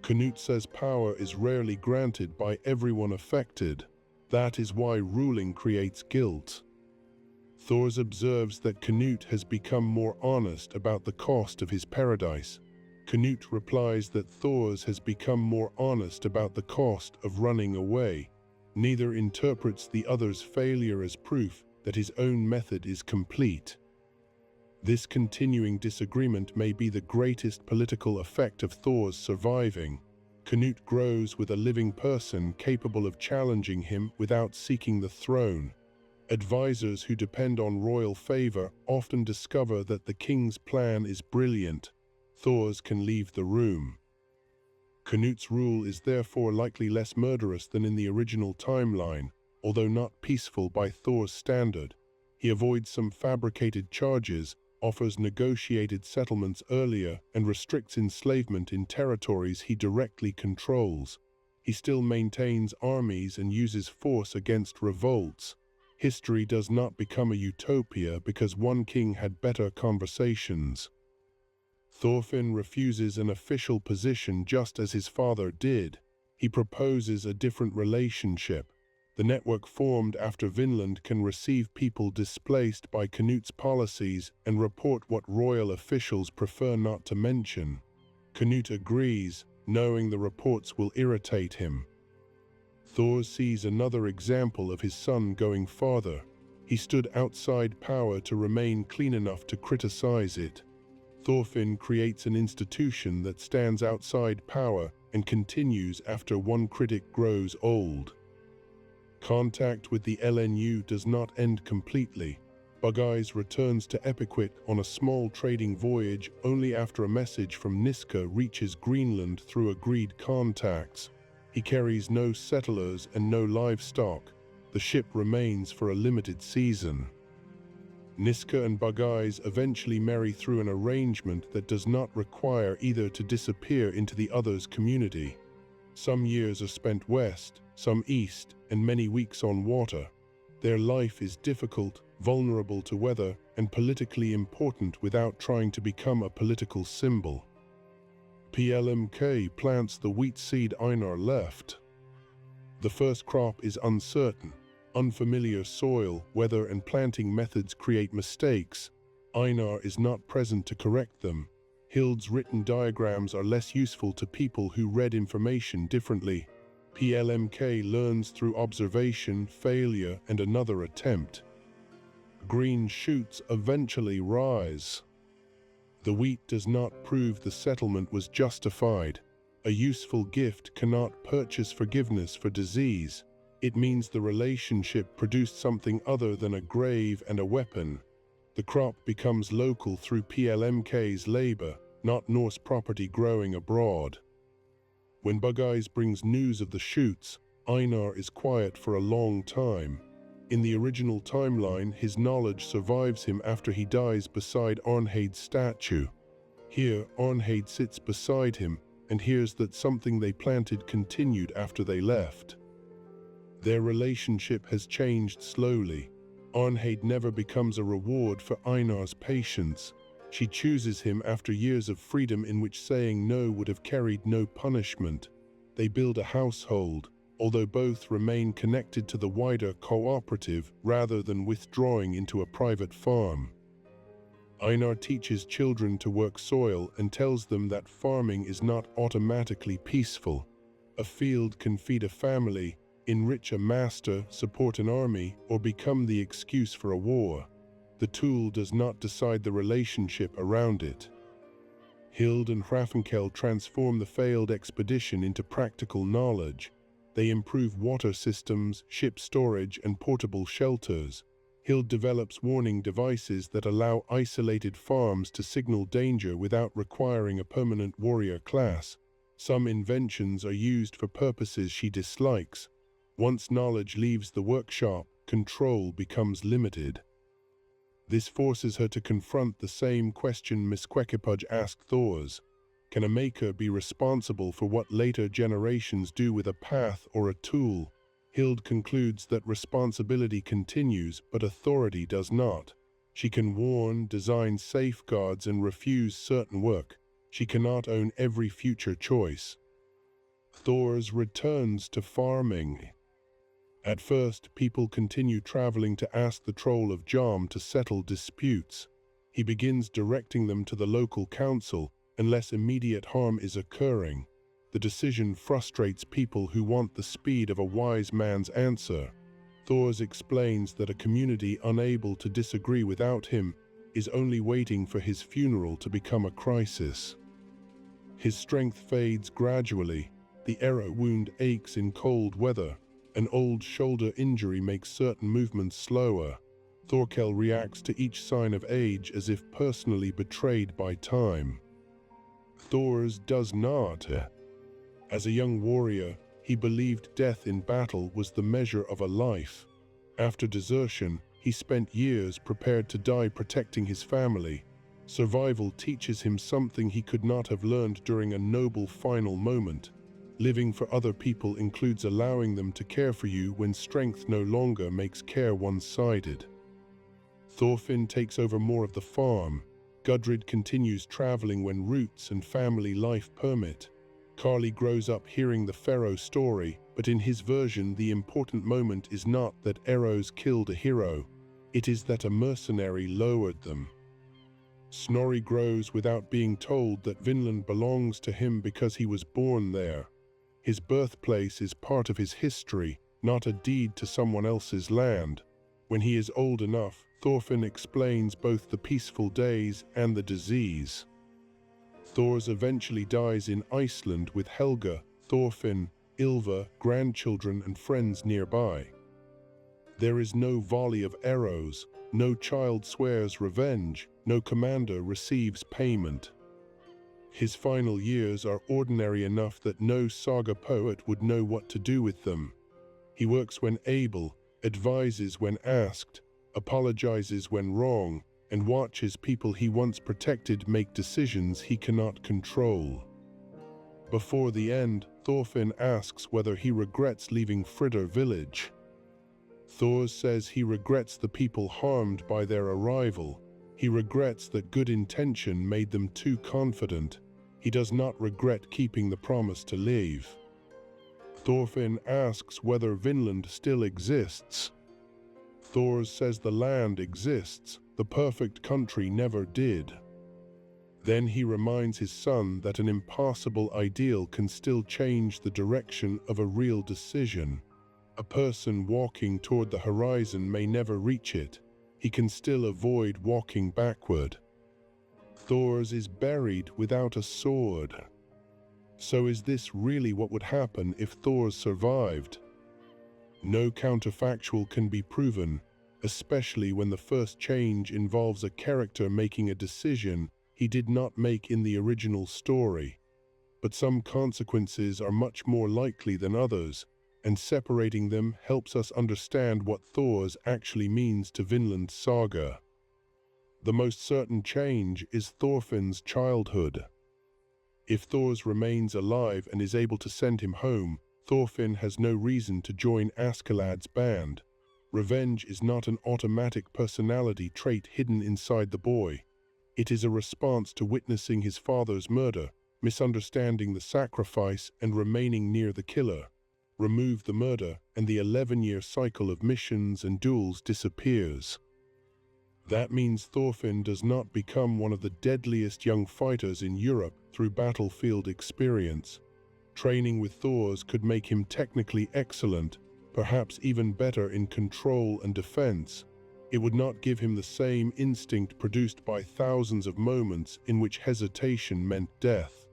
S1: Canute says power is rarely granted by everyone affected. That is why ruling creates guilt. Thors observes that Canute has become more honest about the cost of his paradise. Canute replies that Thors has become more honest about the cost of running away. Neither interprets the other's failure as proof that his own method is complete. This continuing disagreement may be the greatest political effect of Thors surviving. Canute grows with a living person capable of challenging him without seeking the throne. Advisors who depend on royal favor often discover that the king's plan is brilliant. Thors can leave the room. Canute's rule is therefore likely less murderous than in the original timeline, although not peaceful by Thor's standard. He avoids some fabricated charges, offers negotiated settlements earlier, and restricts enslavement in territories he directly controls. He still maintains armies and uses force against revolts. History does not become a utopia because one king had better conversations. Thorfinn refuses an official position just as his father did. He proposes a different relationship. The network formed after Vinland can receive people displaced by Canute's policies and report what royal officials prefer not to mention. Canute agrees, knowing the reports will irritate him. Thors sees another example of his son going farther. He stood outside power to remain clean enough to criticize it. Thorfinn creates an institution that stands outside power and continues after one critic grows old. Contact with the LNU does not end completely. Bugeyes returns to Epiquit on a small trading voyage only after a message from Niska reaches Greenland through agreed contacts. He carries no settlers and no livestock. The ship remains for a limited season. Niska and Bugeyes eventually marry through an arrangement that does not require either to disappear into the other's community. Some years are spent west, some east, and many weeks on water. Their life is difficult, vulnerable to weather, and politically important without trying to become a political symbol. PLMK plants the wheat seed Einar left. The first crop is uncertain. Unfamiliar soil, weather, and planting methods create mistakes. Einar is not present to correct them. Hild's written diagrams are less useful to people who read information differently. PLMK learns through observation, failure, and another attempt. Green shoots eventually rise. The wheat does not prove the settlement was justified. A useful gift cannot purchase forgiveness for disease. It means the relationship produced something other than a grave and a weapon. The crop becomes local through PLMK's labor, not Norse property growing abroad. When Bugeyes brings news of the shoots, Einar is quiet for a long time. In the original timeline, his knowledge survives him after he dies beside Arnheid's statue. Here, Arnheid sits beside him and hears that something they planted continued after they left. Their relationship has changed slowly. Arnheid never becomes a reward for Einar's patience. She chooses him after years of freedom in which saying no would have carried no punishment. They build a household, although both remain connected to the wider cooperative rather than withdrawing into a private farm. Einar teaches children to work soil and tells them that farming is not automatically peaceful. A field can feed a family, enrich a master, support an army, or become the excuse for a war. The tool does not decide the relationship around it. Hild and Hrafnkel transform the failed expedition into practical knowledge. They improve water systems, ship storage, and portable shelters. Hild develops warning devices that allow isolated farms to signal danger without requiring a permanent warrior class. Some inventions are used for purposes she dislikes. Once knowledge leaves the workshop, control becomes limited. This forces her to confront the same question Misquequipudge asked Thors. Can a maker be responsible for what later generations do with a path or a tool? Hild concludes that responsibility continues, but authority does not. She can warn, design safeguards, and refuse certain work. She cannot own every future choice. Thors returns to farming. At first, people continue traveling to ask the Troll of Jom to settle disputes. He begins directing them to the local council, unless immediate harm is occurring. The decision frustrates people who want the speed of a wise man's answer. Thors explains that a community unable to disagree without him is only waiting for his funeral to become a crisis. His strength fades gradually. The arrow wound aches in cold weather. An old shoulder injury makes certain movements slower. Thorkel reacts to each sign of age as if personally betrayed by time. Thors does not. As a young warrior, he believed death in battle was the measure of a life. After desertion, he spent years prepared to die protecting his family. Survival teaches him something he could not have learned during a noble final moment. Living for other people includes allowing them to care for you when strength no longer makes care one-sided. Thorfinn takes over more of the farm. Gudrid continues traveling when roots and family life permit. Carly grows up hearing the Pharaoh story, but in his version the important moment is not that arrows killed a hero. It is that a mercenary lowered them. Snorri grows without being told that Vinland belongs to him because he was born there. His birthplace is part of his history, not a deed to someone else's land. When he is old enough, Thorfinn explains both the peaceful days and the disease. Thors eventually dies in Iceland with Helga, Thorfinn, Ylva, grandchildren and friends nearby. There is no volley of arrows, no child swears revenge, no commander receives payment. His final years are ordinary enough that no saga poet would know what to do with them. He works when able, advises when asked, apologizes when wrong, and watches people he once protected make decisions he cannot control. Before the end, Thorfinn asks whether he regrets leaving Fridar village. Thors says he regrets the people harmed by their arrival. He regrets that good intention made them too confident. He does not regret keeping the promise to leave. Thorfinn asks whether Vinland still exists. Thors says the land exists, the perfect country never did. Then he reminds his son that an impossible ideal can still change the direction of a real decision. A person walking toward the horizon may never reach it. He can still avoid walking backward. Thors is buried without a sword. So is this really what would happen if Thors survived? No counterfactual can be proven, especially when the first change involves a character making a decision he did not make in the original story. But some consequences are much more likely than others, and separating them helps us understand what Thors actually means to Vinland Saga. The most certain change is Thorfinn's childhood. If Thors remains alive and is able to send him home, Thorfinn has no reason to join Askeladd's band. Revenge is not an automatic personality trait hidden inside the boy. It is a response to witnessing his father's murder, misunderstanding the sacrifice, and remaining near the killer. Remove the murder, and the 11-year cycle of missions and duels disappears. That means Thorfinn does not become one of the deadliest young fighters in Europe through battlefield experience. Training with Thors could make him technically excellent, perhaps even better in control and defense. It would not give him the same instinct produced by thousands of moments in which hesitation meant death.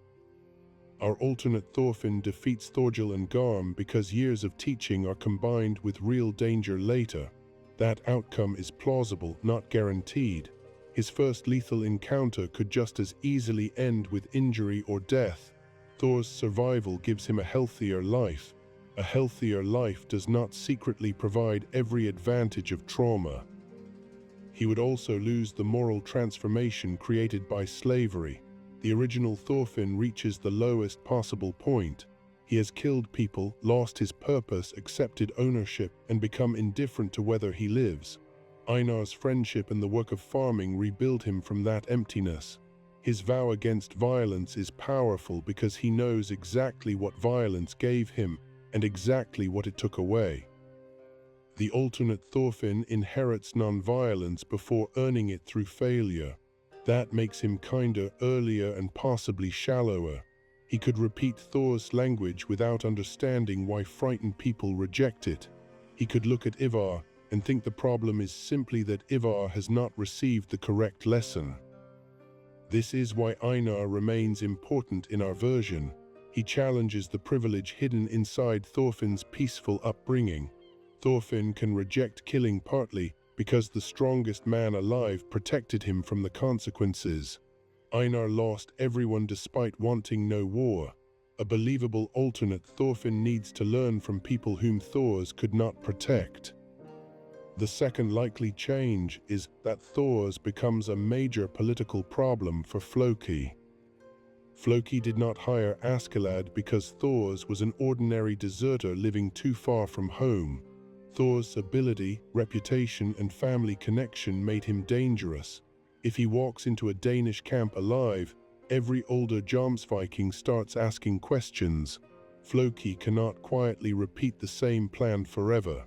S1: Our alternate Thorfinn defeats Thorgil and Garm because years of teaching are combined with real danger later. That outcome is plausible, not guaranteed. His first lethal encounter could just as easily end with injury or death. Thor's survival gives him a healthier life. A healthier life does not secretly provide every advantage of trauma. He would also lose the moral transformation created by slavery. The original Thorfinn reaches the lowest possible point. He has killed people, lost his purpose, accepted ownership, and become indifferent to whether he lives. Einar's friendship and the work of farming rebuild him from that emptiness. His vow against violence is powerful because he knows exactly what violence gave him and exactly what it took away. The alternate Thorfinn inherits non-violence before earning it through failure. That makes him kinder earlier and possibly shallower. He could repeat Thor's language without understanding why frightened people reject it. He could look at Ivar and think the problem is simply that Ivar has not received the correct lesson. This is why Einar remains important in our version. He challenges the privilege hidden inside Thorfinn's peaceful upbringing. Thorfinn can reject killing partly because the strongest man alive protected him from the consequences. Einar lost everyone despite wanting no war. A believable alternate Thorfinn needs to learn from people whom Thors could not protect. The second likely change is that Thors becomes a major political problem for Floki. Floki did not hire Askeladd because Thors was an ordinary deserter living too far from home. Thors' ability, reputation, and family connection made him dangerous. If he walks into a Danish camp alive, every older Jomsviking starts asking questions. Floki cannot quietly repeat the same plan forever.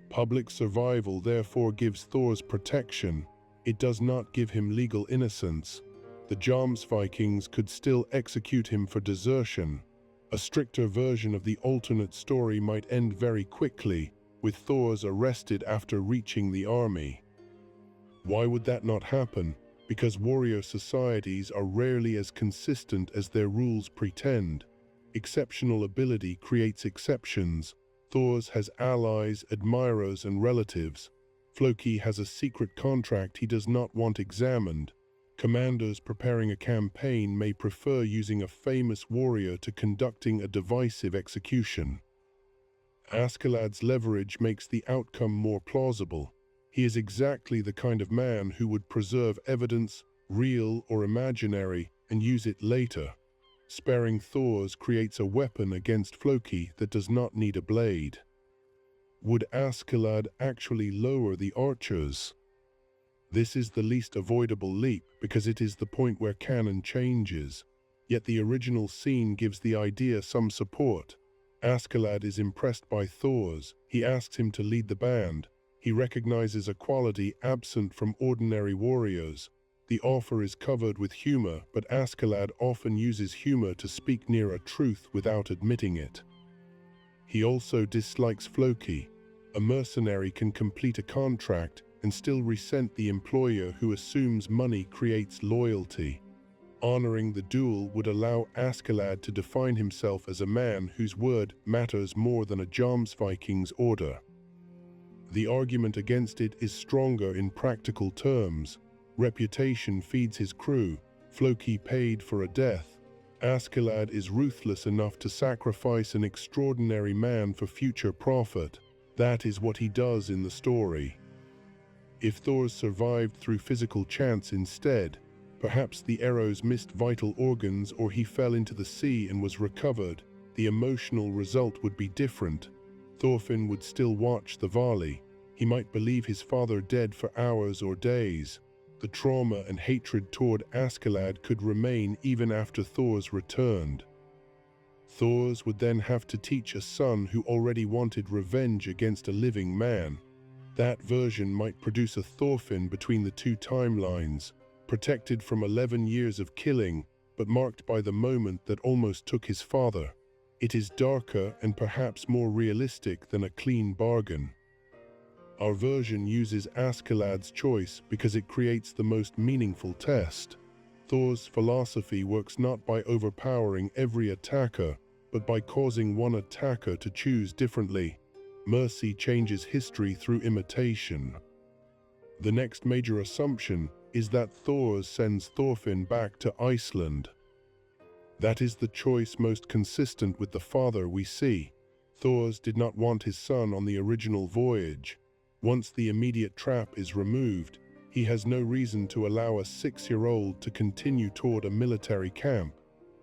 S1: Public survival therefore gives Thors protection. It does not give him legal innocence. The Jomsvikings could still execute him for desertion. A stricter version of the alternate story might end very quickly. with Thors arrested after reaching the army. Why would that not happen? Because warrior societies are rarely as consistent as their rules pretend. Exceptional ability creates exceptions. Thors has allies, admirers, and relatives. Floki has a secret contract he does not want examined. Commanders preparing a campaign may prefer using a famous warrior to conducting a divisive execution. Askeladd's leverage makes the outcome more plausible. He is exactly the kind of man who would preserve evidence, real or imaginary, and use it later. Sparing Thors creates a weapon against Floki that does not need a blade. Would Askeladd actually lower the archers? This is the least avoidable leap because it is the point where canon changes. Yet the original scene gives the idea some support. Askeladd is impressed by Thors. He asks him to lead the band. He recognizes a quality absent from ordinary warriors. The offer is covered with humor, but Askeladd often uses humor to speak near a truth without admitting it. He also dislikes Floki. A mercenary can complete a contract and still resent the employer who assumes money creates loyalty. Honoring the duel would allow Askeladd to define himself as a man whose word matters more than a Jomsviking's order. The argument against it is stronger in practical terms. Reputation feeds his crew. Floki paid for a death. Askeladd is ruthless enough to sacrifice an extraordinary man for future profit. That is what he does in the story. If Thors survived through physical chance instead, perhaps the arrows missed vital organs or he fell into the sea and was recovered, the emotional result would be different. Thorfinn would still watch the volley. He might believe his father dead for hours or days. The trauma and hatred toward Askeladd could remain even after Thors returned. Thors would then have to teach a son who already wanted revenge against a living man. That version might produce a Thorfinn between the two timelines, protected from 11 years of killing, but marked by the moment that almost took his father. It is darker and perhaps more realistic than a clean bargain. Our version uses Askeladd's choice because it creates the most meaningful test. Thor's philosophy works not by overpowering every attacker, but by causing one attacker to choose differently. Mercy changes history through imitation. The next major assumption is that Thors sends Thorfinn back to Iceland. That is the choice most consistent with the father we see. Thors did not want his son on the original voyage. Once the immediate trap is removed, he has no reason to allow a 6-year-old to continue toward a military camp.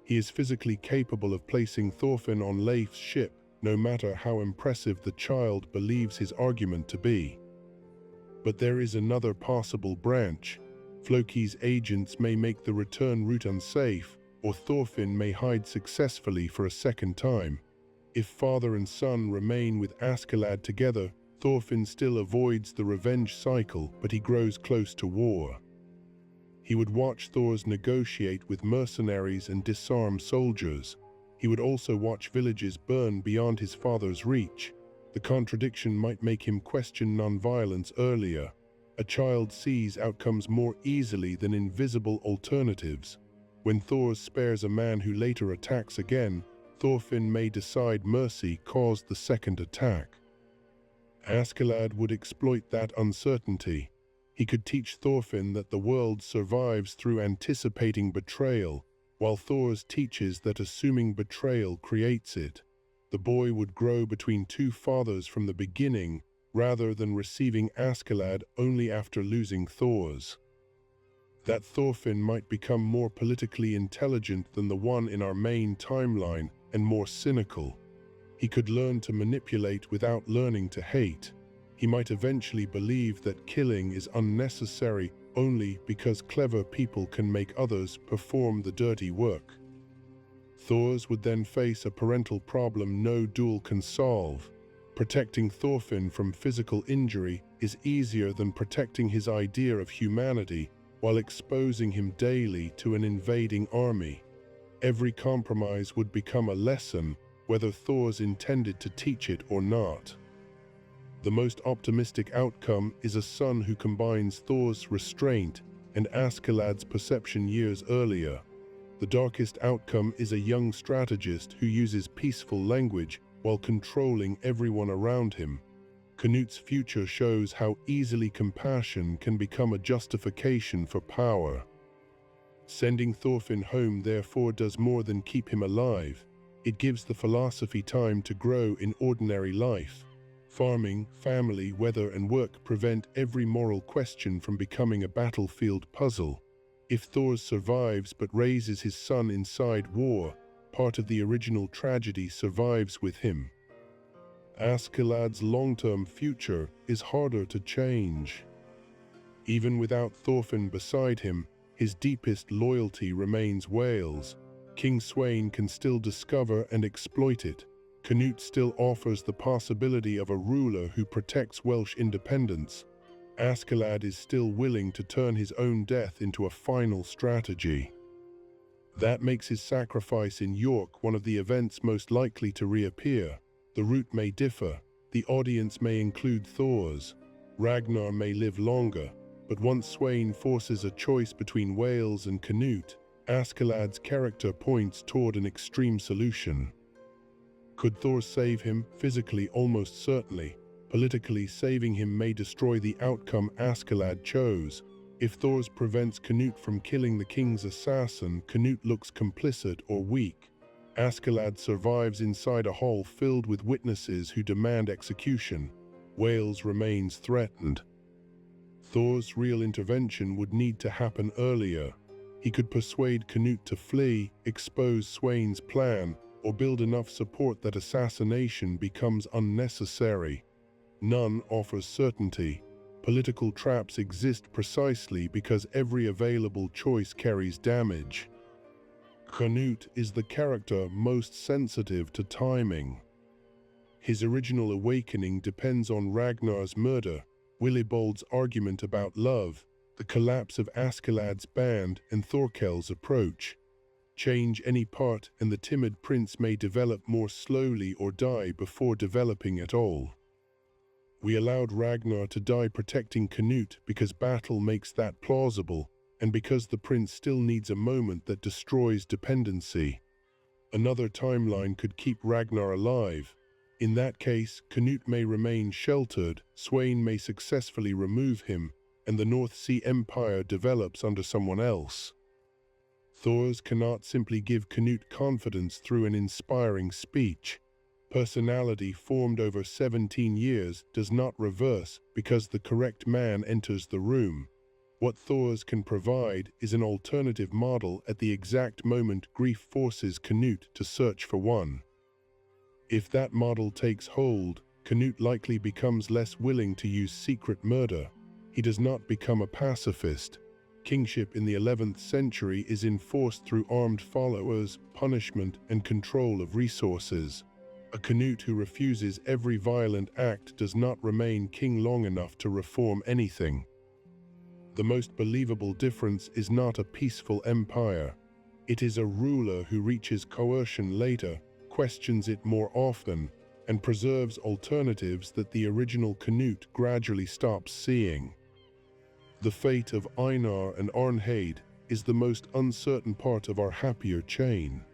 S1: He is physically capable of placing Thorfinn on Leif's ship, no matter how impressive the child believes his argument to be. But there is another possible branch. Floki's agents may make the return route unsafe, or Thorfinn may hide successfully for a second time. If father and son remain with Askeladd together, Thorfinn still avoids the revenge cycle, but he grows close to war. He would watch Thors negotiate with mercenaries and disarm soldiers. He would also watch villages burn beyond his father's reach. The contradiction might make him question nonviolence earlier. A child sees outcomes more easily than invisible alternatives. When Thors spares a man who later attacks again, Thorfinn may decide mercy caused the second attack. Askeladd would exploit that uncertainty. He could teach Thorfinn that the world survives through anticipating betrayal, while Thors teaches that assuming betrayal creates it. The boy would grow between two fathers from the beginning, rather than receiving Askeladd only after losing Thors. That Thorfinn might become more politically intelligent than the one in our main timeline, and more cynical. He could learn to manipulate without learning to hate. He might eventually believe that killing is unnecessary only because clever people can make others perform the dirty work. Thors would then face a parental problem no duel can solve. Protecting Thorfinn from physical injury is easier than protecting his idea of humanity while exposing him daily to an invading army. Every compromise would become a lesson, whether Thors intended to teach it or not. The most optimistic outcome is a son who combines Thor's restraint and Askeladd's perception years earlier. The darkest outcome is a young strategist who uses peaceful language while controlling everyone around him. Canut's future shows how easily compassion can become a justification for power. Sending Thorfinn home therefore does more than keep him alive. It gives the philosophy time to grow in ordinary life. Farming, family, weather, and work prevent every moral question from becoming a battlefield puzzle. If Thors survives but raises his son inside war, part of the original tragedy survives with him. Askeladd's long-term future is harder to change. Even without Thorfinn beside him, his deepest loyalty remains Wales. King Sweyn can still discover and exploit it. Canute still offers the possibility of a ruler who protects Welsh independence. Askeladd is still willing to turn his own death into a final strategy. That makes his sacrifice in York one of the events most likely to reappear. The route may differ. The audience may include Thors. Ragnar may live longer. But once Sweyn forces a choice between Wales and Canute, Askeladd's character points toward an extreme solution. Could Thor save him? Physically, almost certainly. Politically, saving him may destroy the outcome Askeladd chose. If Thors prevents Canute from killing the king's assassin, Canute looks complicit or weak. Askeladd survives inside a hall filled with witnesses who demand execution. Wales remains threatened. Thor's real intervention would need to happen earlier. He could persuade Canute to flee, expose Sweyn's plan, or build enough support that assassination becomes unnecessary. None offers certainty. Political traps exist precisely because every available choice carries damage. Canute is the character most sensitive to timing. His original awakening depends on Ragnar's murder, Willibald's argument about love, the collapse of Askeladd's band, and Thorkel's approach. Change any part and the timid prince may develop more slowly or die before developing at all. We allowed Ragnar to die protecting Canute because battle makes that plausible, and because the prince still needs a moment that destroys dependency. Another timeline could keep Ragnar alive. In that case, Canute may remain sheltered, Sweyn may successfully remove him, and the North Sea Empire develops under someone else. Thors cannot simply give Canute confidence through an inspiring speech. Personality formed over 17 years does not reverse because the correct man enters the room. What Thors can provide is an alternative model at the exact moment grief forces Canute to search for one. If that model takes hold, Canute likely becomes less willing to use secret murder. He does not become a pacifist. Kingship in the 11th century is enforced through armed followers, punishment, and control of resources. A Canute who refuses every violent act does not remain king long enough to reform anything. The most believable difference is not a peaceful empire. It is a ruler who reaches coercion later, questions it more often, and preserves alternatives that the original Canute gradually stops seeing. The fate of Einar and Arnheid is the most uncertain part of our happier chain.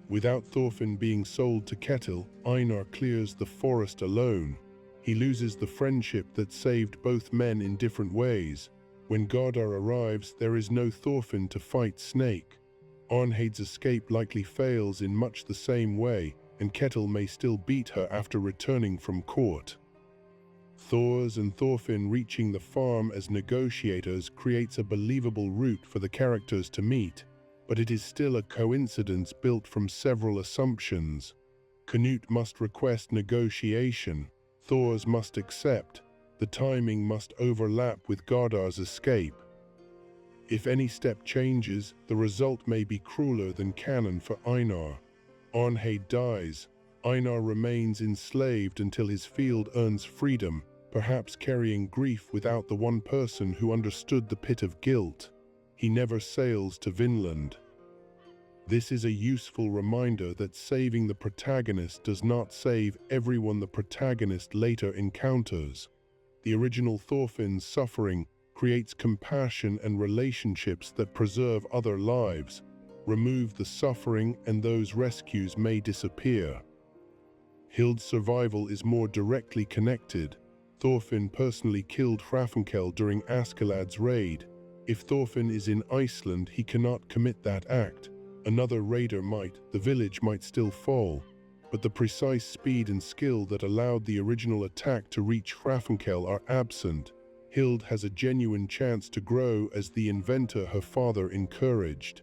S1: Without Thorfinn being sold to Ketil, Einar clears the forest alone. He loses the friendship that saved both men in different ways. When Gardar arrives, there is no Thorfinn to fight Snake. Arnheid's escape likely fails in much the same way, and Ketil may still beat her after returning from court. Thors and Thorfinn reaching the farm as negotiators creates a believable route for the characters to meet, but it is still a coincidence built from several assumptions. Canute must request negotiation, Thors must accept, the timing must overlap with Gardar's escape. If any step changes, the result may be crueler than canon for Einar. Arnheid dies. Einar remains enslaved until his field earns freedom, perhaps carrying grief without the one person who understood the pit of guilt. He never sails to Vinland. This is a useful reminder that saving the protagonist does not save everyone the protagonist later encounters. The original Thorfinn's suffering creates compassion and relationships that preserve other lives. Remove the suffering and those rescues may disappear. Hild's survival is more directly connected. Thorfinn personally killed Hrafnkel during Askeladd's raid. If Thorfinn is in Iceland, he cannot commit that act. Another raider might, the village might still fall, but the precise speed and skill that allowed the original attack to reach Hrafnkel are absent. Hild has a genuine chance to grow as the inventor her father encouraged.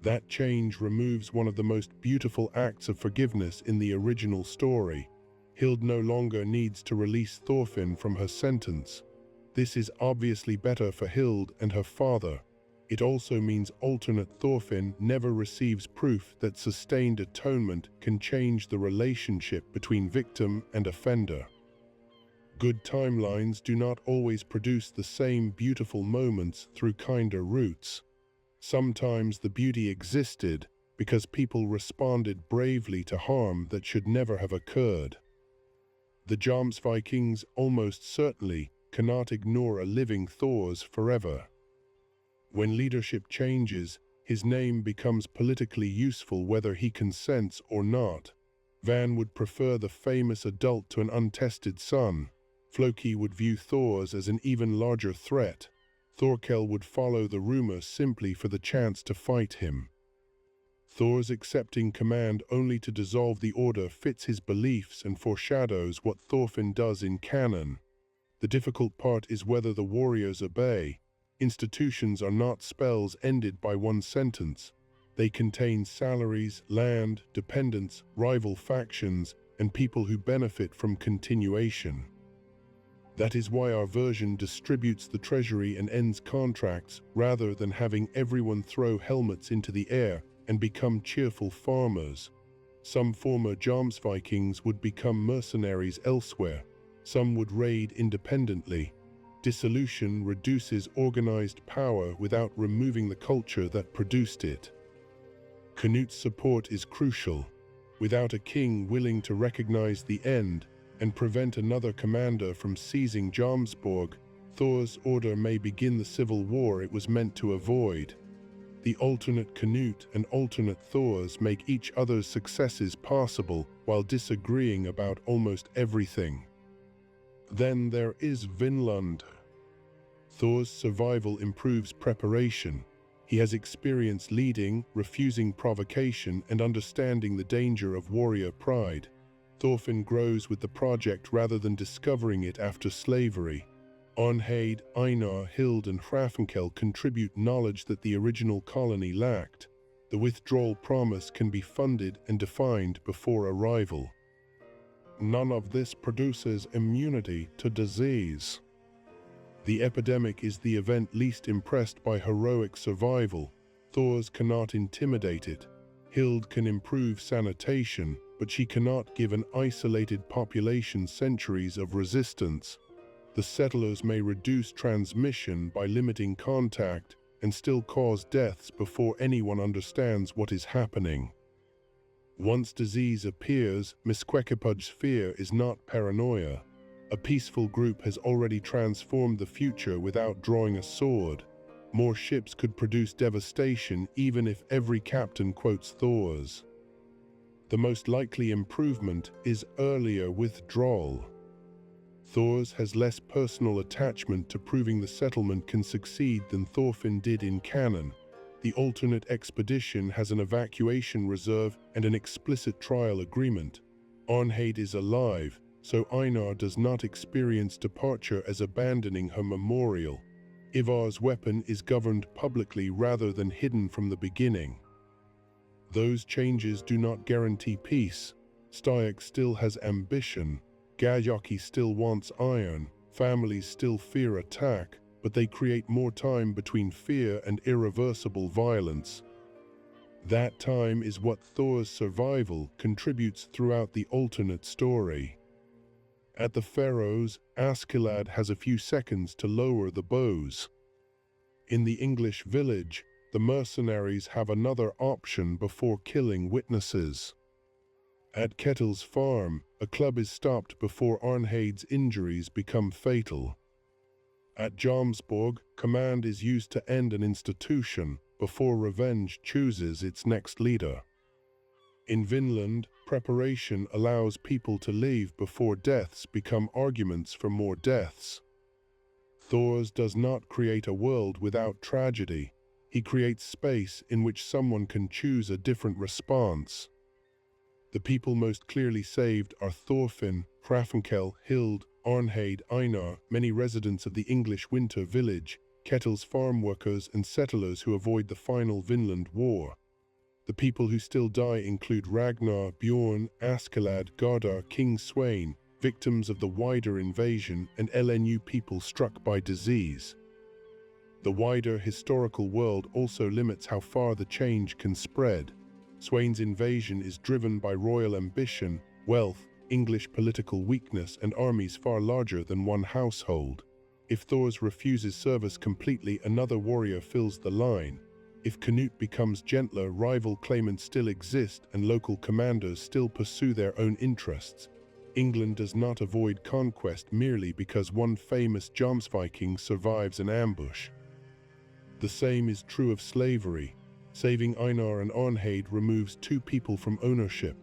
S1: That change removes one of the most beautiful acts of forgiveness in the original story. Hild no longer needs to release Thorfinn from her sentence. This is obviously better for Hild and her father. It also means alternate Thorfinn never receives proof that sustained atonement can change the relationship between victim and offender. Good timelines do not always produce the same beautiful moments through kinder routes. Sometimes the beauty existed because people responded bravely to harm that should never have occurred. The Jomsvikings almost certainly cannot ignore a living Thors forever. When leadership changes, his name becomes politically useful whether he consents or not. Van would prefer the famous adult to an untested son. Floki would view Thors as an even larger threat. Thorkel would follow the rumor simply for the chance to fight him. Thors accepting command only to dissolve the order fits his beliefs and foreshadows what Thorfinn does in canon. The difficult part is whether the warriors obey. Institutions are not spells ended by one sentence. They contain salaries, land, dependents, rival factions, and people who benefit from continuation. That is why our version distributes the treasury and ends contracts rather than having everyone throw helmets into the air and become cheerful farmers. Some former Jomsvikings would become mercenaries elsewhere. Some would raid independently. Dissolution reduces organized power without removing the culture that produced it. Canut's support is crucial. Without a king willing to recognize the end and prevent another commander from seizing Jomsborg, Thor's order may begin the civil war it was meant to avoid. The alternate Canute and alternate Thors make each other's successes possible while disagreeing about almost everything. Then there is Vinland. Thor's survival improves preparation. He has experience leading, refusing provocation, and understanding the danger of warrior pride. Thorfinn grows with the project rather than discovering it after slavery. Arnheid, Einar, Hild, and Hrafnkel contribute knowledge that the original colony lacked. The withdrawal promise can be funded and defined before arrival. None of this produces immunity to disease. The epidemic is the event least impressed by heroic survival. Thors cannot intimidate it. Hild can improve sanitation, but she cannot give an isolated population centuries of resistance. The settlers may reduce transmission by limiting contact and still cause deaths before anyone understands what is happening. Once disease appears, Misquequepud's fear is not paranoia. A peaceful group has already transformed the future without drawing a sword. More ships could produce devastation even if every captain quotes Thors. The most likely improvement is earlier withdrawal. Thors has less personal attachment to proving the settlement can succeed than Thorfinn did in canon. The alternate expedition has an evacuation reserve and an explicit trial agreement. Arnheid is alive, so Einar does not experience departure as abandoning her memorial. Ivar's weapon is governed publicly rather than hidden from the beginning. Those changes do not guarantee peace. Stayek still has ambition. Gajoki still wants iron. Families still fear attack, but they create more time between fear and irreversible violence. That time is what Thor's survival contributes throughout the alternate story. At the Faroes, Askeladd has a few seconds to lower the bows. In the English village, the mercenaries have another option before killing witnesses. At Ketil's farm, a club is stopped before Arnheid's injuries become fatal. At Jomsborg, command is used to end an institution before revenge chooses its next leader. In Vinland, preparation allows people to leave before deaths become arguments for more deaths. Thors does not create a world without tragedy. He creates space in which someone can choose a different response. The people most clearly saved are Thorfinn, Hrafnkel, Hild, Arnheid, Einar, many residents of the English winter village, Ketil's farm workers and settlers who avoid the final Vinland War. The people who still die include Ragnar, Bjorn, Askeladd, Gardar, King Sweyn, victims of the wider invasion, and LNU people struck by disease. The wider historical world also limits how far the change can spread. Sweyn's invasion is driven by royal ambition, wealth, English political weakness, and armies far larger than one household. If Thors refuses service completely, another warrior fills the line. If Canute becomes gentler, rival claimants still exist and local commanders still pursue their own interests. England does not avoid conquest merely because one famous Jomsviking survives an ambush. The same is true of slavery. Saving Einar and Arnheid removes two people from ownership.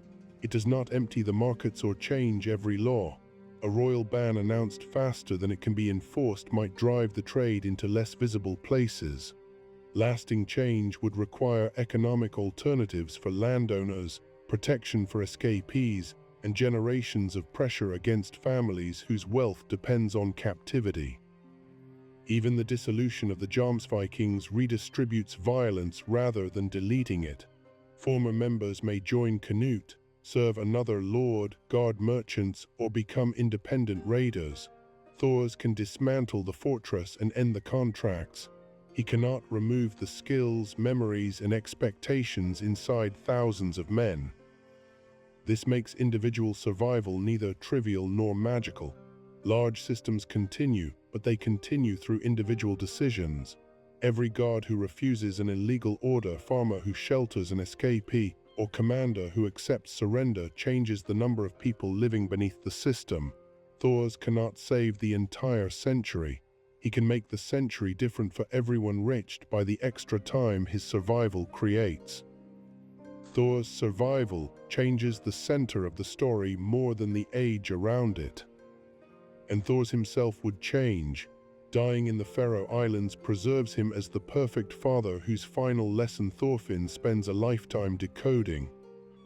S1: It does not empty the markets or change every law. A royal ban announced faster than it can be enforced might drive the trade into less visible places. Lasting change would require economic alternatives for landowners, protection for escapees, and generations of pressure against families whose wealth depends on captivity. Even the dissolution of the Jomsvikings redistributes violence rather than deleting it. Former members may join Canute, serve another lord, guard merchants, or become independent raiders. Thors can dismantle the fortress and end the contracts. He cannot remove the skills, memories, and expectations inside thousands of men. This makes individual survival neither trivial nor magical. Large systems continue, but they continue through individual decisions. Every guard who refuses an illegal order, farmer who shelters an escapee, or commander who accepts surrender changes the number of people living beneath the system. Thors cannot save the entire century. He can make the century different for everyone reached by the extra time his survival creates. Thors' survival changes the center of the story more than the age around it. And Thors himself would change. Dying in the Faroe Islands preserves him as the perfect father whose final lesson Thorfinn spends a lifetime decoding.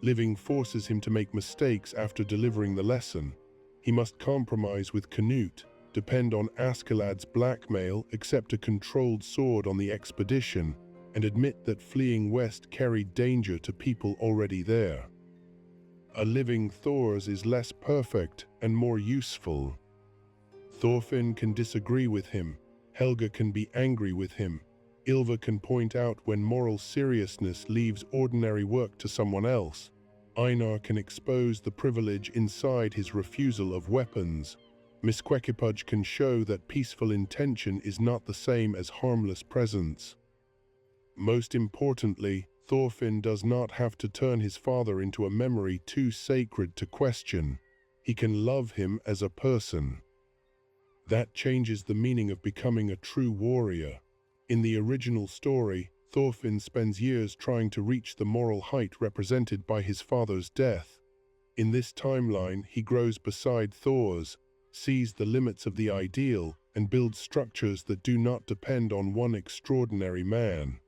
S1: Living forces him to make mistakes after delivering the lesson. He must compromise with Canute, depend on Askeladd's blackmail, accept a controlled sword on the expedition, and admit that fleeing west carried danger to people already there. A living Thors is less perfect and more useful. Thorfinn can disagree with him, Helga can be angry with him, Ylva can point out when moral seriousness leaves ordinary work to someone else, Einar can expose the privilege inside his refusal of weapons, Misquequipudge can show that peaceful intention is not the same as harmless presence. Most importantly, Thorfinn does not have to turn his father into a memory too sacred to question. He can love him as a person. That changes the meaning of becoming a true warrior. In the original story, Thorfinn spends years trying to reach the moral height represented by his father's death. In this timeline, he grows beside Thors, sees the limits of the ideal, and builds structures that do not depend on one extraordinary man.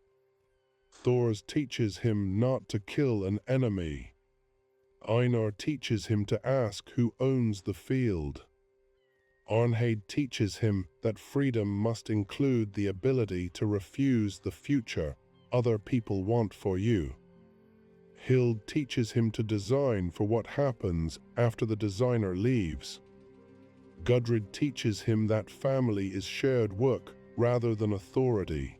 S1: Thors teaches him not to kill an enemy. Einar teaches him to ask who owns the field. Arnheid teaches him that freedom must include the ability to refuse the future other people want for you. Hild teaches him to design for what happens after the designer leaves. Gudrid teaches him that family is shared work rather than authority.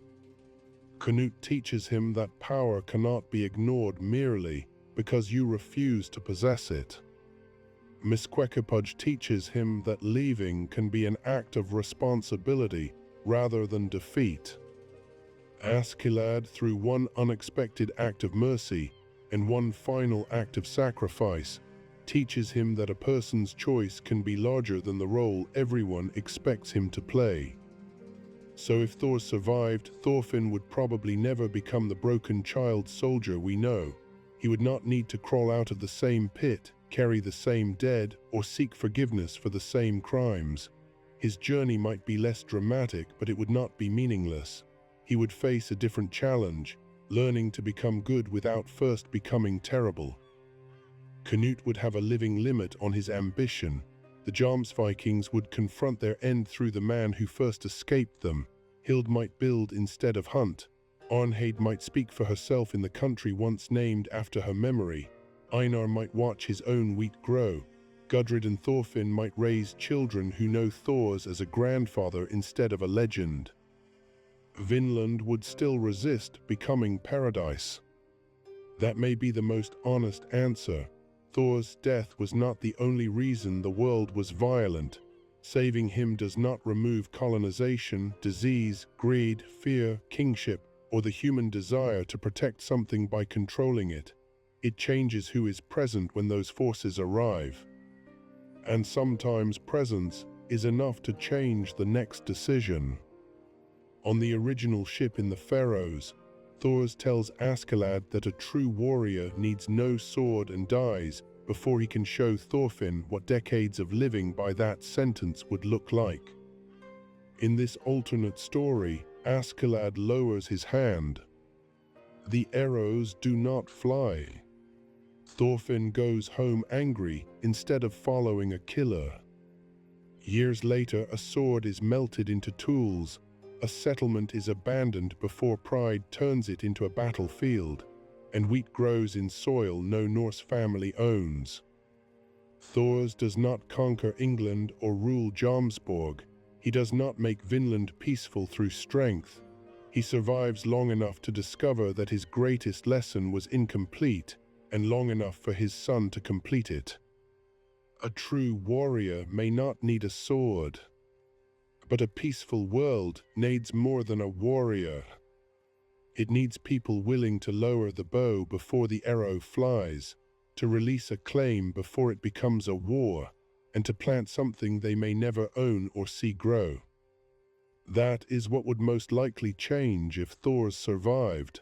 S1: Canute teaches him that power cannot be ignored merely because you refuse to possess it. Misquequipudge teaches him that leaving can be an act of responsibility rather than defeat. Askeladd, through one unexpected act of mercy and one final act of sacrifice, teaches him that a person's choice can be larger than the role everyone expects him to play. So if Thor survived, Thorfinn would probably never become the broken child soldier we know. He would not need to crawl out of the same pit, carry the same dead, or seek forgiveness for the same crimes. His journey might be less dramatic, but it would not be meaningless. He would face a different challenge, learning to become good without first becoming terrible. Canute would have a living limit on his ambition. The Jomsvikings would confront their end through the man who first escaped them. Hild might build instead of hunt. Arnheid might speak for herself in the country once named after her memory. Einar might watch his own wheat grow. Gudrid and Thorfinn might raise children who know Thors as a grandfather instead of a legend. Vinland would still resist becoming paradise. That may be the most honest answer. Thor's death was not the only reason the world was violent. Saving him does not remove colonization, disease, greed, fear, kingship, or the human desire to protect something by controlling it. It changes who is present when those forces arrive. And sometimes presence is enough to change the next decision. On the original ship in the Faroes, Thors tells Askeladd that a true warrior needs no sword and dies before he can show Thorfinn what decades of living by that sentence would look like. In this alternate story, Askeladd lowers his hand. The arrows do not fly. Thorfinn goes home angry instead of following a killer. Years later, a sword is melted into tools. A settlement is abandoned before pride turns it into a battlefield, and wheat grows in soil no Norse family owns. Thors does not conquer England or rule Jomsborg. He does not make Vinland peaceful through strength. He survives long enough to discover that his greatest lesson was incomplete, and long enough for his son to complete it. A true warrior may not need a sword, but a peaceful world needs more than a warrior. It needs people willing to lower the bow before the arrow flies, to release a claim before it becomes a war, and to plant something they may never own or see grow. That is what would most likely change if Thors survived.